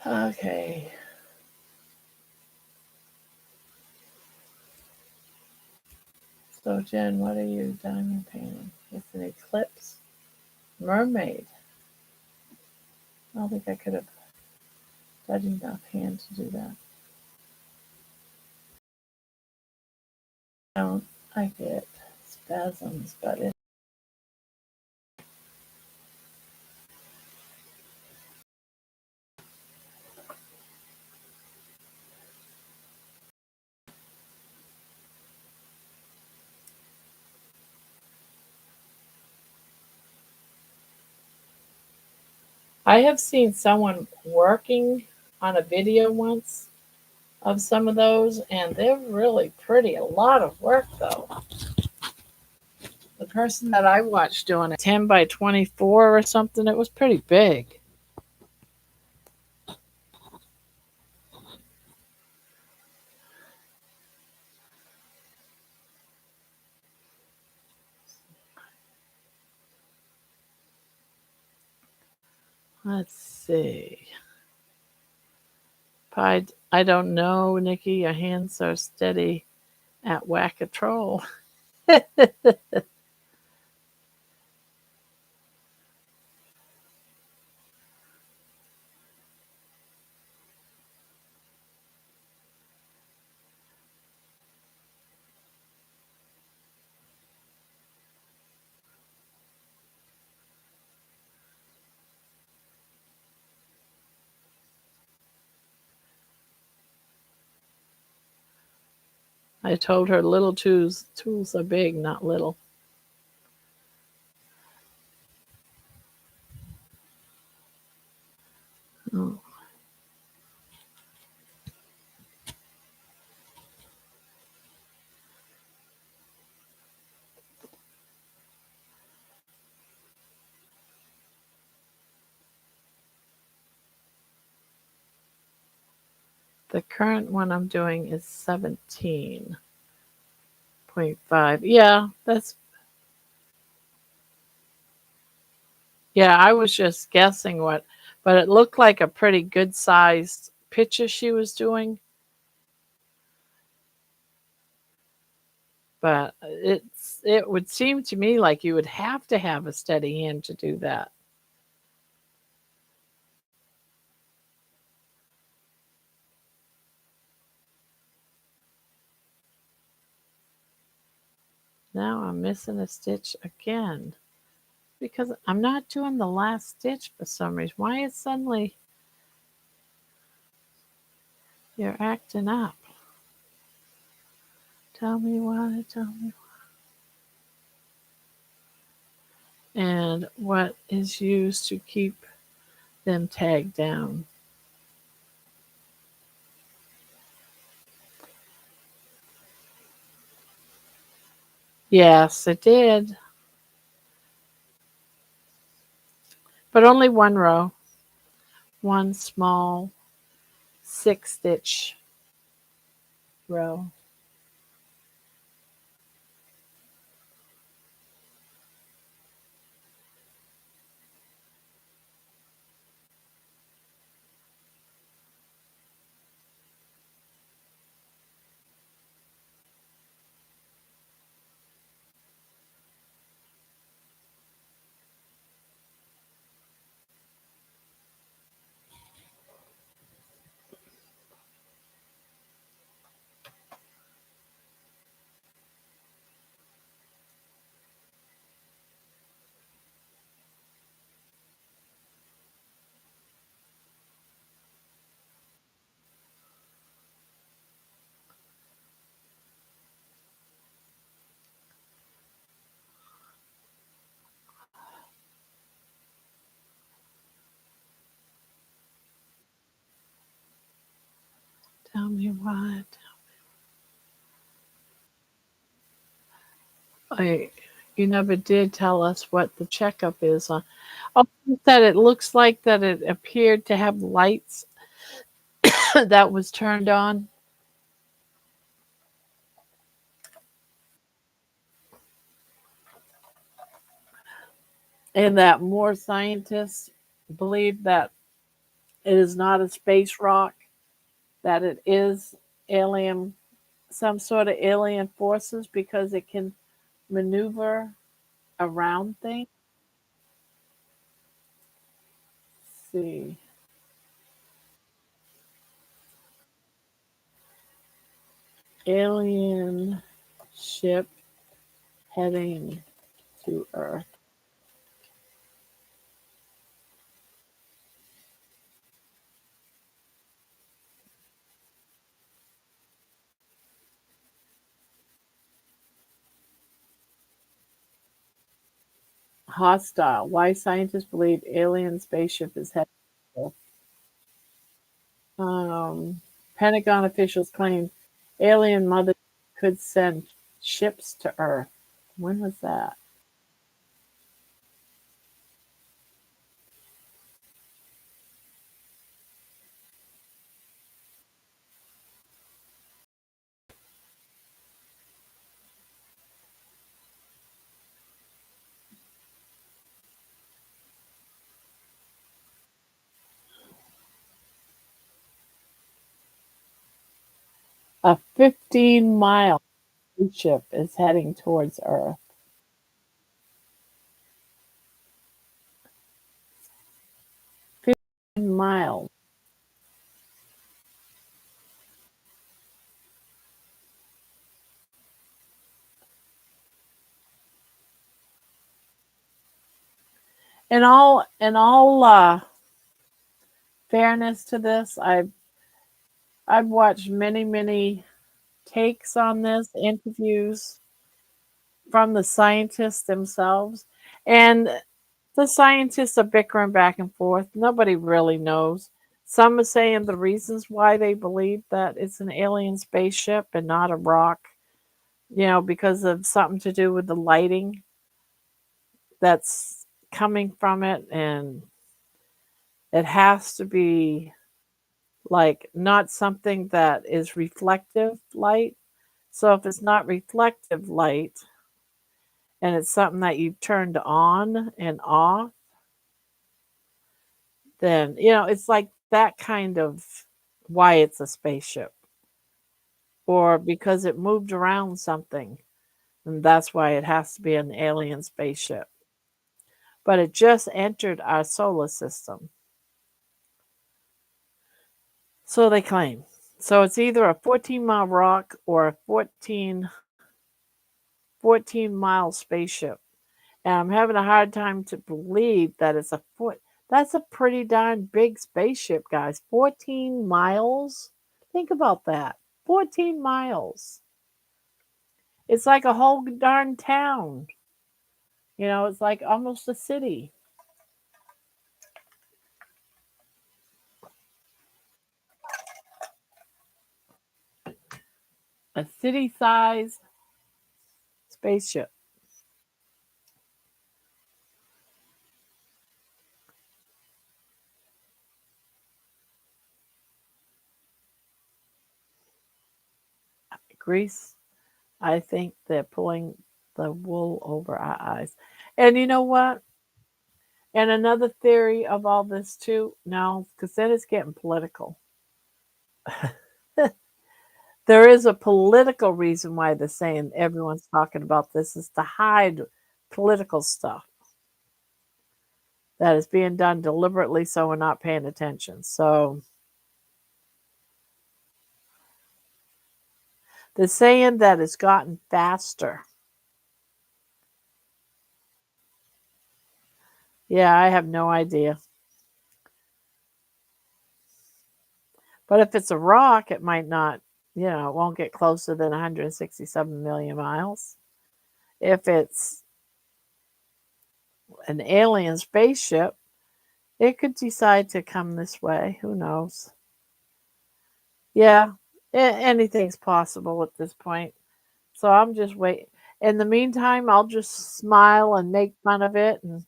Okay. So, Jen, what are you diamond painting? It's an eclipse mermaid. I don't think I could have done enough hand to do that. I don't. I get spasms, but I have seen someone working on a video once of some of those, and they're really pretty. A lot of work, though. The person that I watched doing it, 10 by 24 or something, it was pretty big. Let's see. Pie, I don't know, Nikki. Your hands are steady at whack a troll. I told her little tools are big, not little. Oh. The current one I'm doing is 17.5. Yeah, yeah, I was just guessing but it looked like a pretty good sized picture she was doing, but it would seem to me like you would have to have a steady hand to do that. Now I'm missing a stitch again because I'm not doing the last stitch for some reason. Why is suddenly you're acting up? Tell me why, tell me why. And what is used to keep them tagged down? Yes, it did, but only one row, one small 6 stitch row. Tell me what. I You never did tell us what the checkup is on. Oh, you said it looks like that it appeared to have lights that was turned on. And that more scientists believe that it is not a space rock, that it is alien, some sort of alien forces because it can maneuver around things. Let's see, alien ship heading to Earth. Hostile. Why scientists believe alien spaceship is heading to Earth. Pentagon officials claim alien mother could send ships to Earth. When was that? A 15-mile spaceship is heading towards Earth. 15 miles. In all fairness to this, I've watched many takes on this, interviews from the scientists themselves, and the scientists are bickering back and forth. Nobody really knows. Some are saying the reasons why they believe that it's an alien spaceship and not a rock, because of something to do with the lighting that's coming from it. And it has to be like not something that is reflective light. So if it's not reflective light and it's something that you've turned on and off, then it's like that kind of why it's a spaceship. Or because it moved around something, and that's why it has to be an alien spaceship. But it just entered our solar system. So they claim. So it's either a 14-mile rock or a 14-mile spaceship. And I'm having a hard time to believe that it's a foot. That's a pretty darn big spaceship, guys. 14 miles? Think about that. 14 miles. It's like a whole darn town. It's like almost a city. A city sized spaceship. Greece, I think they're pulling the wool over our eyes. And you know what? And another theory of all this too, no, because then it's getting political. There is a political reason why they're saying everyone's talking about this is to hide political stuff that is being done deliberately so we're not paying attention. So they're saying that it's gotten faster. Yeah, I have no idea. But if it's a rock, it might not, it won't get closer than 167 million miles. If it's an alien spaceship, it could decide to come this way. Who knows? Yeah, anything's possible at this point. So I'm just wait. In the meantime, I'll just smile and make fun of it, and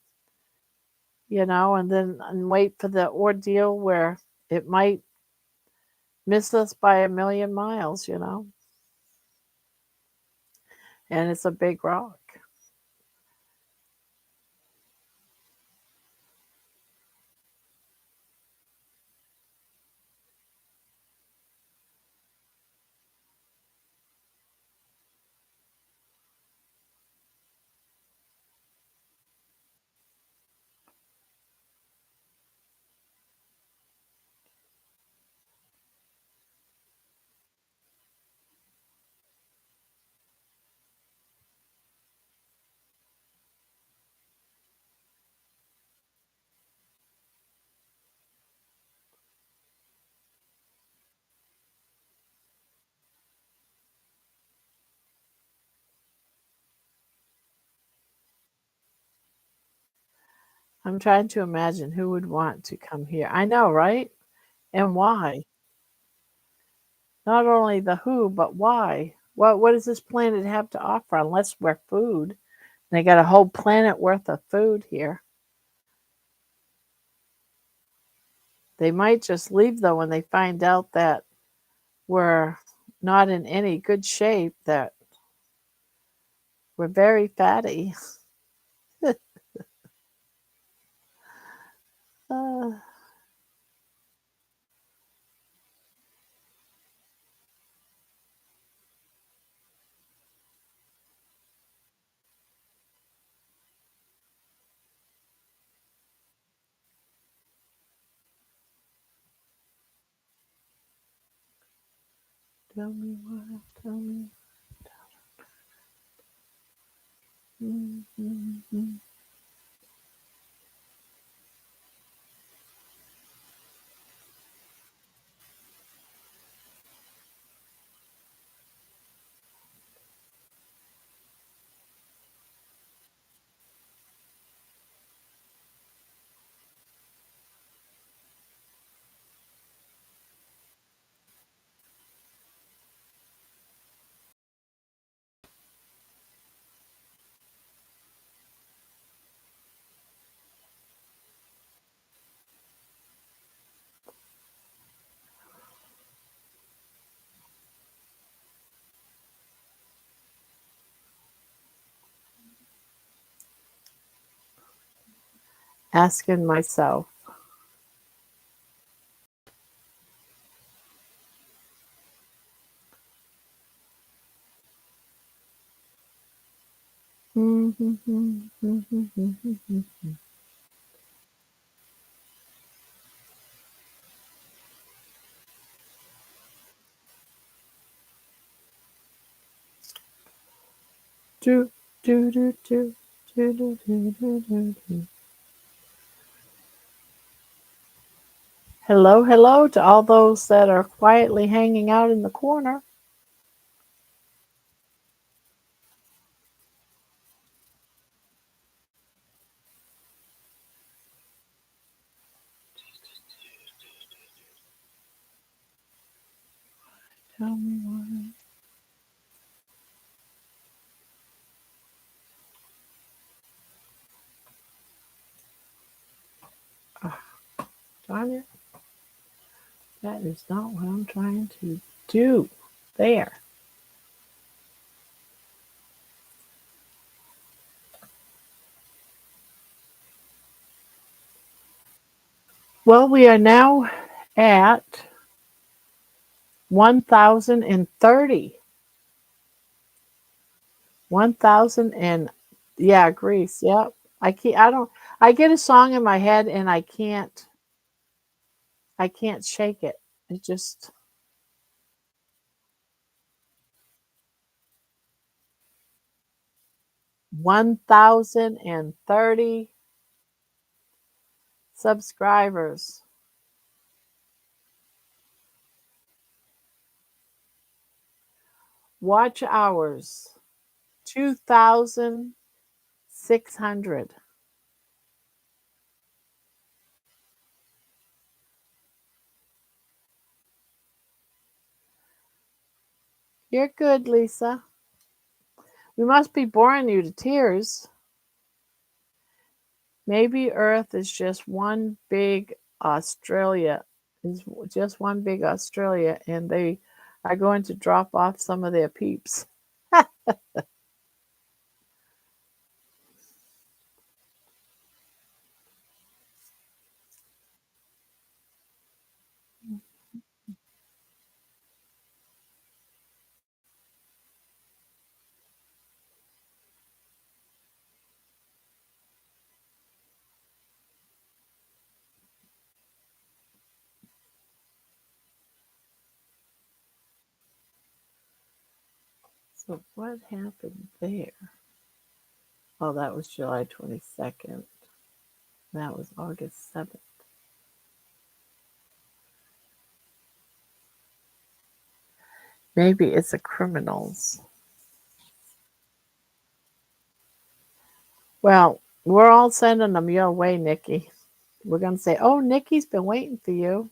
then and wait for the ordeal where it might miss us by a million miles. And it's a big rock. I'm trying to imagine who would want to come here. I know, right? And why? Not only the who, but why? What does this planet have to offer unless we're food? They got a whole planet worth of food here. They might just leave though when they find out that we're not in any good shape, that we're very fatty. Uh, tell me why, tell me. Mm. Asking myself. Do, do, do, do, do, do, do, do, do, do. Hello, hello to all those that are quietly hanging out in the corner. Tell me why. Oh, darn it. That is not what I'm trying to do. There. Well, we are now at 1,030. 1,000 and yeah, Greece. Yep. I don't I get a song in my head and I can't shake it. It just 1,030 subscribers. Watch hours 2,600. You're good, Lisa. We must be boring you to tears. Maybe Earth is just one big Australia, is just one big Australia, and they are going to drop off some of their peeps. So what happened there? Oh, that was July 22nd. That was August 7th. Maybe it's the criminals. Well, we're all sending them your way, Nikki. We're going to say, oh, Nikki's been waiting for you.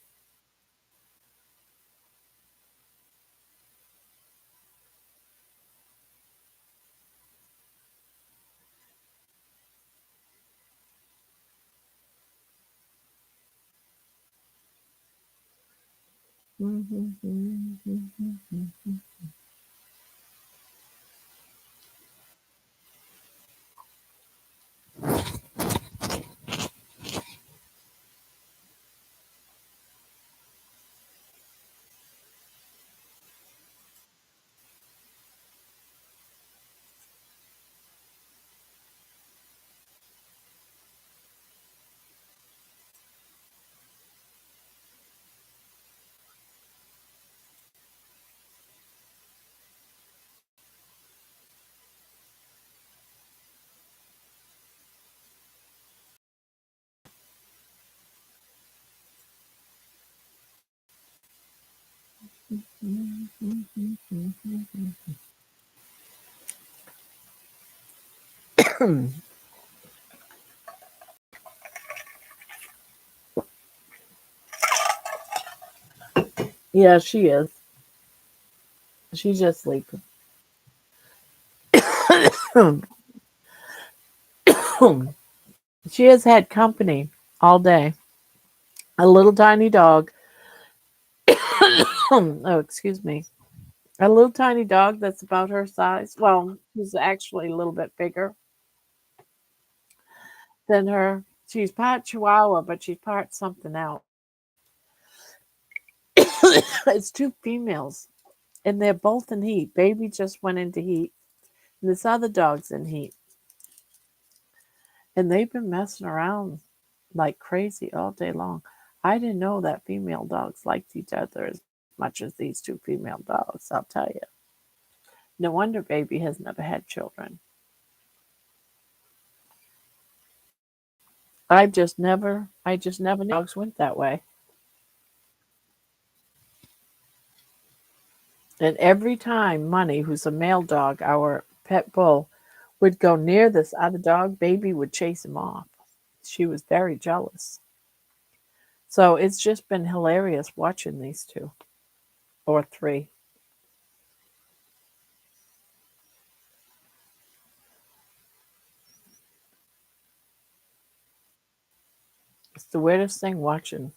Yeah, she is. She's just sleeping. She has had company all day. A little tiny dog. Oh, excuse me. A little tiny dog that's about her size. Well, he's actually a little bit bigger than her. She's part Chihuahua, but she's part something else. It's two females, and they're both in heat. Baby just went into heat, and this other dog's in heat. And they've been messing around like crazy all day long. I didn't know that female dogs liked each other as much as these two female dogs, I'll tell you. No wonder Baby has never had children. I just never knew dogs went that way. And every time Money, who's a male dog, our pet bull, would go near this other dog, Baby would chase him off. She was very jealous. So it's just been hilarious watching these two or three. It's the weirdest thing watching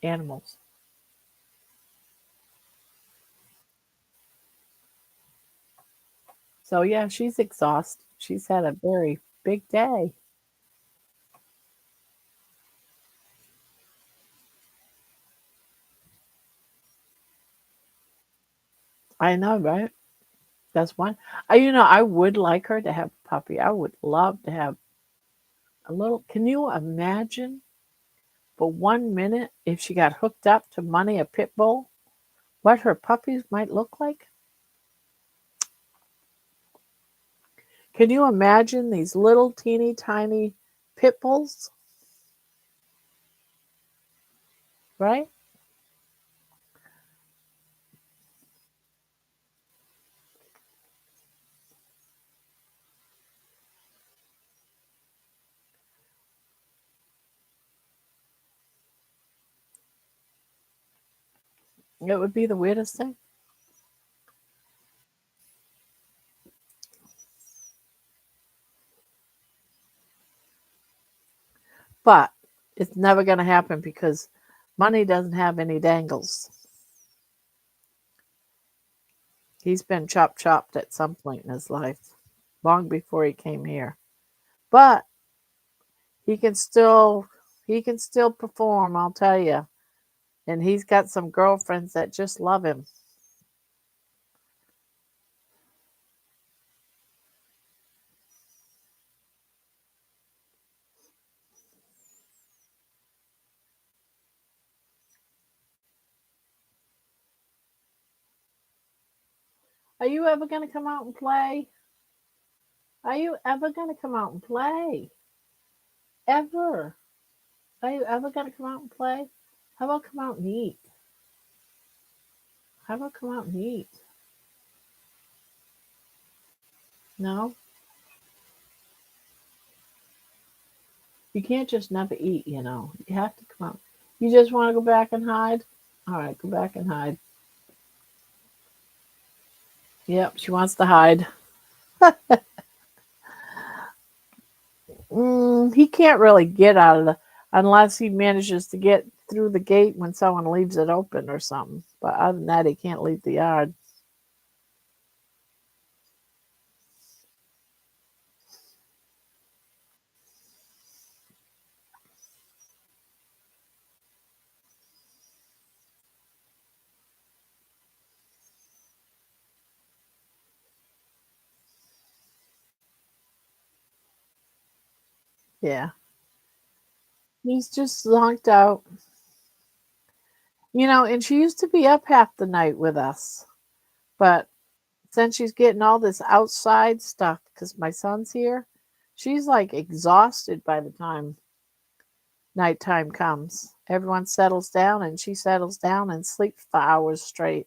animals. So yeah, she's exhausted. She's had a very big day. I know, right? That's one. I would like her to have a puppy. I would love to have a little. Can you imagine for 1 minute if she got hooked up to Money, a pit bull, what her puppies might look like? Can you imagine these little teeny tiny pit bulls? Right? It would be the weirdest thing. But it's never going to happen because Money doesn't have any dangles. He's been chopped at some point in his life, long before he came here. But he can still he can still perform, I'll tell you. And he's got some girlfriends that just love him. Are you ever going to come out and play? Are you ever going to come out and play? Ever? Are you ever going to come out and play? How about come out and eat? How about come out and eat? No? You can't just never eat. You have to come out. You just want to go back and hide? All right, go back and hide. Yep, she wants to hide. He can't really get out of the unless he manages to get through the gate when someone leaves it open or something. But other than that, he can't leave the yard. Yeah, he's just zonked out. And she used to be up half the night with us, but since she's getting all this outside stuff because my son's here, she's like exhausted by the time nighttime comes. Everyone settles down and she settles down and sleeps for hours straight.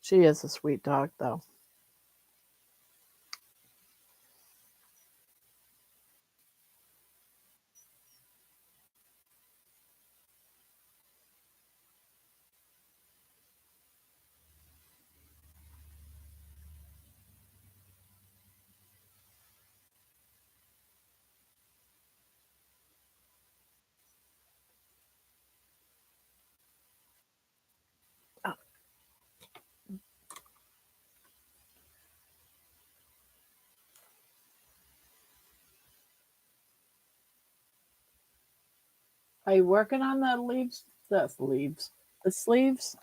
She is a sweet dog, though. Are you working on the leaves? The leaves. The sleeves?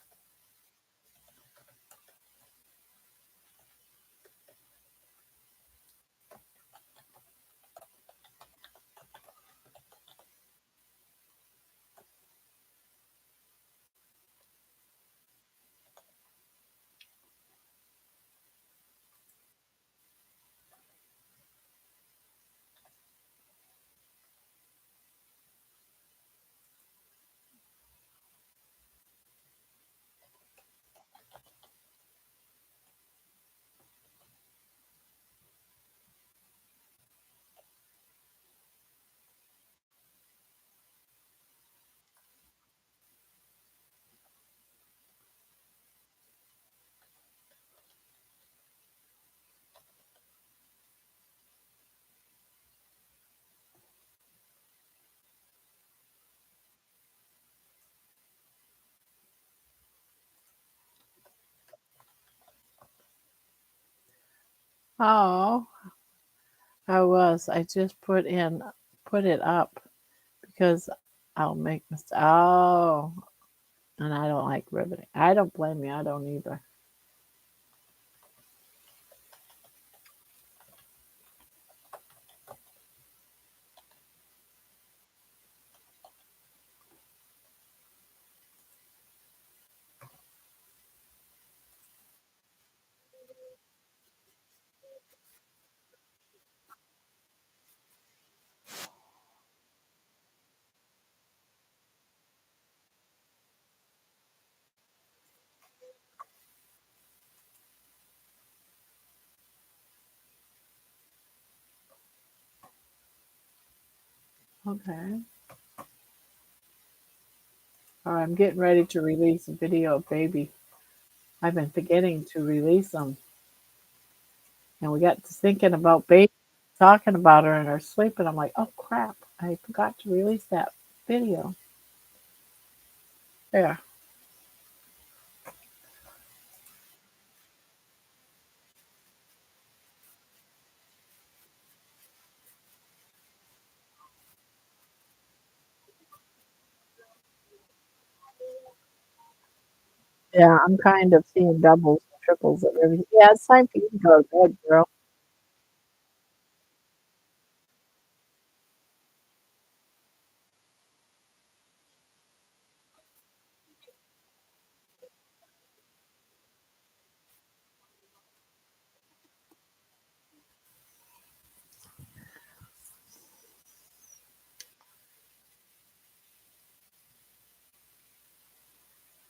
Oh, I was. I just put it up because I'll make mistakes. Oh, and I don't like riveting. I don't blame you. I don't either. Okay. All right, I'm getting ready to release a video of baby. I've been forgetting to release them, and we got to thinking about baby, talking about her in her sleep, and I'm like, oh crap, I forgot to release that video. There. Yeah, I'm kind of seeing doubles, triples of everything. Yeah, it's time for you to go to bed, girl.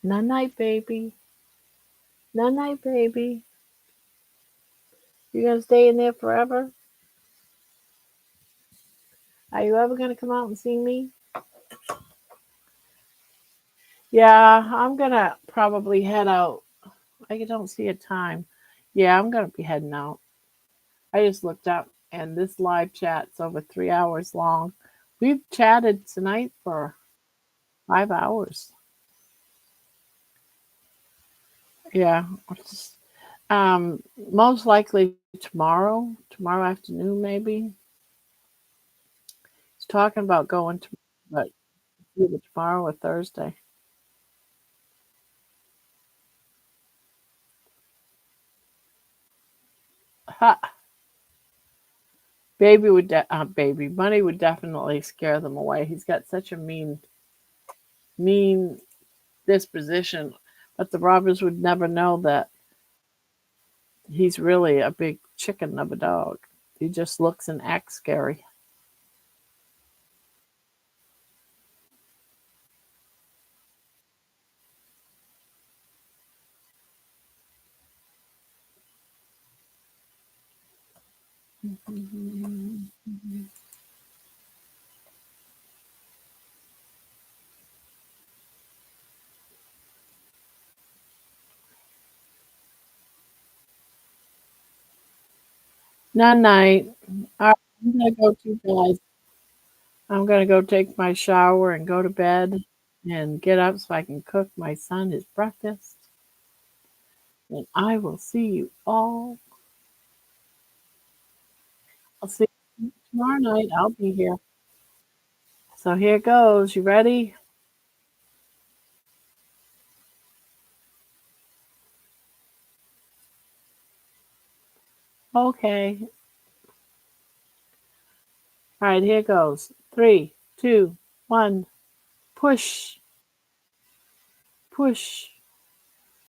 Night night, baby. Night night, baby. You gonna stay in there forever? Are you ever gonna come out and see me? Yeah, I'm gonna probably head out. I don't see a time. Yeah, I'm gonna be heading out. I just looked up and this live chat's over 3 hours long. We've chatted tonight for 5 hours. Yeah. Most likely tomorrow afternoon maybe. He's talking about going to, but either tomorrow or Thursday. Ha! Baby money would definitely scare them away. He's got such a mean disposition, but the robbers would never know that he's really a big chicken of a dog. He just looks and acts scary. Night night. All right, I'm gonna go too, guys. I'm gonna go take my shower and go to bed and get up so I can cook my son his breakfast. And I will see you all. I'll see you tomorrow night. I'll be here. So here it goes. You ready? Okay. All right, here it goes. 3, 2, 1. Push. Push.